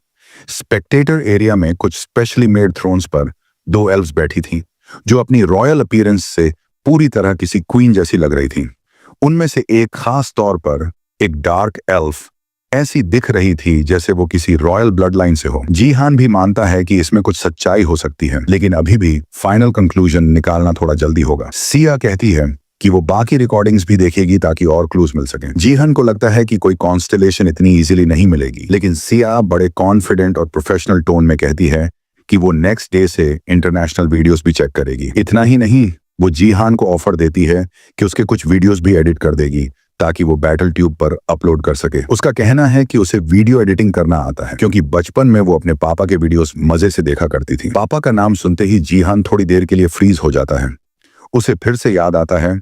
A: स्पेक्टेटर एरिया में कुछ स्पेशली मेड थ्रोन्स पर 2 एल्व्स बैठी थीं, जो अपनी रॉयल अपीयरेंस से पूरी तरह किसी क्वीन जैसी लग रही थी। उनमें से एक खास तौर पर एक डार्क एल्फ ऐसी दिख रही थी जैसे वो किसी रॉयल ब्लड लाइन से हो। जिहान भी मानता है कि इसमें कुछ सच्चाई हो सकती है, लेकिन अभी भी फाइनल कंक्लूजन निकालना थोड़ा जल्दी होगा। सिया कहती है कि वो बाकी रिकॉर्डिंग्स भी देखेगी ताकि और क्लूज मिल सकें। जिहान को लगता है कि कोई कॉन्स्टेलेशन इतनी इजीली नहीं मिलेगी, लेकिन सिया बड़े कॉन्फिडेंट और प्रोफेशनल टोन में कहती है कि वो नेक्स्ट डे से इंटरनेशनल वीडियोस भी चेक करेगी। इतना ही नहीं, वो जिहान को ऑफर देती है कि उसके कुछ वीडियोस भी एडिट कर देगी ताकि वो बैटल ट्यूब पर अपलोड कर सके। उसका कहना है कि उसे वीडियो एडिटिंग करना आता है, क्योंकि बचपन में वो अपने पापा के वीडियोस मजे से देखा करती थी। पापा का नाम सुनते ही जिहान थोड़ी देर के लिए फ्रीज हो जाता है। उसे फिर से याद आता है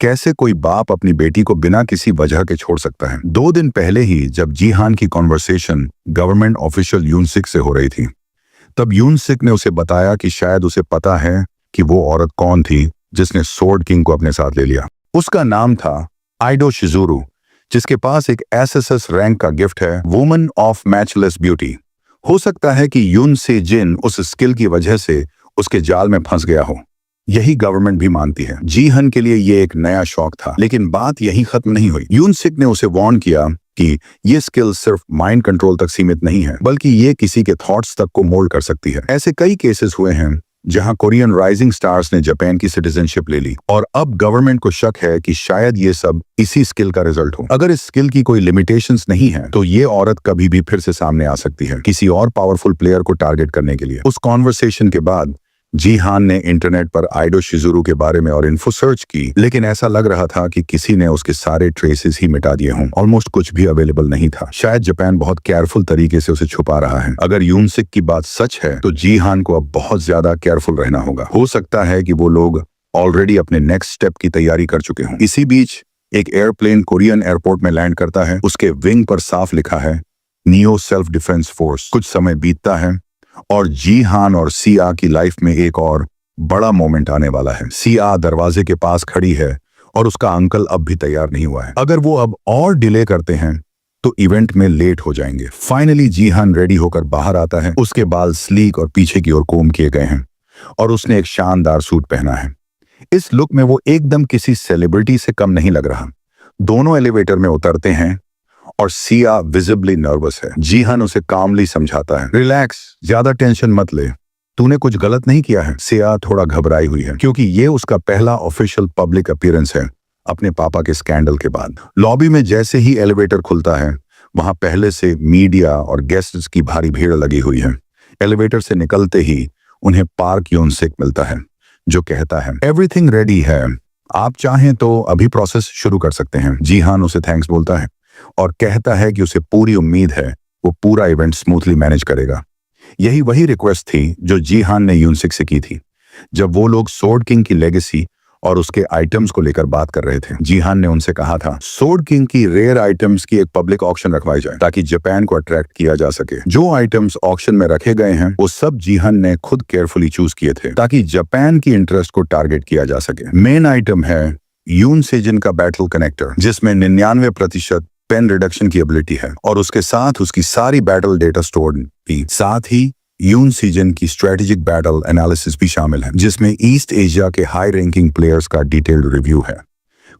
A: कैसे कोई बाप अपनी बेटी को बिना किसी वजह के छोड़ सकता है। 2 दिन पहले ही जब जिहान की कॉन्वर्सेशन गवर्नमेंट ऑफिशियल यूनसिक से हो रही थी, तब यूनसिक ने उसे बताया कि शायद उसे पता है कि वो औरत कौन थी जिसने सोर्ड किंग को अपने साथ ले लिया। उसका नाम था आइडो शिजुरू, जिसके पास एक एसएसएस रैंक का गिफ्ट है, वुमन ऑफ मैचलेस ब्यूटी। हो सकता है कि यून से जिन उस स्किल की वजह से उसके जाल में फंस गया हो। यही गवर्नमेंट भी मानती है। जीहन के लिए ये एक नया शौक था, लेकिन बात यही खत्म नहीं हुई। यून सिक ने उसे वार्न किया कि ये स्किल सिर्फ माइंड कंट्रोल तक सीमित नहीं है, बल्कि ये किसी के थॉट्स तक को मोल्ड कर सकती है। ऐसे कई केसेस हुए हैं जहां कोरियन राइजिंग स्टार्स ने जापान की सिटीजनशिप ले ली, और अब गवर्नमेंट को शक है कि शायद ये सब इसी स्किल का रिजल्ट हो। अगर इस स्किल की कोई लिमिटेशंस नहीं है, तो ये औरत कभी भी फिर से सामने आ सकती है किसी और पावरफुल प्लेयर को टारगेट करने के लिए। उस कॉन्वर्सेशन के बाद जीहान ने इंटरनेट पर आइडो शिजुरू के बारे में और इन्फो सर्च की, लेकिन ऐसा लग रहा था कि किसी ने उसके सारे ट्रेसेस ही मिटा दिए हों। ऑलमोस्ट कुछ भी अवेलेबल नहीं था। शायद जापान बहुत केयरफुल तरीके से उसे छुपा रहा है। अगर यूनसिक की बात सच है, तो जीहान को अब बहुत ज्यादा केयरफुल रहना होगा। हो सकता है कि वो लोग ऑलरेडी अपने नेक्स्ट स्टेप की तैयारी कर चुके हों। इसी बीच एक एयरप्लेन कोरियन एयरपोर्ट में लैंड करता है। उसके विंग पर साफ लिखा है नियो सेल्फ डिफेंस फोर्स। कुछ समय बीतता है और जीहान और सिया की लाइफ में एक और बड़ा मोमेंट आने वाला है। सिया दरवाजे के पास खड़ी है और उसका अंकल अब भी तैयार नहीं हुआ है। अगर वो अब और डिले करते हैं तो इवेंट में लेट हो जाएंगे। फाइनली जीहान रेडी होकर बाहर आता है। उसके बाल स्लीक और पीछे की ओर कोम किए गए हैं और उसने एक शानदार सूट पहना है। इस लुक में वो एकदम किसी सेलिब्रिटी से कम नहीं लग रहा। दोनों एलिवेटर में उतरते हैं और सिया विजिबली नर्वस है। जीहान उसे कामली समझाता है, रिलैक्स, ज्यादा टेंशन मत ले, तूने कुछ गलत नहीं किया है। सिया थोड़ा घबराई हुई है क्योंकि ये उसका पहला ऑफिशियल पब्लिक अपीयरेंस है अपने पापा के स्कैंडल के बाद। लॉबी में जैसे ही एलिवेटर खुलता है, वहां पहले से मीडिया और गेस्ट्स की भारी भीड़ लगी हुई है। एलिवेटर से निकलते ही उन्हें पार्क यूनसिक मिलता है, जो कहता है एवरीथिंग रेडी है, आप चाहें तो अभी प्रोसेस शुरू कर सकते हैं। जीहान उसे थैंक्स बोलता है और कहता है कि उसे पूरी उम्मीद है वो पूरा इवेंट स्मूथली मैनेज करेगा। यही वही रिक्वेस्ट थी जो जीहान ने यूनसिक से की थी जब वो लोग सोर्ड किंग की लेगेसी और उसके आइटम्स को लेकर बात कर रहे थे। जीहान ने उनसे कहा था सोर्ड किंग की रेयर आइटम्स की एक पब्लिक ऑक्शन रखवाई जाए ताकि जापान को अट्रैक्ट किया जा सके। जो आइटम्स ऑक्शन में रखे गए हैं वो सब जीहान ने खुद केयरफुली चूज किए थे ताकि जापान की इंटरेस्ट को टारगेट किया जा सके। मेन आइटम है यून सेजिन का बैटल कनेक्टर, जिसमें 99% पेन रिडक्शन की एबिलिटी है और उसके साथ उसकी सारी बैटल डेटा स्टोर भी। साथ ही यून सीजन की स्ट्रेटेजिक बैटल एनालिसिस भी शामिल है, जिसमें ईस्ट एशिया के हाई रैंकिंग प्लेयर्स का डिटेल्ड रिव्यू है।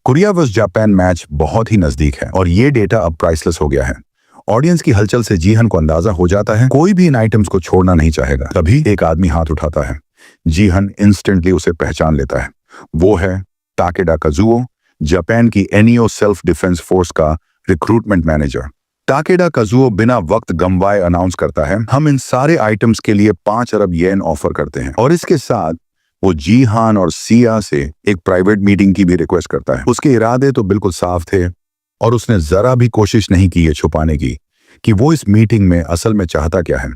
A: कोरिया वर्सेस जापान मैच बहुत ही नजदीक है और ये डेटा अब प्राइसलेस हो गया है। ऑडियंस की हलचल से जीहन को अंदाजा हो जाता है कोई भी इन आइटम्स को छोड़ना नहीं चाहेगा। तभी एक आदमी हाथ उठाता है। जीहन इंस्टेंटली उसे पहचान लेता है। वो है ताकेडा काजुओ, जापान की एनियो सेल्फ डिफेंस फोर्स का रिक्रूटमेंट मैनेजर। ताकेडा काजुओ बिना वक्त गंवाए अनाउंस करता है, हम इन सारे आइटम्स के लिए 5 अरब येन ऑफर करते हैं, और इसके साथ वो जीहान और सिया से एक प्राइवेट मीटिंग की भी रिक्वेस्ट करता है। उसके इरादे तो बिल्कुल साफ थे और उसने जरा भी कोशिश नहीं की है छुपाने की कि वो इस मीटिंग में असल में चाहता क्या है।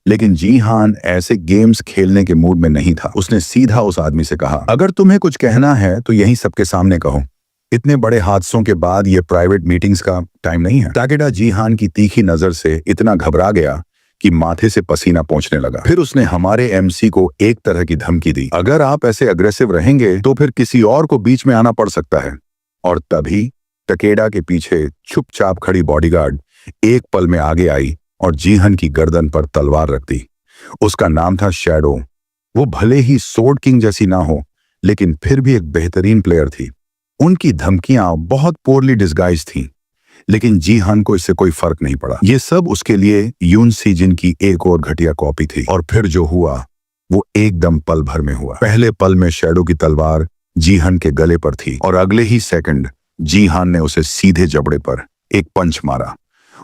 A: लेकिन जीहान ऐसे गेम्स खेलने के मूड में नहीं था। उसने सीधा उस आदमी से कहा, अगर तुम्हें कुछ कहना है तो यही सबके सामने कहो, इतने बड़े हादसों के बाद ये प्राइवेट मीटिंग्स का टाइम नहीं है। ताकेडा जीहान की तीखी नजर से इतना घबरा गया कि माथे से पसीना पोंछने लगा। फिर उसने हमारे एमसी को एक तरह की धमकी दी, अगर आप ऐसे अग्रेसिव रहेंगे तो फिर किसी और को बीच में आना पड़ सकता है। और तभी ताकेडा के पीछे चुपचाप खड़ी बॉडीगार्ड एक पल में आगे आई और जीहन की गर्दन पर तलवार रख दी। उसका नाम था शैडो। वो भले ही सोर्ड किंग जैसी ना हो, लेकिन फिर भी एक बेहतरीन प्लेयर थी। उनकी धमकियां बहुत पोरली डिस्गाइज थीं, लेकिन जीहान को इससे कोई फर्क नहीं पड़ा। ये सब उसके लिए यून सीजिन की एक और घटिया कॉपी थी। और फिर जो हुआ वो एकदम पल भर में हुआ। पहले पल में शैडो की तलवार जीहान के गले पर थी और अगले ही सेकंड जीहान ने उसे सीधे जबड़े पर एक पंच मारा।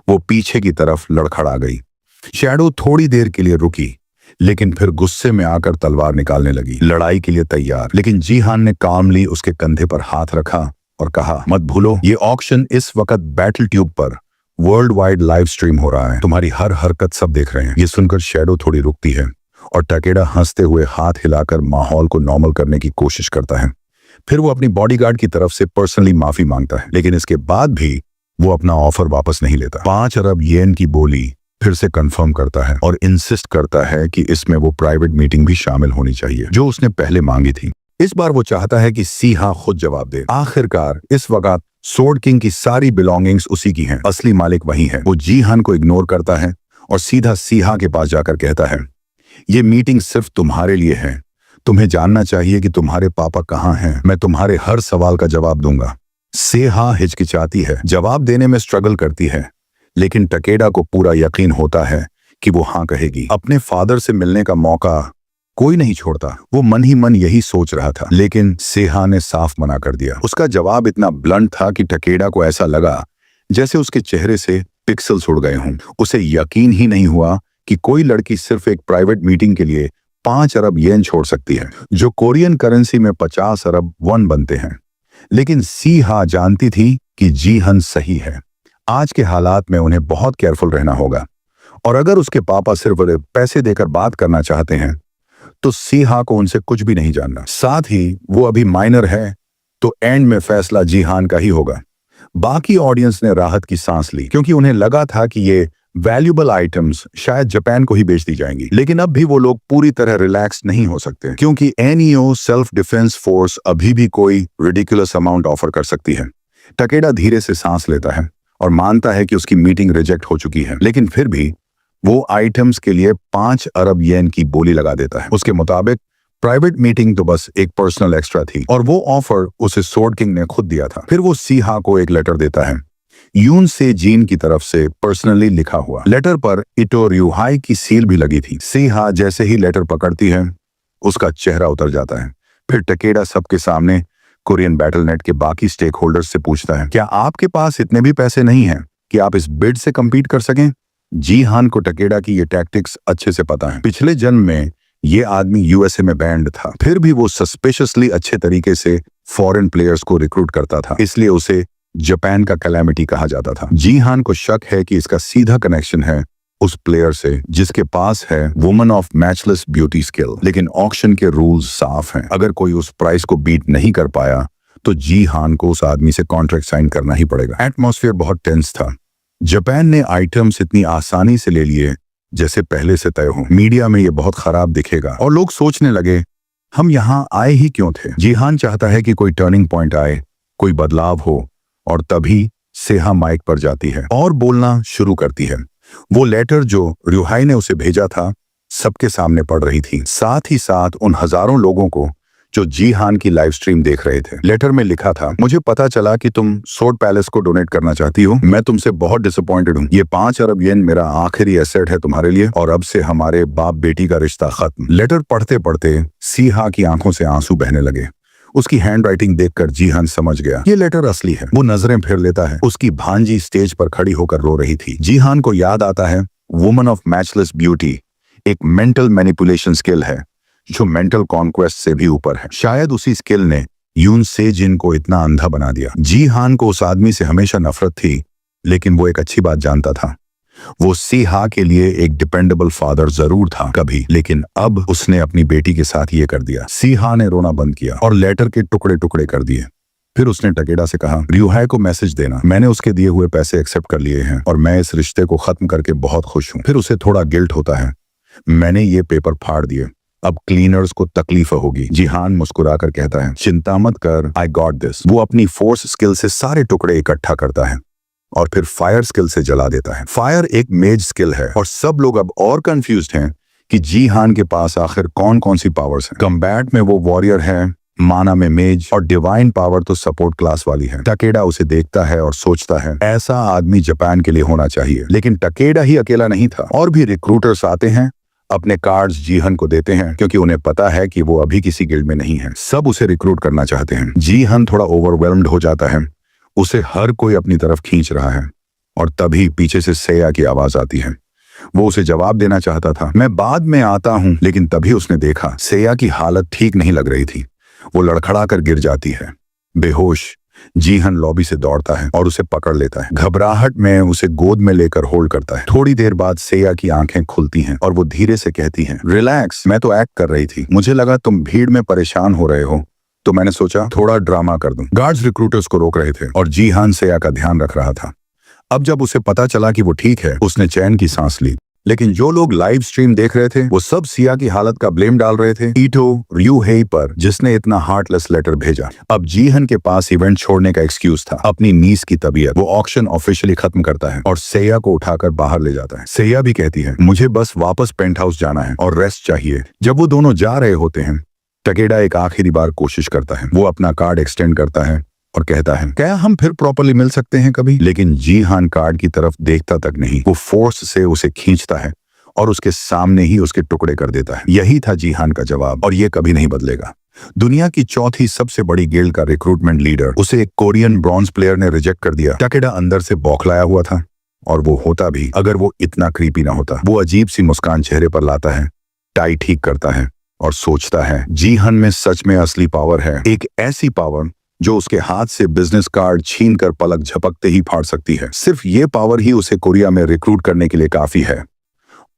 A: वो पीछे की तरफ लड़खड़ा गई। शैडो थोड़ी देर के लिए रुकी, लेकिन फिर गुस्से में आकर तलवार निकालने लगी, लड़ाई के लिए तैयार। लेकिन जीहान ने कामली उसके कंधे पर हाथ रखा और कहा, मत भूलो ये ऑक्शन इस वक्त बैटल ट्यूब पर वर्ल्ड वाइड लाइव स्ट्रीम हो रहा है, तुम्हारी हर हरकत सब देख रहे हैं। ये सुनकर शैडो थोड़ी रुकती है और ताकेडा हंसते हुए हाथ हिलाकर माहौल को नॉर्मल करने की कोशिश करता है। फिर वो अपनी बॉडीगार्ड की तरफ से पर्सनली माफी मांगता है, लेकिन इसके बाद भी वो अपना ऑफर वापस नहीं लेता। 5 अरब येन की बोली फिर से कंफर्म करता है और इंसिस्ट करता है कि इसमें वो प्राइवेट मीटिंग भी शामिल होनी चाहिए जो उसने पहले मांगी थी। इस बार वो चाहता है कि सीहा खुद जवाब दे। आखिरकार इस वक्त सोर्ड किंग की सारी बिलोंगिंग्स उसी की हैं, असली मालिक वही है। वो जीहान को इग्नोर करता है और सीधा सीहा के पास जाकर कहता है, ये मीटिंग सिर्फ तुम्हारे लिए है। तुम्हें जानना चाहिए कि तुम्हारे पापा कहाँ हैं। मैं तुम्हारे हर सवाल का जवाब दूंगा। सीहा हिचकिचाती है, जवाब देने में स्ट्रगल करती है, लेकिन टकेडा को पूरा यकीन होता है कि वो हाँ कहेगी। अपने फादर से मिलने का मौका कोई नहीं छोड़ता। वो मन ही मन यही सोच रहा था, लेकिन सेहा ने साफ मना कर दिया। उसका जवाब इतना ब्लंट था कि टकेडा को ऐसा लगा जैसे उसके चेहरे से पिक्सल्स उड़ गए हों। उसे यकीन ही नहीं हुआ कि कोई लड़की सिर्फ एक प्राइवेट मीटिंग के लिए 5 अरब येन छोड़ सकती है, जो कोरियन करेंसी में 50 अरब वॉन बनते हैं। लेकिन सीहा जानती थी कि जीहन सही है। आज के हालात में उन्हें बहुत केयरफुल रहना होगा, और अगर उसके पापा सिर्फ पैसे देकर बात करना चाहते हैं तो सीहा को उनसे कुछ भी नहीं जानना। साथ ही वो अभी माइनर है, तो एंड में फैसला जीहान का ही होगा। बाकी ऑडियंस ने राहत की सांस ली, क्योंकि उन्हें लगा था कि ये वैल्यूएबल आइटम्स शायद जापान को ही बेच दी जाएंगी। लेकिन अब भी वो लोग पूरी तरह रिलैक्स नहीं हो सकते, क्योंकि एनईओ सेल्फ डिफेंस फोर्स अभी भी कोई रिडिकुलस अमाउंट ऑफर कर सकती है। टकेडा धीरे से सांस लेता है और मानता है कि उसकी मीटिंग रिजेक्ट हो चुकी है, लेकिन फिर भी वो आइटम्स के लिए 5 अरब येन की बोली लगा देता है। उसके मुताबिक प्राइवेट मीटिंग तो बस एक पर्सनल एक्स्ट्रा थी, और वो ऑफर उसे सोर्ड किंग ने खुद दिया था। फिर वो सीहा को एक लेटर देता है, यून से जीन की तरफ से पर्सनली लिखा हुआ। लेटर पर इटो रियुहाई की सील भी लगी थी। सीहा जैसे ही लेटर पकड़ती है, उसका चेहरा उतर जाता है। फिर टकेडा सबके सामने कोरियन बैटलनेट के बाकी स्टेक होल्डर्स से पूछता है, क्या आपके पास इतने भी पैसे नहीं हैं कि आप इस बिड से कम्पीट कर सकें? जीहान को टकेडा की ये टैक्टिक्स अच्छे से पता है। पिछले जन्म में ये आदमी यूएसए में बैंड था, फिर भी वो सस्पिशियसली अच्छे तरीके से फॉरेन प्लेयर्स को रिक्रूट करता था, इसलिए उसे जापान का कैलामिटी कहा जाता था। जीहान को शक है कि इसका सीधा कनेक्शन है उस प्लेयर से जिसके पास है woman of matchless beauty skill. लेकिन ऑक्शन के रूल्स साफ हैं, अगर कोई उस प्राइस को बीट नहीं कर पाया तो जीहान को उस आदमी से कॉन्ट्रैक्ट साइन करना ही पड़ेगा। एटमॉस्फेयर बहुत टेंस था। जापान ने आइटम्स इतनी आसानी से ले लिए जैसे पहले से तय हो। मीडिया में ये बहुत खराब दिखेगा और लोग सोचने लगे, हम यहाँ आए ही क्यों थे? जीहान चाहता है कि कोई टर्निंग पॉइंट आए, कोई बदलाव हो, और तभी सेहा माइक पर जाती है और बोलना शुरू करती है। वो लेटर जो रियुहाई ने उसे भेजा था सबके सामने पढ़ रही थी, साथ ही साथ उन हजारों लोगों को जो जीहान की लाइव स्ट्रीम देख रहे थे। लेटर में लिखा था, मुझे पता चला कि तुम सोर्ड पैलेस को डोनेट करना चाहती हो। मैं तुमसे बहुत डिसअपॉइंटेड हूँ। ये 5 अरब येन मेरा आखिरी एसेट है तुम्हारे लिए, और अब से हमारे बाप बेटी का रिश्ता खत्म। लेटर पढ़ते पढ़ते सीहा की आंखों से आंसू बहने लगे। उसकी हैंड राइटिंग देखकर जीहान समझ गया ये लेटर असली है। वो नजरें फेर लेता है। उसकी भांजी स्टेज पर खड़ी होकर रो रही थी। जीहान को याद आता है वुमन ऑफ मैचलेस ब्यूटी एक मेंटल मैनिपुलेशन स्किल है जो मेंटल कॉन्क्वेस्ट से भी ऊपर है। शायद उसी स्किल ने यून से जिन को इतना अंधा बना दिया। जीहान को उस आदमी से हमेशा नफरत थी, लेकिन वो एक अच्छी बात जानता था, वो सीहा के लिए एक डिपेंडेबल फादर जरूर था कभी, लेकिन अब उसने अपनी बेटी के साथ ये कर दिया। सीहा ने रोना बंद किया और लेटर के टुकड़े टुकड़े कर दिए। फिर उसने टकेडा से कहा, रियुहाई को मैसेज देना, मैंने उसके दिए हुए पैसे एक्सेप्ट कर लिए हैं और मैं इस रिश्ते को खत्म करके बहुत खुश हूँ। फिर उसे थोड़ा गिल्ट होता है, मैंने ये पेपर फाड़ दिए, अब क्लीनर्स को तकलीफ होगी। जीहान मुस्कुराकर कहता है, चिंता मत कर, आई गॉट दिस। वो अपनी फोर्स स्किल से सारे टुकड़े इकट्ठा करता है और फिर फायर स्किल से जला देता है। फायर एक मेज स्किल है और सब लोग अब और कंफ्यूज्ड हैं कि जीहान के पास आखिर कौन कौन सी पावर्स हैं। कम्बैट में वो वॉरियर है, माना में मेज, और डिवाइन पावर तो सपोर्ट क्लास वाली है। टकेडा उसे देखता है और सोचता है ऐसा आदमी जापान के लिए होना चाहिए। लेकिन टकेडा ही अकेला नहीं था, और भी रिक्रूटर्स आते हैं, अपने कार्ड्स जीहन को देते हैं, क्योंकि उन्हें पता है कि वो अभी किसी गिल्ड में नहीं है। सब उसे रिक्रूट करना चाहते हैं। जीहन थोड़ा ओवरवेल्म्ड हो जाता है, उसे हर कोई अपनी तरफ खींच रहा है, और तभी पीछे से सेया की आवाज आती है। वो उसे जवाब देना चाहता था, मैं बाद में आता हूं, लेकिन तभी उसने देखा सेया की हालत ठीक नहीं लग रही थी। वो लड़खड़ा कर गिर जाती है बेहोश। जीहन लॉबी से दौड़ता है और उसे पकड़ लेता है। घबराहट में उसे गोद में लेकर होल्ड करता है। थोड़ी देर बाद सेया की आंखें खुलती हैं और वो धीरे से कहती है, रिलैक्स, मैं तो एक्ट कर रही थी। मुझे लगा तुम भीड़ में परेशान हो रहे हो, तो मैंने सोचा थोड़ा ड्रामा कर दूं। गार्ड्स रिक्रूटर्स को रोक रहे थे और जीहान सेया का ध्यान रख रहा था। अब जब उसे पता चला कि वो ठीक है, उसने चैन की सांस ली। लेकिन जो लोग लाइव स्ट्रीम देख रहे थे वो सब सिया की हालत का ब्लेम डाल रहे थे ईटो र्यूहेई पर, जिसने इतना हार्टलेस लेटर भेजा। अब जीहन के पास इवेंट छोड़ने का एक्सक्यूज था, अपनी नीस की तबीयत। वो ऑक्शन ऑफिशियली खत्म करता है और सेया को उठाकर बाहर ले जाता है। सेया भी कहती है, मुझे बस वापस पेंट हाउस जाना है और रेस्ट चाहिए। जब वो दोनों जा रहे होते हैं, टकेडा एक आखिरी बार कोशिश करता है। वो अपना कार्ड एक्सटेंड करता है और कहता है, क्या हम फिर प्रॉपर्ली मिल सकते हैं कभी? लेकिन जीहान कार्ड की तरफ देखता तक नहीं, वो फोर्स से उसे खींचता है और उसके सामने ही उसके टुकड़े कर देता है। यही था जीहान का जवाब और ये कभी नहीं बदलेगा। दुनिया की चौथी सबसे बड़ी गिल्ड का रिक्रूटमेंट लीडर, उसे एक कोरियन ब्रॉन्ज प्लेयर ने रिजेक्ट कर दिया। टकेडा अंदर से बौखलाया हुआ था, और वो होता भी अगर वो इतना क्रीपी ना होता। वो अजीब सी मुस्कान चेहरे पर लाता है, टाई ठीक करता है और सोचता है, जीहन में सच में असली पावर है। एक ऐसी पावर जो उसके हाथ से बिजनेस कार्ड छीनकर पलक झपकते ही फाड़ सकती है। सिर्फ ये पावर ही उसे कोरिया में रिक्रूट करने के लिए काफी है।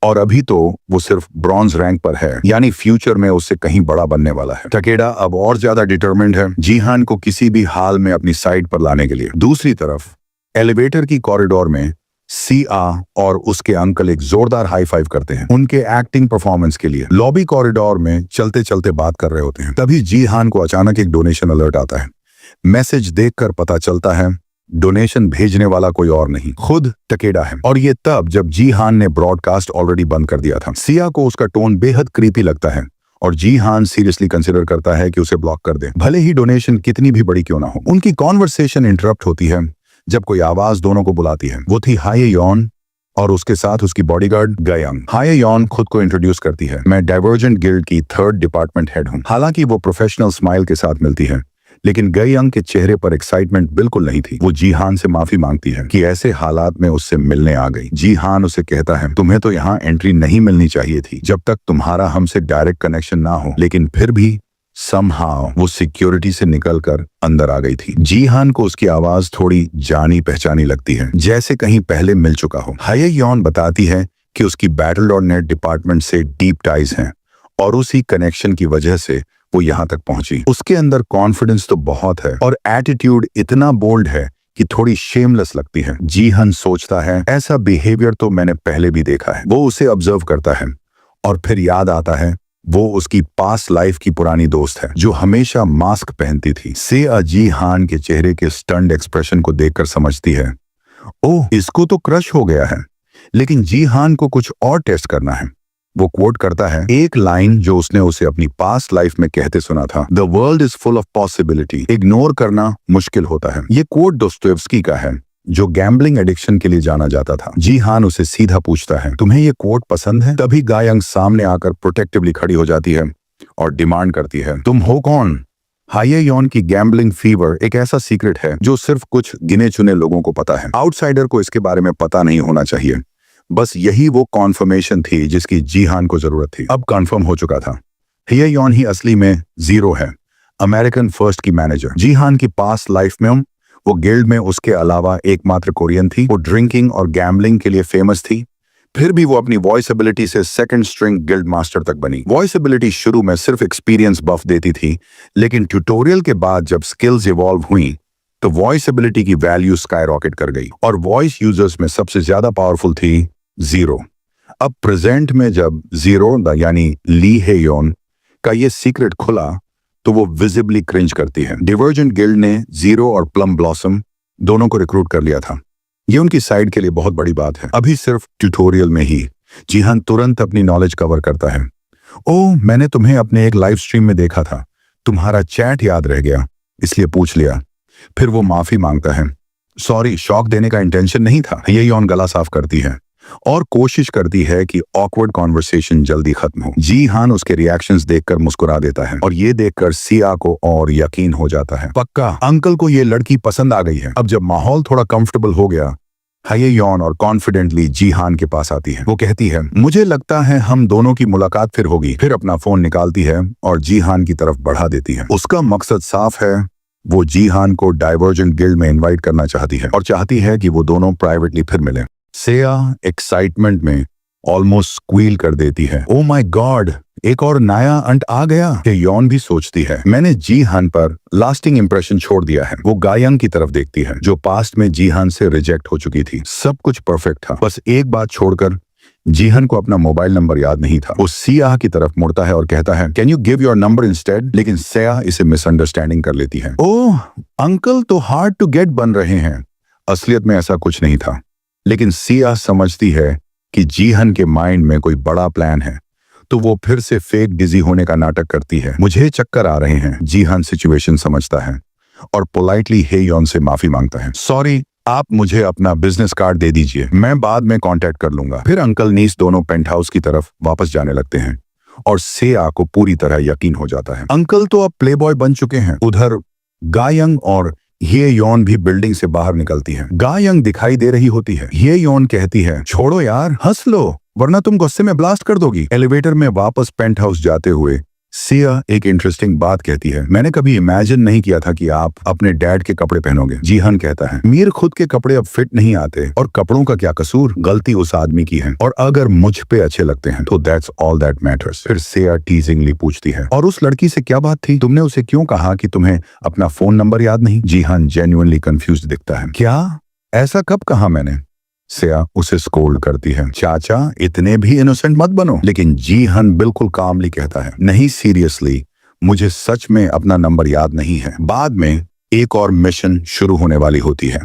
A: और अभी तो वो सिर्फ ब्रॉन्ज रैंक पर है, यानी फ्यूचर में उससे कहीं बड़ा बनने वाला है। टकेडा अब और ज्यादा डिटरमिन्ड है जीहान को किसी भी हाल में अपनी साइड पर लाने के लिए। दूसरी तरफ एलिवेटर की कॉरिडोर में सिया और उसके अंकल एक जोरदार हाई फाइव करते हैं उनके एक्टिंग परफॉर्मेंस के लिए। लॉबी कॉरिडोर में चलते चलते बात कर रहे होते हैं, तभी जीहान को अचानक एक डोनेशन अलर्ट आता है। मैसेज देखकर पता चलता है डोनेशन भेजने वाला कोई और नहीं, खुद टकेडा है। और ये तब जब जीहान ने ब्रॉडकास्ट ऑलरेडी बंद कर दिया था। सिया को उसका टोन बेहद क्रीपी लगता है और जीहान सीरियसली कंसिडर करता है कि उसे ब्लॉक कर दे, भले ही डोनेशन कितनी भी बड़ी क्यों ना हो। उनकी कॉन्वर्सेशन इंटरप्ट होती है जब कोई आवाज दोनों को बुलाती है। वो थी हायेयोन और उसके साथ उसकी बॉडीगार्ड गयांग। हायेयोन खुद को इंट्रोड्यूस करती है, मैं डाइवर्जेंट गिल्ड की 3rd डिपार्टमेंट हेड हूँ। हालांकि वो प्रोफेशनल स्माइल के साथ मिलती है, लेकिन गयांग के चेहरे पर एक्साइटमेंट बिल्कुल नहीं थी। वो जीहान से माफी मांगती है कि ऐसे हालात में उससे मिलने आ गई। जीहान उसे कहता है, तुम्हें तो यहाँ एंट्री नहीं मिलनी चाहिए थी जब तक तुम्हारा हमसे डायरेक्ट कनेक्शन ना हो। लेकिन फिर भी समहाउ वो सिक्योरिटी से निकलकर अंदर आ गई थी। जीहान को उसकी आवाज थोड़ी जानी पहचानी लगती है, जैसे कहीं पहले मिल चुका हो। हायेयोन बताती है कि उसकी Battle.net डिपार्टमेंट से डीप टाइज हैं और उसी कनेक्शन की वजह से वो यहाँ तक पहुंची। उसके अंदर कॉन्फिडेंस तो बहुत है और एटीट्यूड इतना बोल्ड है कि थोड़ी शेमलेस लगती है। जीहन सोचता है, ऐसा बिहेवियर तो मैंने पहले भी देखा है। वो उसे ऑब्जर्व करता है और फिर याद आता है वो उसकी पास्ट लाइफ की पुरानी दोस्त है जो हमेशा मास्क पहनती थी। सेया जीहान के चेहरे के स्टन्ड एक्सप्रेशन को देखकर समझती है, ओह इसको तो क्रश हो गया है। लेकिन जीहान को कुछ और टेस्ट करना है। वो कोट करता है एक लाइन जो उसने उसे अपनी पास्ट लाइफ में कहते सुना था, the world is full of possibility, ignore करना मुश्किल होता है। ये कोट दोस्तोयेव्स्की का है जो गैम्बलिंग एडिक्शन के लिए जाना जाता था। जीहान उसे सीधा पूछता है, तुम्हें ये कोट पसंद है? तभी गायंग सामने आकर प्रोटेक्टिवली खड़ी हो जाती है और डिमांड करती है, तुम हो कौन? हायेयोन की गैम्बलिंग फीवर एक ऐसा सीक्रेट है जो सिर्फ कुछ गिने चुने लोगों को पता है। आउटसाइडर को इसके बारे में पता नहीं होना चाहिए। बस यही वो कॉन्फर्मेशन थी जिसकी जीहान को जरूरत थी। अब कन्फर्म हो चुका था, हायेयोन ही असली में जीरो है, अमेरिकन फर्स्ट की मैनेजर। जीहान की पास्ट लाइफ में वो गिल्ड में उसके अलावा एकमात्र कोरियन थी। वो ड्रिंकिंग और गैम्बलिंग के लिए फेमस थी, फिर भी वो अपनी वॉइस एबिलिटी से सेकंड स्ट्रिंग गिल्ड मास्टर तक बनी। वॉइस एबिलिटी शुरू में सिर्फ एक्सपीरियंस बफ देती थी, लेकिन ट्यूटोरियल के बाद जब स्किल्स इवॉल्व हुई तो वॉइस एबिलिटी की वैल्यू स्काई रॉकेट कर गई और वॉइस यूजर्स में सबसे ज्यादा पावरफुल थी जीरो। अब प्रेजेंट में जब जीरो यानी ली हेयोन का ये सीक्रेट खुला तो वो विजिबली क्रिंज करती है। डिवर्जेंट गिल्ड ने जीरो और प्लम ब्लॉसम दोनों को रिक्रूट कर लिया था। ये उनकी साइड के लिए बहुत बड़ी बात है। अभी सिर्फ ट्यूटोरियल में ही जीहान तुरंत अपनी नॉलेज कवर करता है, ओह मैंने तुम्हें अपने एक लाइव स्ट्रीम में देखा था, तुम्हारा चैट याद रह गया इसलिए पूछ लिया। फिर वो माफी मांगता है, सॉरी शॉक देने का इंटेंशन नहीं था। हायेयोन गला साफ करती है और कोशिश करती है कि ऑकवर्ड कॉन्वर्सेशन जल्दी खत्म हो। जीहान उसके रिएक्शंस देखकर मुस्कुरा देता है और ये देखकर सिया को और यकीन हो जाता है, पक्का अंकल को ये लड़की पसंद आ गई है। अब जब माहौल थोड़ा कंफर्टेबल हो गया, हायेयोन और कॉन्फिडेंटली जीहान के पास आती है। वो कहती है, मुझे लगता है हम दोनों की मुलाकात फिर होगी। फिर अपना फोन निकालती है और जीहान की तरफ बढ़ा देती है। उसका मकसद साफ है, वो जीहान को डाइवर्जेंट गिल्ड में इन्वाइट करना चाहती है और चाहती है कि वो दोनों प्राइवेटली फिर मिलें। सेया एक्साइटमेंट में ऑलमोस्ट स्क्वील कर देती है। ओ माय गॉड, एक और नया अंट आ गया। हेयोन भी सोचती है मैंने जीहान पर लास्टिंग इंप्रेशन छोड़ दिया है। वो गायंग की तरफ देखती है जो पास्ट में जीहान से रिजेक्ट हो चुकी थी। सब कुछ परफेक्ट था, बस एक बात छोड़कर। जीहन को अपना मोबाइल नंबर याद नहीं था। वो सिया की तरफ मुड़ता है और कहता है can you give your number instead, लेकिन सिया इसे मिसअंडरस्टैंडिंग कर लेती है। ओह अंकल तो हार्ड टू गेट बन रहे हैं। असलियत में ऐसा कुछ नहीं था, लेकिन सिया समझती है कि जीहन के माइंड में कोई बड़ा प्लान है, तो वो फिर से फेक डिजी होने का नाटक करती है। मुझे चक्कर आ रहे हैं। जीहन सिचुएशन समझता है और पोलाइटली हेयोन से माफी मांगता है। सॉरी, आप मुझे अपना बिजनेस कार्ड दे दीजिए, मैं बाद में कांटेक्ट कर लूंगा। फिर अंकल नीस दोनों पेंट हाउस की तरफ वापस जाने लगते हैं और सेया को पूरी तरह यकीन हो जाता है अंकल तो अब प्लेबॉय बन चुके हैं। उधर गायंग और हेयोन भी बिल्डिंग से बाहर निकलती है। गायंग दिखाई दे रही होती है। हेयोन कहती है छोड़ो यार, हंस लो वरना तुम गुस्से में ब्लास्ट कर दोगी। एलिवेटर में वापस पेंट हाउस जाते हुए सिया एक इंटरेस्टिंग बात कहती है मैंने कभी इमेजिन नहीं किया था कि आप अपने डैड के कपड़े पहनोगे। जीहन कहता है मीर खुद के कपड़े अब फिट नहीं आते और कपड़ों का क्या कसूर, गलती उस आदमी की है और अगर मुझ पे अच्छे लगते हैं तो दैट्स ऑल दैट मैटर्स। फिर सिया टीजिंगली पूछती है और उस लड़की से क्या बात थी, तुमने उसे क्यों कहा कि तुम्हें अपना फोन नंबर याद नहीं। जीहन जेन्युइनली कंफ्यूज्ड दिखता है। क्या, ऐसा कब कहा मैंने। सिया उसे स्कोल्ड करती है चाचा इतने भी इनोसेंट मत बनो। लेकिन जीहन बिल्कुल कामली कहता है नहीं सीरियसली, मुझे सच में अपना नंबर याद नहीं है। बाद में एक और मिशन शुरू होने वाली होती है,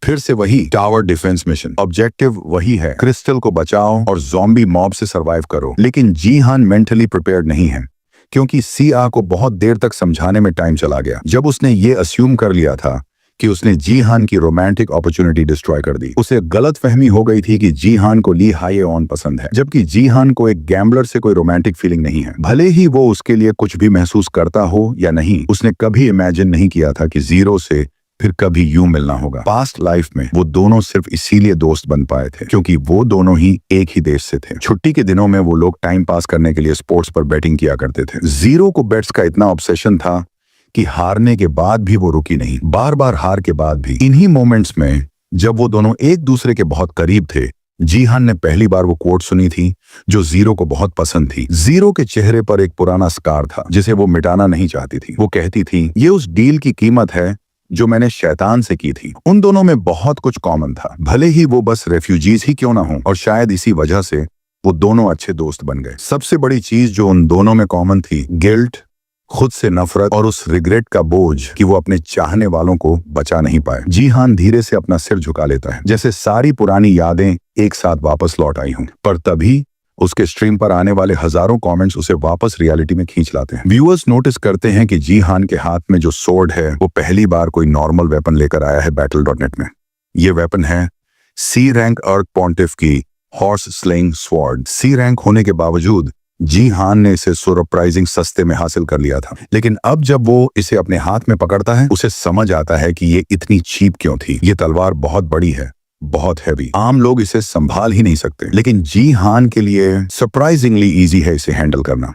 A: फिर से वही टावर डिफेंस मिशन। ऑब्जेक्टिव वही है, क्रिस्टल को बचाओ और ज़ॉम्बी मॉब से सरवाइव करो। लेकिन जीहन मेंटली प्रिपेयर्ड नहीं है क्योंकि सिया को बहुत देर तक समझाने में टाइम चला गया। जब उसने ये अस्यूम कर लिया था कि उसने जीहान की रोमांटिक अपॉर्चुनिटी डिस्ट्रॉय कर दी, उसे गलत फहमी हो गई थी कि जीहान को ली हाईएऑन पसंद है, जबकि जीहान को एक गैम्बलर से कोई रोमांटिक फीलिंग नहीं है। भले ही वो उसके लिए कुछ भी महसूस करता हो या नहीं, उसने कभी इमेजिन नहीं किया था कि जीरो से फिर कभी यूं मिलना होगा। पास्ट लाइफ में वो दोनों सिर्फ इसीलिए दोस्त बन पाए थे क्योंकि वो दोनों ही एक ही देश से थे। छुट्टी के दिनों में वो लोग टाइम पास करने के लिए स्पोर्ट्स पर बैटिंग किया करते थे। जीरो को बेट्स का इतना ऑब्सेशन था कि हारने के बाद भी वो रुकी नहीं, बार बार हार के बाद भी। इन्हीं मोमेंट्स में जब वो दोनों एक दूसरे के बहुत करीब थे, जीहान ने पहली बार वो कोट सुनी थी जो जीरो को बहुत पसंद थी। जीरो के चेहरे पर एक पुराना स्कार था जिसे वो मिटाना नहीं चाहती थी। वो कहती थी ये उस डील की कीमत है जो मैंने शैतान से की थी। उन दोनों में बहुत कुछ कॉमन था, भले ही वो बस रेफ्यूजीज ही क्यों ना हो, और शायद इसी वजह से वो दोनों अच्छे दोस्त बन गए। सबसे बड़ी चीज जो उन दोनों में कॉमन थी, गिल्ट, खुद से नफरत और उस रिग्रेट का बोझ कि वो अपने चाहने वालों को बचा नहीं पाए। जीहान धीरे से अपना सिर झुका लेता है जैसे सारी पुरानी यादें एक साथ वापस लौट आई हों। पर तभी उसके स्ट्रीम पर आने वाले हजारों कमेंट्स उसे वापस रियलिटी में खींच लाते हैं। व्यूअर्स नोटिस करते हैं कि जीहान के हाथ में जो सोर्ड है वो पहली बार कोई नॉर्मल वेपन लेकर आया है Battle.net में। ये वेपन है सी रैंक अर्क पॉन्टिफ की हॉर्स स्लेइंग स्वॉर्ड। सी रैंक होने के बावजूद जीहान ने इसे सरप्राइजिंग सस्ते में हासिल कर लिया था, लेकिन अब जब वो इसे अपने हाथ में पकड़ता है उसे समझ आता है कि ये इतनी चीप क्यों थी। ये तलवार बहुत बड़ी है, बहुत हैवी, आम लोग इसे संभाल ही नहीं सकते, लेकिन जीहान के लिए सरप्राइजिंगली इजी है इसे हैंडल करना।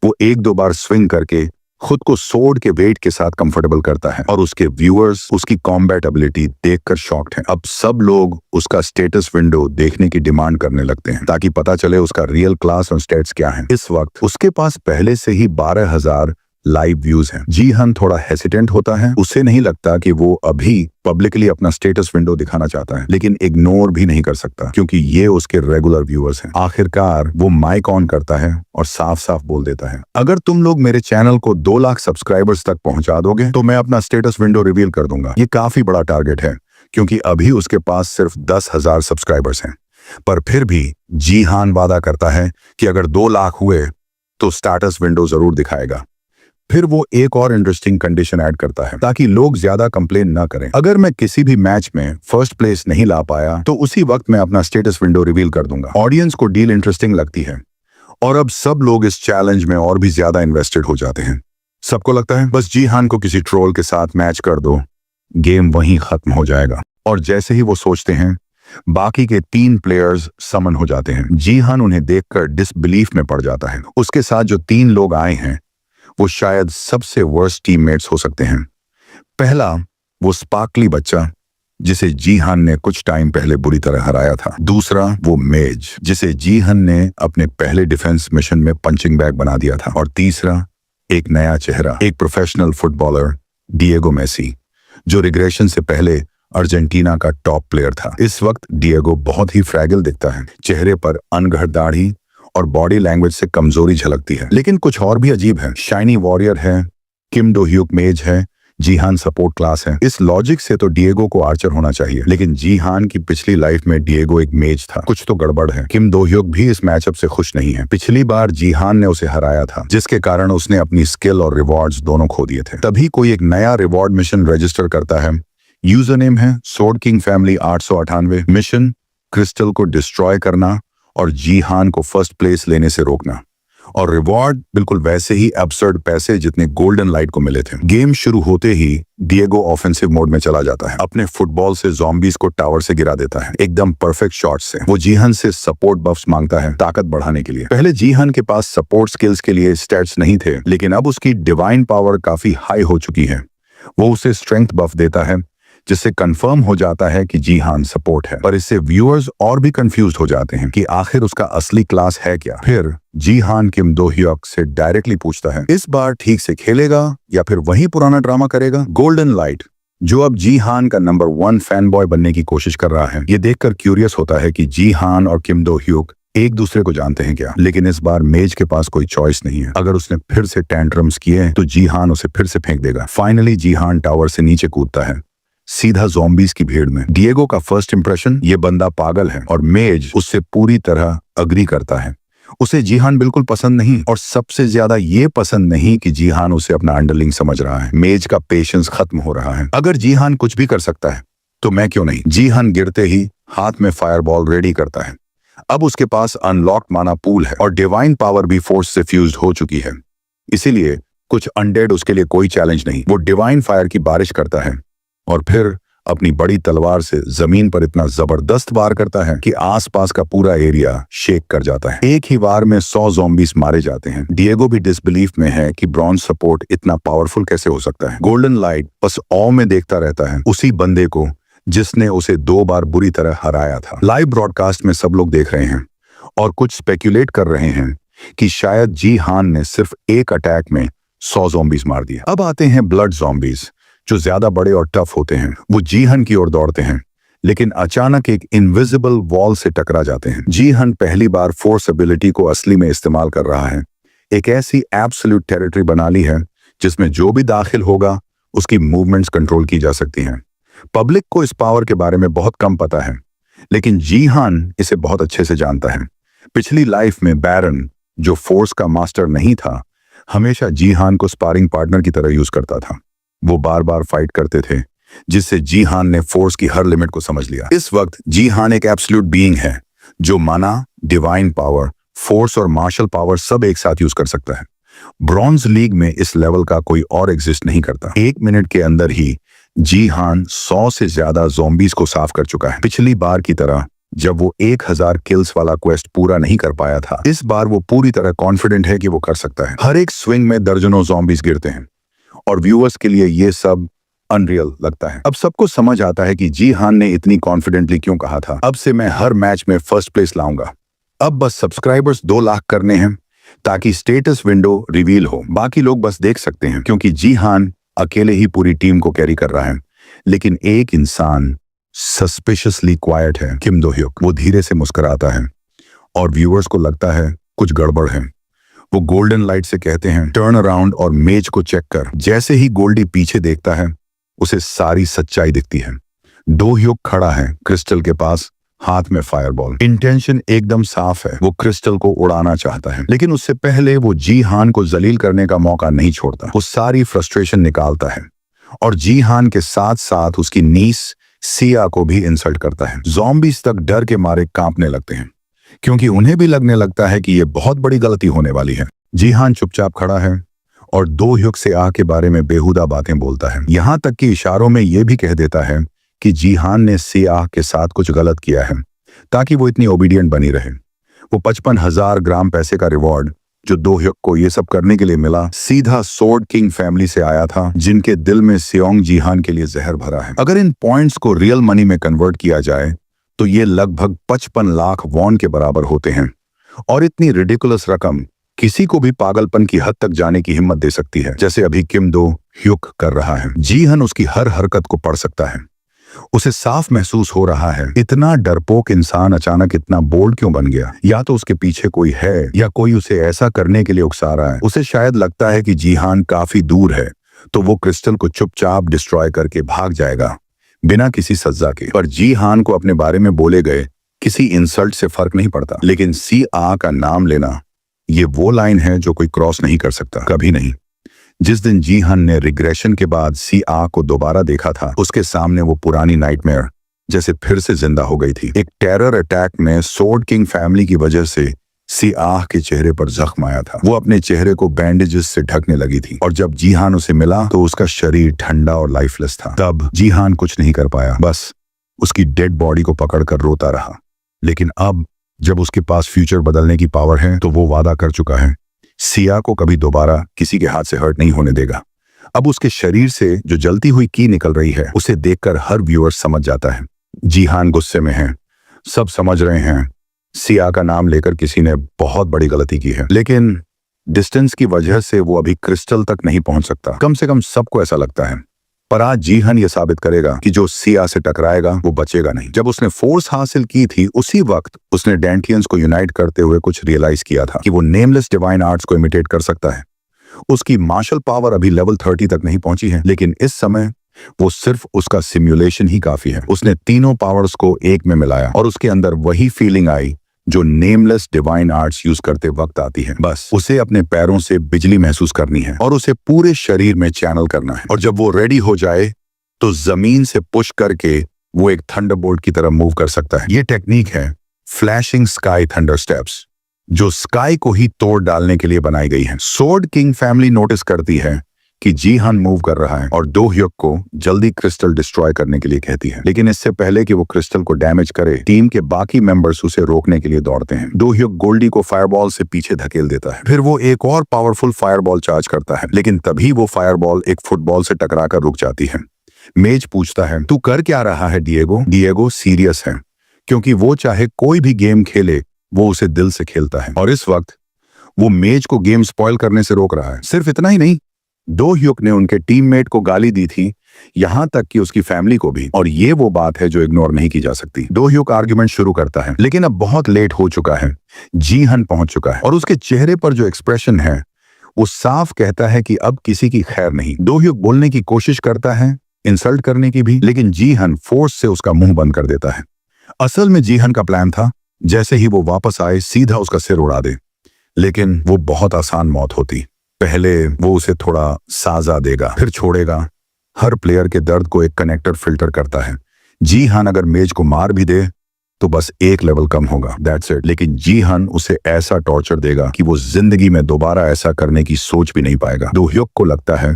A: वो एक दो बार स्विंग करके खुद को सोर्ड के वेट के साथ कंफर्टेबल करता है और उसके व्यूअर्स उसकी कॉम्बैट एबिलिटी देखकर शॉक्ड हैं। अब सब लोग उसका स्टेटस विंडो देखने की डिमांड करने लगते हैं ताकि पता चले उसका रियल क्लास और स्टेट्स क्या हैं। इस वक्त उसके पास पहले से ही 12,000 लाइव व्यूज हैं। जीहान थोड़ा हेसिटेंट होता है, उसे नहीं लगता कि वो अभी पब्लिकली अपना स्टेटस विंडो दिखाना चाहता है, लेकिन इग्नोर भी नहीं कर सकता क्योंकि ये उसके रेगुलर व्यूअर्स हैं। आखिरकार वो माइक ऑन करता है और साफ साफ बोल देता है अगर तुम लोग मेरे चैनल को 2 लाख सब्सक्राइबर्स तक पहुंचा दोगे तो मैं अपना स्टेटस विंडो रिवील कर दूंगा। ये काफी बड़ा टारगेट है क्योंकि अभी उसके पास सिर्फ 10,000 सब्सक्राइबर्स हैं, पर फिर भी जीहान वादा करता है कि अगर 2 लाख हुए तो स्टेटस विंडो जरूर दिखाएगा। फिर वो एक और इंटरेस्टिंग कंडीशन ऐड करता है ताकि लोग ज्यादा कंप्लेन ना करें। अगर मैं किसी भी मैच में फर्स्ट प्लेस नहीं ला पाया तो उसी वक्त मैं अपना स्टेटस विंडो रिवील कर दूंगा। ऑडियंस को डील इंटरेस्टिंग लगती है और अब सब लोग इस चैलेंज में और भी ज्यादा इन्वेस्टेड हो जाते हैं। सबको लगता है बस जीहान को किसी ट्रोल के साथ मैच कर दो, गेम वहीं खत्म हो जाएगा। और जैसे ही वो सोचते हैं बाकी के 3 प्लेयर्स समन हो जाते हैं। जीहान उन्हें देखकर डिसबिलीफ में पड़ जाता है। उसके साथ जो 3 लोग आए हैं वो शायद सबसे वर्स्ट टीममेट्स हो सकते हैं। पहला वो स्पार्कली बच्चा जिसे जीहान ने कुछ टाइम पहले बुरी तरह हराया था। दूसरा वो मेज, जिसे जीहान ने अपने पहले डिफेंस मिशन में पंचिंग बैग बना दिया था। और तीसरा एक नया चेहरा, एक प्रोफेशनल फुटबॉलर डिएगो मेसी, जो रिग्रेशन से पहले अर्जेंटीना का टॉप प्लेयर था। इस वक्त डिएगो बहुत ही फ्रैगिल दिखता है, चेहरे पर अनघड़ दाढ़ी और बॉडी लैंग्वेज से कमजोरी झलकती है। लेकिन कुछ और भी अजीब है। शाइनी वॉरियर है, किम डो ह्यूक मेज है, जीहान सपोर्ट क्लास है। इस लॉजिक से तो डिएगो को आर्चर होना चाहिए, लेकिन जीहान की पिछली लाइफ में डिएगो एक मेज था। कुछ तो गड़बड़ है। किम डो ह्यूक भी इस मैचअप से खुश नहीं है। पिछली बार जीहान ने उसे हराया था, जिसके कारण उसने अपनी स्किल और रिवॉर्ड्स दोनों खो दिए थे। तभी कोई एक नया रिवॉर्ड मिशन रजिस्टर करता है। यूजर नेम है sword king family 898। Mission crystal को डिस्ट्रॉय करना और जीहान को फर्स्ट प्लेस लेने से रोकना। और रिवॉर्ड बिल्कुल वैसे ही एब्सर्ड पैसे जितने गोल्डन लाइट को मिले थे। गेम शुरू होते ही डिएगो ऑफेंसिव मोड में चला जाता है। अपने फुटबॉल से ज़ॉम्बीज को टावर से गिरा देता है, एकदम परफेक्ट शॉट से। वो जीहान से सपोर्ट बफ्स मांगता है ताकत बढ़ाने के लिए। पहले जीहान के पास सपोर्ट स्किल्स के लिए स्टैट्स नहीं थे, लेकिन अब उसकी डिवाइन पावर काफी हाई हो चुकी है। वो उसे स्ट्रेंथ बफ देता है, जिससे कंफर्म हो जाता है कि जीहान सपोर्ट है। पर इससे व्यूअर्स और भी कंफ्यूज्ड हो जाते हैं कि आखिर उसका असली क्लास है क्या। फिर जीहान किम दो ह्यूक से डायरेक्टली पूछता है, इस बार ठीक से खेलेगा या फिर वही पुराना ड्रामा करेगा। गोल्डन लाइट, जो अब जीहान का नंबर 1 फैन बॉय बनने की कोशिश कर रहा है, ये देखकर क्यूरियस होता है कि जीहान और किम दो ह्यूक एक दूसरे को जानते हैं क्या। लेकिन इस बार मेज के पास कोई चॉइस नहीं है। अगर उसने फिर से टेंट्रम्स किए तो जीहान उसे फिर से फेंक देगा। फाइनली जीहान टावर से नीचे कूदता है, सीधा ज़ॉम्बीज की भीड़ में। डिएगो का फर्स्ट इंप्रेशन, ये बंदा पागल है, और मेज उससे पूरी तरह अग्री करता है। उसे जीहान बिल्कुल पसंद नहीं, और सबसे ज्यादा ये पसंद नहीं कि जीहान उसे अपना अंडरलिंग समझ रहा है। मेज का पेशेंस खत्म हो रहा है। अगर जीहान कुछ भी कर सकता है तो मैं क्यों नहीं। जीहान गिरते ही हाथ में फायरबॉल रेडी करता है। अब उसके पास अनलॉक्ड माना पूल है और डिवाइन पावर भी फोर्स से फ्यूज्ड हो चुकी है। इसीलिए कुछ अनडेड उसके लिए कोई चैलेंज नहीं। वो डिवाइन फायर की बारिश करता है और फिर अपनी बड़ी तलवार से जमीन पर इतना जबरदस्त वार करता है कि आसपास का पूरा एरिया शेक कर जाता है। एक ही वार में 100 ज़ॉम्बीज मारे जाते हैं। डिएगो भी डिसबिलीफ में है कि ब्रॉन्ज सपोर्ट इतना पावरफुल कैसे हो सकता है। गोल्डन लाइट बस ऑ में देखता रहता है उसी बंदे को जिसने उसे 2 बार बुरी तरह हराया था। लाइव ब्रॉडकास्ट में सब लोग देख रहे हैं और कुछ स्पेक्यूलेट कर रहे हैं कि शायद जीहान ने सिर्फ एक अटैक में 100 ज़ॉम्बीज मार दिया। अब आते हैं ब्लड ज़ॉम्बीज, जो ज्यादा बड़े और टफ होते हैं। वो जीहान की ओर दौड़ते हैं, लेकिन अचानक एक इनविजिबल वॉल से टकरा जाते हैं। जीहान पहली बार फोर्स एबिलिटी को असली में इस्तेमाल कर रहा है। एक ऐसी एब्सोल्यूट टेरिटरी बना ली है जिसमें जो भी दाखिल होगा उसकी मूवमेंट्स कंट्रोल की जा सकती हैं। पब्लिक को इस पावर के बारे में बहुत कम पता है, लेकिन जीहान इसे बहुत अच्छे से जानता है। पिछली लाइफ में बैरन, जो फोर्स का मास्टर नहीं था, हमेशा जीहान को स्पारिंग पार्टनर की तरह यूज करता था। वो बार बार फाइट करते थे, जिससे जीहान ने फोर्स की हर लिमिट को समझ लिया। इस वक्त जीहान एक एब्सोल्यूट बीइंग है जो माना, डिवाइन पावर, फोर्स और मार्शल पावर सब एक साथ यूज कर सकता है। ब्रॉन्ज लीग में इस लेवल का कोई और एग्जिस्ट नहीं करता। 1 मिनट के अंदर ही जीहान 100 से ज्यादा ज़ॉम्बीज को साफ कर चुका है। पिछली बार की तरह जब वो 1000 किल्स वाला क्वेस्ट पूरा नहीं कर पाया था, इस बार वो पूरी तरह कॉन्फिडेंट है कि वो कर सकता है। हर एक स्विंग में दर्जनों ज़ॉम्बीज गिरते हैं और व्यूअर्स के लिए ये सब अनरियल लगता है। अब सबको समझ आता है कि जीहान ने इतनी कॉन्फिडेंटली क्यों कहा था, अब से मैं हर मैच में फर्स्ट प्लेस लाऊंगा। अब बस सब्सक्राइबर्स 2 लाख करने हैं ताकि स्टेटस विंडो रिवील हो। बाकी लोग बस देख सकते हैं, क्योंकि जीहान अकेले ही पूरी टीम को कैरी कर रहा है। लेकिन एक इंसान सस्पिशियसली क्वाइट है, किम दो ह्यूक। वो धीरे से मुस्कुराता है और व्यूअर्स को लगता है कुछ गड़बड़ है। वो गोल्डन लाइट से कहते हैं, टर्न अराउंड और मेज को चेक कर। जैसे ही गोल्डी पीछे देखता है, उसे सारी सच्चाई दिखती है। दो ह्यूक खड़ा है क्रिस्टल के पास, हाथ में फायरबॉल। इंटेंशन एकदम साफ है, वो क्रिस्टल को उड़ाना चाहता है, लेकिन उससे पहले वो जीहान को जलील करने का मौका नहीं छोड़ता। वो सारी फ्रस्ट्रेशन निकालता है और जीहान के साथ साथ उसकी नीस सिया को भी इंसल्ट करता है। ज़ॉम्बीज तक डर के मारे कांपने लगते हैं, क्योंकि उन्हें भी लगने लगता है कि ये बहुत बड़ी गलती होने वाली है। जीहान चुपचाप खड़ा है और दो ह्यूक से आह के बारे में बेहुदा बातें बोलता है। यहां तक कि इशारों में यह भी कह देता है कि जीहान ने सियाह के साथ कुछ गलत किया है ताकि वो इतनी ओबीडियंट बनी रहे। वो 55,000 ग्राम पैसे का रिवॉर्ड जो दो ह्युक को ये सब करने के लिए मिला सीधा सोर्ड किंग फैमिली से आया था, जिनके दिल में सेओंग जीहान के लिए जहर भरा है। अगर इन पॉइंट्स को रियल मनी में कन्वर्ट किया जाए तो ये लगभग 55 लाख वॉन के बराबर होते हैं, और इतनी रिडिकुलस रकम किसी को भी पागलपन की हद तक जाने की हिम्मत दे सकती है, जैसे अभी किम दो ह्युक कर रहा है। जीहन उसकी हर हरकत को पढ़ सकता है। उसे साफ महसूस हो रहा है इतना डरपोक इंसान अचानक इतना बोल्ड क्यों बन गया। या तो उसके पीछे कोई है या कोई उसे ऐसा करने के लिए उकसा रहा है। उसे शायद लगता है कि जीहान काफी दूर है तो वो क्रिस्टल को चुपचाप डिस्ट्रॉय करके भाग जाएगा बिना किसी सजा के। पर जीहान को अपने बारे में बोले गए किसी इंसल्ट से फर्क नहीं पड़ता। लेकिन सी आ का नाम लेना ये वो लाइन है जो कोई क्रॉस नहीं कर सकता, कभी नहीं। जिस दिन जीहन ने रिग्रेशन के बाद सी आ को दोबारा देखा था, उसके सामने वो पुरानी नाइटमेयर जैसे फिर से जिंदा हो गई थी। एक टेरर अटैक में सोर्ड किंग फैमिली की वजह से सी आ के चेहरे पर जख्म आया था। वो अपने चेहरे को बैंडेजेस से ढकने लगी थी, और जब जीहान उसे मिला तो उसका शरीर ठंडा और लाइफलेस था। तब जीहान कुछ नहीं कर पाया, बस उसकी डेड बॉडी को पकड़कर रोता रहा। लेकिन अब जब उसके पास फ्यूचर बदलने की पावर है तो वो वादा कर चुका है सिया को कभी दोबारा किसी के हाथ से हर्ट नहीं होने देगा। अब उसके शरीर से जो जलती हुई की निकल रही है उसे देखकर हर व्यूअर समझ जाता है जीहान गुस्से में है। सब समझ रहे हैं सिया का नाम लेकर किसी ने बहुत बड़ी गलती की है, लेकिन डिस्टेंस की वजह से वो अभी क्रिस्टल तक नहीं पहुंच सकता। कम से कम सबको ऐसा लगता है। पर आज जीहन ये साबित करेगा कि जो सिया से टकराएगा वो बचेगा नहीं। जब उसने फोर्स हासिल की थी उसी वक्त उसने डेंटियंस को यूनाइट करते हुए कुछ रियलाइज किया था कि वो नेमलेस डिवाइन आर्ट्स को इमिटेट कर सकता है। उसकी मार्शल पावर अभी लेवल 30 तक नहीं पहुंची है, लेकिन इस समय वो सिर्फ उसका सिमुलेशन ही काफी है। उसने तीनों पावर्स को एक में मिलाया और उसके अंदर वही फीलिंग आई जो नेमलेस डिवाइन आर्ट्स यूज करते वक्त आती है। बस उसे अपने पैरों से बिजली महसूस करनी है और उसे पूरे शरीर में चैनल करना है, और जब वो रेडी हो जाए तो जमीन से पुश करके वो एक थंडरबोल्ट की तरह मूव कर सकता है। ये टेक्निक है फ्लैशिंग स्काई थंडर स्टेप्स, जो स्काई को ही तोड़ डालने के लिए बनाई गई है। सोर्ड किंग फैमिली नोटिस करती है कि जीहन मूव कर रहा है और दो ह्युक को जल्दी क्रिस्टल डिस्ट्रॉय करने के लिए कहती है। लेकिन इससे पहले कि वो क्रिस्टल को डैमेज करे, टीम के बाकी मेंबर्स उसे रोकने के लिए दौड़ते हैं। दो ह्युक गोल्डी को फायरबॉल से पीछे धकेल देता है। फिर वो एक और पावरफुल फायरबॉल चार्ज करता है, लेकिन तभी वो फायरबॉल एक फुटबॉल से टकराकर रुक जाती है। मेज पूछता है, तू कर क्या रहा है डिएगो? डिएगो सीरियस है, क्योंकि वो चाहे कोई भी गेम खेले वो उसे दिल से खेलता है, और इस वक्त वो मेज को गेम स्पॉइल करने से रोक रहा है। सिर्फ इतना ही नहीं, दो ह्युक ने उनके टीममेट को गाली दी थी, यहां तक कि उसकी फैमिली को भी, और ये वो बात है जो इग्नोर नहीं की जा सकती। दो ह्युक आर्ग्यूमेंट शुरू करता है, लेकिन अब बहुत लेट हो चुका है। जीहन पहुंच चुका है और उसके चेहरे पर जो एक्सप्रेशन है वो साफ कहता है कि अब किसी की खैर नहीं। दो ह्युक बोलने की कोशिश करता है, इंसल्ट करने की भी, लेकिन जीहन फोर्स से उसका मुंह बंद कर देता है। असल में जीहन का प्लान था जैसे ही वो वापस आए सीधा उसका सिर उड़ा दे, लेकिन वो बहुत आसान मौत होती। पहले वो उसे थोड़ा साजा देगा, फिर छोड़ेगा। हर प्लेयर के दर्द को एक कनेक्टर फिल्टर करता है। जीहन अगर मेज को मार भी दे तो बस एक लेवल कम होगा, दैट्स इट। लेकिन जीहन उसे ऐसा टॉर्चर देगा कि वो जिंदगी में दोबारा ऐसा करने की सोच भी नहीं पाएगा। दो ह्युक को लगता है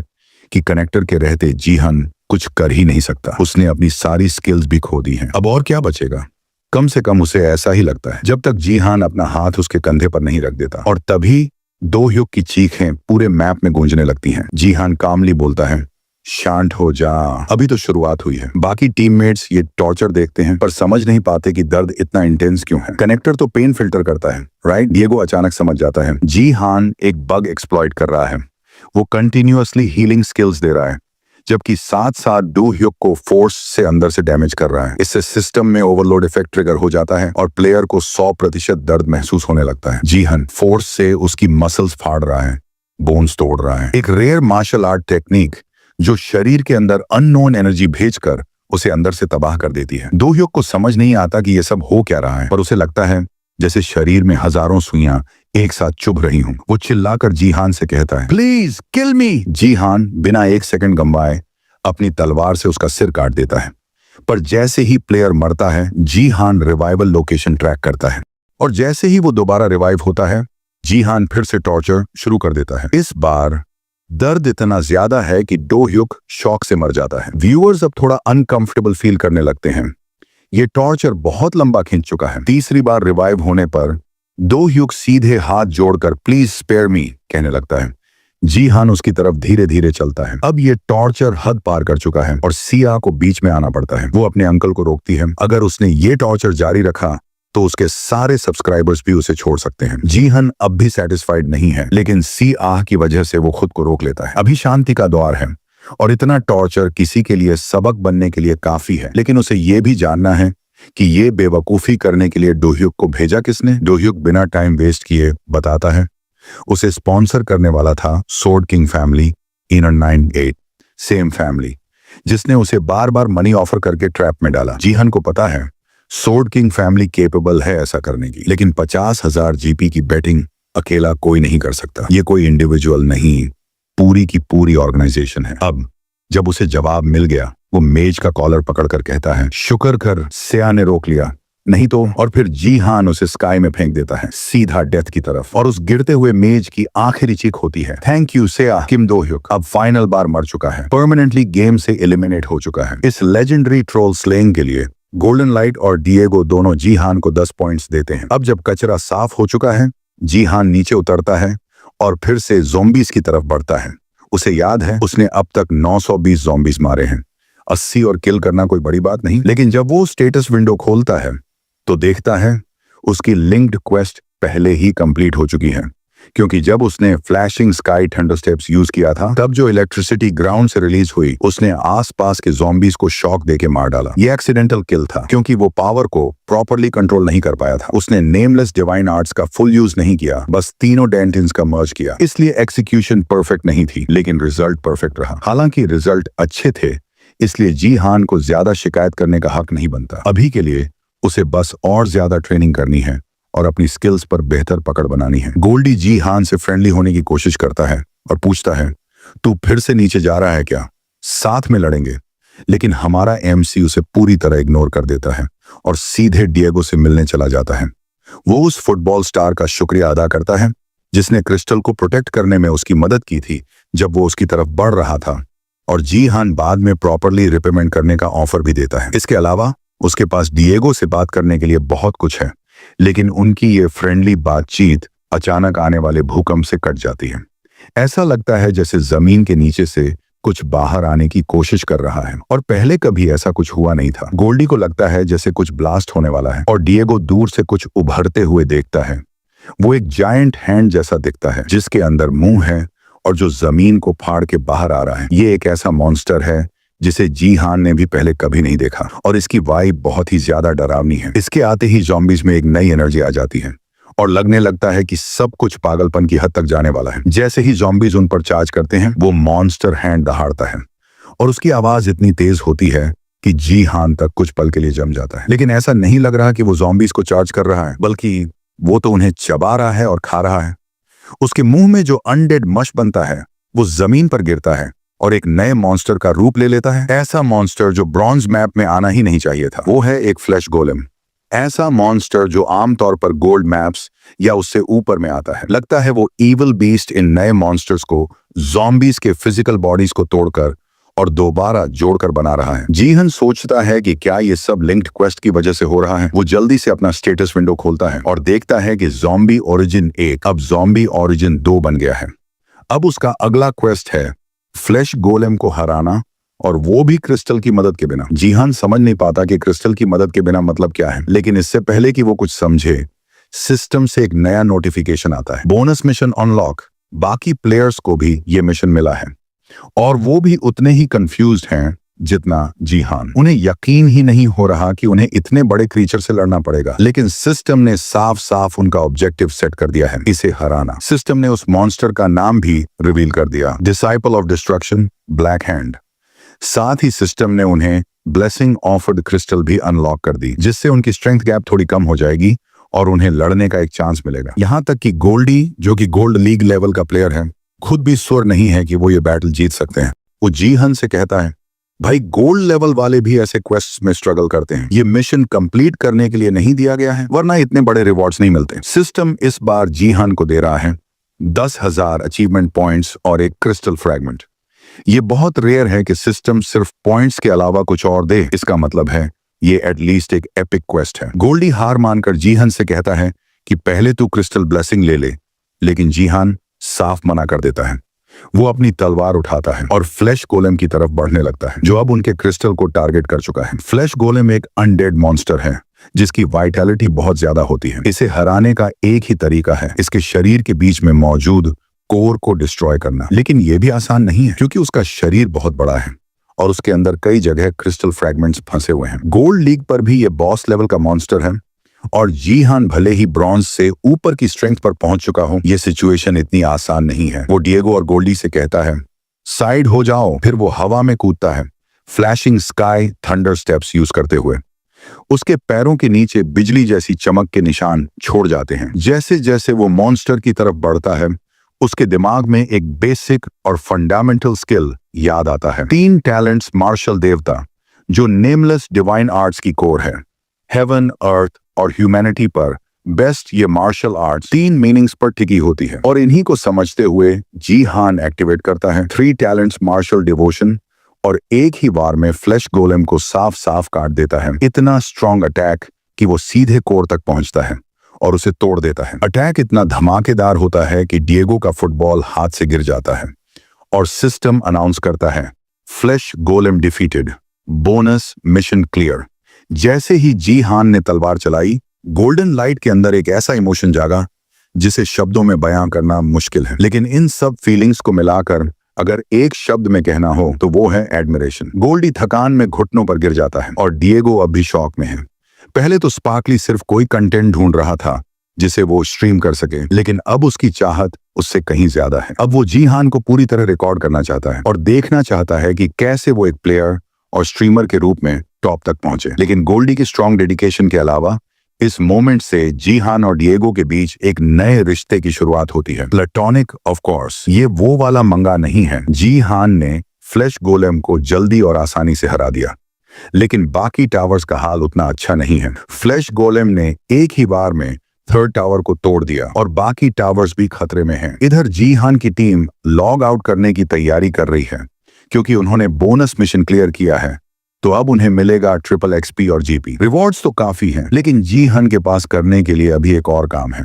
A: कि कनेक्टर के रहते जीहन कुछ कर ही नहीं सकता। उसने अपनी सारी स्किल्स भी खो दी हैं, अब और क्या बचेगा? कम से कम उसे ऐसा ही लगता है, जब तक जीहन अपना हाथ उसके कंधे पर नहीं रख देता। और तभी दो ह्युक की चीखें पूरे मैप में गूंजने लगती हैं। जीहान कामली बोलता है, शांत हो जा, अभी तो शुरुआत हुई है। बाकी टीममेट्स ये टॉर्चर देखते हैं पर समझ नहीं पाते कि दर्द इतना इंटेंस क्यों है। कनेक्टर तो पेन फिल्टर करता है, राइट? डिएगो अचानक समझ जाता है जीहान एक बग एक्सप्लॉइट कर रहा है। वो कंटिन्यूअसली हीलिंग स्किल्स दे रहा है, जबकि साथ साथ दो ह्युक को फोर्स से अंदर से डैमेज कर रहा है। इससे सिस्टम में ओवरलोड इफेक्ट ट्रिगर हो जाता है और प्लेयर को 100% दर्द महसूस होने लगता है। जीहन फोर्स से उसकी मसल्स फाड़ रहा है, बोन्स तोड़ रहा है। एक रेयर मार्शल आर्ट टेक्निक जो शरीर के अंदर अननोन एनर्जी भेजकर उसे अंदर से तबाह कर देती है। दो ह्युक को समझ नहीं आता कि यह सब हो क्या रहा है, पर उसे लगता है जैसे शरीर में हजारों सुइयां एक साथ चुभ रही हूं। वो चिल्लाकर जीहान से कहता है, प्लीज किल मी। जीहान बिना एक सेकंड गंवाए अपनी तलवार से उसका सिर काट देता है, पर जैसे ही प्लेयर मरता है जीहान रिवाइवल लोकेशन ट्रैक करता है, और जैसे ही वो दोबारा रिवाइव होता है जीहान फिर से टॉर्चर शुरू कर देता है। इस बार दर्द इतना ज्यादा है कि दो ह्युक शॉक से मर जाता है। व्यूअर्स अब थोड़ा अनकंफर्टेबल फील करने लगते हैं। ये टॉर्चर बहुत लंबा खींच चुका है। तीसरी बार रिवाइव होने पर दो ह्यूक सीधे हाथ जोड़कर प्लीज स्पेयर मी कहने लगता है। जी हान उसकी तरफ धीरे धीरे चलता है। अब ये टॉर्चर हद पार कर चुका है और सिया को बीच में आना पड़ता है। वो अपने अंकल को रोकती है। अगर उसने ये टॉर्चर जारी रखा तो उसके सारे सब्सक्राइबर्स भी उसे छोड़ सकते हैं। जीहन अब भी सेटिस्फाइड नहीं है, लेकिन सी आह की वजह से वो खुद को रोक लेता है। अभी शांति का दौर है और इतना टॉर्चर किसी के लिए सबक बनने के लिए काफी है, लेकिन उसे ये भी जानना है कि ये बेवकूफी करने के लिए डोह्युक को भेजा किसने। डोह्युक बिना टाइम वेस्ट किए बताता है उसे स्पॉन्सर करने वाला था sword king family in 98 same family, जिसने उसे बार बार मनी ऑफर करके ट्रैप में डाला। जीहन को पता है सोर्ड किंग फैमिली केपेबल है ऐसा करने की, लेकिन 50,000 जीपी की बेटिंग अकेला कोई नहीं कर सकता। ये कोई इंडिविजुअल नहीं, पूरी की पूरी ऑर्गेनाइजेशन है। अब जब उसे जवाब मिल गया, वो मेज का कॉलर पकड़कर कहता है शुक्र कर सिया ने रोक लिया, नहीं तो। और फिर जीहान उसे स्काई में फेंक देता है सीधा डेथ की तरफ, और उस गिरते हुए मेज की आखिरी चीख होती है थैंक यू सिया। किम दो ह्युक अब फाइनल बार मर चुका है, परमानेंटली गेम से एलिमिनेट हो चुका है। इस लेजेंडरी ट्रोल स्लेइंग के लिए गोल्डन लाइट और डिएगो दोनों जीहान को 10 पॉइंट्स देते हैं। अब जब कचरा साफ हो चुका है, जीहान नीचे उतरता है और फिर से ज़ॉम्बीज की तरफ बढ़ता है। उसे याद है उसने अब तक 920 ज़ॉम्बीज मारे हैं। 80 और किल करना कोई बड़ी बात नहीं, लेकिन जब वो स्टेटस विंडो खोलता है तो देखता है उसकी लिंक्ड क्वेस्ट पहले ही कंप्लीट हो चुकी है, क्योंकि जब उसने flashing sky thunder steps use किया था, तब जो इलेक्ट्रिसिटी ग्राउंड से रिलीज हुई उसने आसपास के ज़ॉम्बीज को शॉक देके मार डाला। ये एक्सीडेंटल किल था, क्योंकि वो पावर को प्रॉपर्ली कंट्रोल नहीं कर पाया था। उसने नेमलेस डिवाइन आर्ट्स का फुल यूज नहीं किया, बस तीनों डेंटिन्स का मर्ज किया। इसलिए एक्सिक्यूशन परफेक्ट नहीं थी, लेकिन रिजल्ट परफेक्ट रहा। हालांकि रिजल्ट अच्छे थे, इसलिए जीहान को ज्यादा शिकायत करने का हक नहीं बनता। अभी के लिए उसे बस और ज्यादा ट्रेनिंग करनी है और अपनी स्किल्स पर बेहतर पकड़ बनानी है। गोल्डी जीहान से फ्रेंडली होने की कोशिश करता है और पूछता है तू फिर से नीचे जा रहा है क्या, साथ में लड़ेंगे। लेकिन हमारा एमसी उसे पूरी तरह इग्नोर कर देता है और सीधे डिएगो से मिलने चला जाता है। वो उस फुटबॉल स्टार का शुक्रिया अदा करता है जिसने क्रिस्टल को प्रोटेक्ट करने में उसकी मदद की थी जब वो उसकी तरफ बढ़ रहा था, और जीहान बाद में प्रॉपरली रिपेमेंट करने का ऑफर भी देता है। इसके अलावा उसके पास डिएगो से बात करने के लिए बहुत कुछ है, लेकिन उनकी ये फ्रेंडली बातचीत अचानक आने वाले भूकंप से कट जाती है। ऐसा लगता है जैसे जमीन के नीचे से कुछ बाहर आने की कोशिश कर रहा है, और पहले कभी ऐसा कुछ हुआ नहीं था। गोल्डी को लगता है जैसे कुछ ब्लास्ट होने वाला है, और डिएगो दूर से कुछ उभरते हुए देखता है। वो एक जायंट हैंड जैसा दिखता है जिसके अंदर मुंह है और जो जमीन को फाड़ के बाहर आ रहा है। ये एक ऐसा मॉन्स्टर है जिसे जीहान ने भी पहले कभी नहीं देखा, और इसकी वाइब बहुत ही ज्यादा डरावनी है। इसके आते ही ज़ॉम्बीज में एक नई एनर्जी आ जाती है और लगने लगता है कि सब कुछ पागलपन की हद तक जाने वाला है। जैसे ही ज़ॉम्बीज उन पर चार्ज करते हैं, वो मॉन्स्टर हैंड दहाड़ता है और उसकी आवाज इतनी तेज होती है कि जीहान तक कुछ पल के लिए जम जाता है। लेकिन ऐसा नहीं लग रहा कि वो ज़ॉम्बीज को चार्ज कर रहा है, बल्कि वो तो उन्हें चबा रहा है और खा रहा है। उसके मुंह में जो अनडेड मश बनता है वो जमीन पर गिरता है और एक नए मॉन्स्टर का रूप ले लेता है। ऐसा मॉन्स्टर जो ब्रॉन्ज मैप में आना ही नहीं चाहिए था। वो है एक फ्लैश गोलेम, ऐसा मॉन्स्टर जो आमतौर पर गोल्ड मैप्स या उससे ऊपर में आता है। लगता है वो इविल बीस्ट इन नए मॉन्स्टर्स को ज़ॉम्बीज के फिजिकल बॉडीज को तोड़कर और दोबारा जोड़कर बना रहा है। जीहन सोचता है कि क्या ये सब लिंक्ड क्वेस्ट की वजह से हो रहा है। वो जल्दी से अपना स्टेटस विंडो खोलता है और देखता है कि ज़ॉम्बी ओरिजिन 1 अब ज़ॉम्बी ओरिजिन 2 बन गया है। अब उसका अगला क्वेस्ट है फ्लैश गोलेम को हराना, और वो भी क्रिस्टल की मदद के बिना। जीहान समझ नहीं पाता कि क्रिस्टल की मदद के बिना मतलब क्या है, लेकिन इससे पहले कि वो कुछ समझे, सिस्टम से एक नया नोटिफिकेशन आता है, बोनस मिशन अनलॉक। बाकी प्लेयर्स को भी ये मिशन मिला है और वो भी उतने ही कंफ्यूज्ड हैं जितना जीहान। उन्हें यकीन ही नहीं हो रहा कि उन्हें इतने बड़े क्रीचर से लड़ना पड़ेगा, लेकिन सिस्टम ने साफ साफ उनका ऑब्जेक्टिव सेट कर दिया है, इसे हराना। सिस्टम ने उस मॉन्स्टर का नाम भी रिवील कर दिया, disciple of destruction, black hand. साथ ही सिस्टम ने उन्हें ब्लेसिंग ऑफर्ड क्रिस्टल भी अनलॉक कर दी, जिससे उनकी स्ट्रेंथ गैप थोड़ी कम हो जाएगी और उन्हें लड़ने का एक चांस मिलेगा। यहाँ तक कि गोल्डी, जो कि गोल्ड लीग लेवल का प्लेयर है, खुद भी श्योर नहीं है कि वो ये बैटल जीत सकते हैं। वो जीहन से कहता है भाई गोल्ड लेवल वाले भी ऐसे क्वेस्ट्स में स्ट्रगल करते हैं, ये मिशन कंप्लीट करने के लिए नहीं दिया गया है, वरना इतने बड़े रिवॉर्ड्स नहीं मिलते। सिस्टम इस बार जीहान को दे रहा है 10,000 अचीवमेंट पॉइंट्स और एक क्रिस्टल फ्रैगमेंट। ये बहुत रेयर है कि सिस्टम सिर्फ पॉइंट्स के अलावा कुछ और दे। इसका मतलब है ये एटलीस्ट एक एपिक क्वेस्ट है। गोल्डी हार मानकर जीहन से कहता है कि पहले तू क्रिस्टल ब्लेसिंग ले ले, लेकिन जीहान साफ मना कर देता है। वो अपनी तलवार उठाता है और फ्लैश गोलेम की तरफ बढ़ने लगता है, जो अब उनके क्रिस्टल को टारगेट कर चुका है। फ्लैश गोलेम एक अनडेड मॉन्स्टर है जिसकी वाइटैलिटी बहुत ज्यादा होती है। इसे हराने का एक ही तरीका है, इसके शरीर के बीच में मौजूद कोर को डिस्ट्रॉय करना। लेकिन यह भी आसान नहीं है, क्योंकि उसका शरीर बहुत बड़ा है और उसके अंदर कई जगह क्रिस्टल फ्रैगमेंट्स फंसे हुए हैं। गोल्ड लीग पर भी ये बॉस लेवल का मॉन्स्टर है, और जीहान भले ही ब्रॉन्ज से ऊपर की स्ट्रेंथ पर पहुंच चुका हो, ये सिचुएशन इतनी आसान नहीं है। वो डिएगो और गोल्डी से कहता है, साइड हो जाओ। फिर वो हवा में कूदता है, flashing sky thunder steps use करते हुए। उसके पैरों के नीचे बिजली जैसी चमक के निशान छोड़ जाते हैं। जैसे जैसे वो मॉन्स्टर की तरफ बढ़ता है, उसके दिमाग में एक बेसिक और फंडामेंटल स्किल याद आता है। 3 टैलेंट्स मार्शल देवता, जो नेमलेस डिवाइन आर्ट्स की कोर है। हेवन, अर्थ और ह्यूमैनिटी पर बेस्ट ये मार्शल आर्ट्स 3 मीनिंग्स पर टिकी होती है, और इन्हीं को समझते हुए जीहान एक्टिवेट करता है 3 टैलेंट्स मार्शल डिवोशन, और एक ही बार में फ्लैश गोलेम को साफ साफ काट देता है। इतना स्ट्रॉन्ग अटैक कि वो सीधे कोर तक पहुंचता है और उसे तोड़ देता है। अटैक इतना धमाकेदार होता है कि डिएगो का फुटबॉल हाथ से गिर जाता है, और सिस्टम अनाउंस करता है, flash golem defeated, bonus mission clear. जैसे ही जीहान ने तलवार चलाई, गोल्डन लाइट के अंदर एक ऐसा इमोशन जागा जिसे शब्दों में बयां करना मुश्किल है। लेकिन इन सब फीलिंग्स को मिलाकर अगर एक शब्द में कहना हो तो वो है एडमिरेशन। गोल्डी थकान में घुटनों पर गिर जाता है, और डिएगो अब भी शॉक में है। पहले तो स्पार्कली सिर्फ कोई कंटेंट ढूंढ रहा था जिसे वो स्ट्रीम कर सके, लेकिन अब उसकी चाहत उससे कहीं ज्यादा है। अब वो जीहान को पूरी तरह रिकॉर्ड करना चाहता है और देखना चाहता है कि कैसे वो एक प्लेयर और स्ट्रीमर के रूप में टॉप तक पहुंचे। लेकिन गोल्डी की स्ट्रॉन्ग डेडिकेशन के अलावा इस मोमेंट से जीहान और डिएगो के बीच एक नए रिश्ते की शुरुआत होती है। Platonic of course. ये वो वाला मंगा नहीं है। जीहान ने फ्लैश गोलेम को जल्दी और आसानी से हरा दिया, लेकिन बाकी टावर्स का हाल उतना अच्छा नहीं है। फ्लैश गोलेम ने एक ही बार में 3rd टावर को तोड़ दिया और बाकी टावर्स भी खतरे में हैं। इधर जीहान की टीम लॉग आउट करने की तैयारी कर रही है, क्योंकि उन्होंने बोनस मिशन क्लियर किया है, तो अब उन्हें मिलेगा ट्रिपल XP और GP। रिवॉर्ड्स तो काफी हैं, लेकिन जीहान के पास करने के लिए अभी एक और काम है।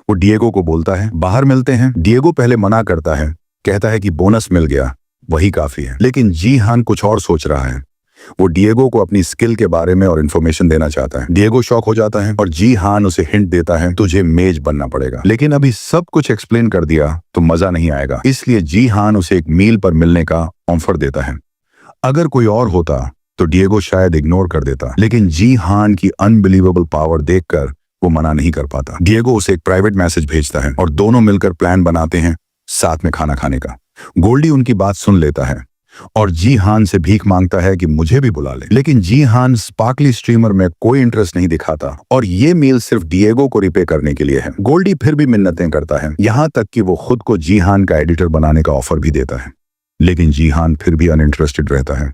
A: वो डिएगो को बोलता है, बाहर मिलते हैं। डिएगो पहले मना करता है, कहता है कि बोनस मिल गया, वही काफी है। लेकिन जीहान कुछ और सोच रहा है। वो डिएगो को अपनी स्किल के बारे में और इन्फॉर्मेशन देना चाहता है। डिएगो शॉक हो जाता है और जीहान उसे हिंट देता है, तुझे मेज बनना पड़ेगा। लेकिन अभी सब कुछ एक्सप्लेन कर दिया तो मजा नहीं आएगा, इसलिए जीहान उसे एक मील पर मिलने का ऑफर देता है। अगर कोई और होता तो डिएगो शायद इग्नोर कर देता, लेकिन जीहान की अनबिलीवेबल पावर देखकर वो मना नहीं कर पाता। डिएगो उसे एक प्राइवेट मैसेज भेजता है और दोनों मिलकर प्लान बनाते हैं साथ में खाना खाने का। गोल्डी उनकी बात सुन लेता है और जीहान से भीख मांगता है कि मुझे भी बुला ले, लेकिन जीहान स्पार्कली स्ट्रीमर में कोई इंटरेस्ट नहीं दिखाता और ये मील सिर्फ डिएगो को रिपे करने के लिए है। गोल्डी फिर भी मिन्नतें करता है, यहाँ तक कि वो खुद को जीहान का एडिटर बनाने का ऑफर भी देता है, लेकिन जीहान फिर भी अनइंटरेस्टेड रहता है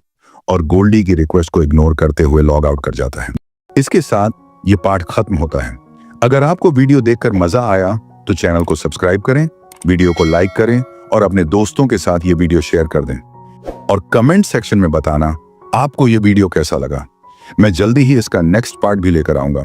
A: और गोल्डी की रिक्वेस्ट को इग्नोर करते हुए लॉग आउट कर जाता है। इसके साथ ये पार्ट खत्म होता है। अगर आपको वीडियो देखकर मजा आया तो चैनल को सब्सक्राइब करें, वीडियो को लाइक करें और अपने दोस्तों के साथ ये वीडियो शेयर कर दें, और कमेंट सेक्शन में बताना आपको ये वीडियो कैसा लगा। मैं जल्दी ही इसका नेक्स्ट पार्ट भी लेकर आऊंगा।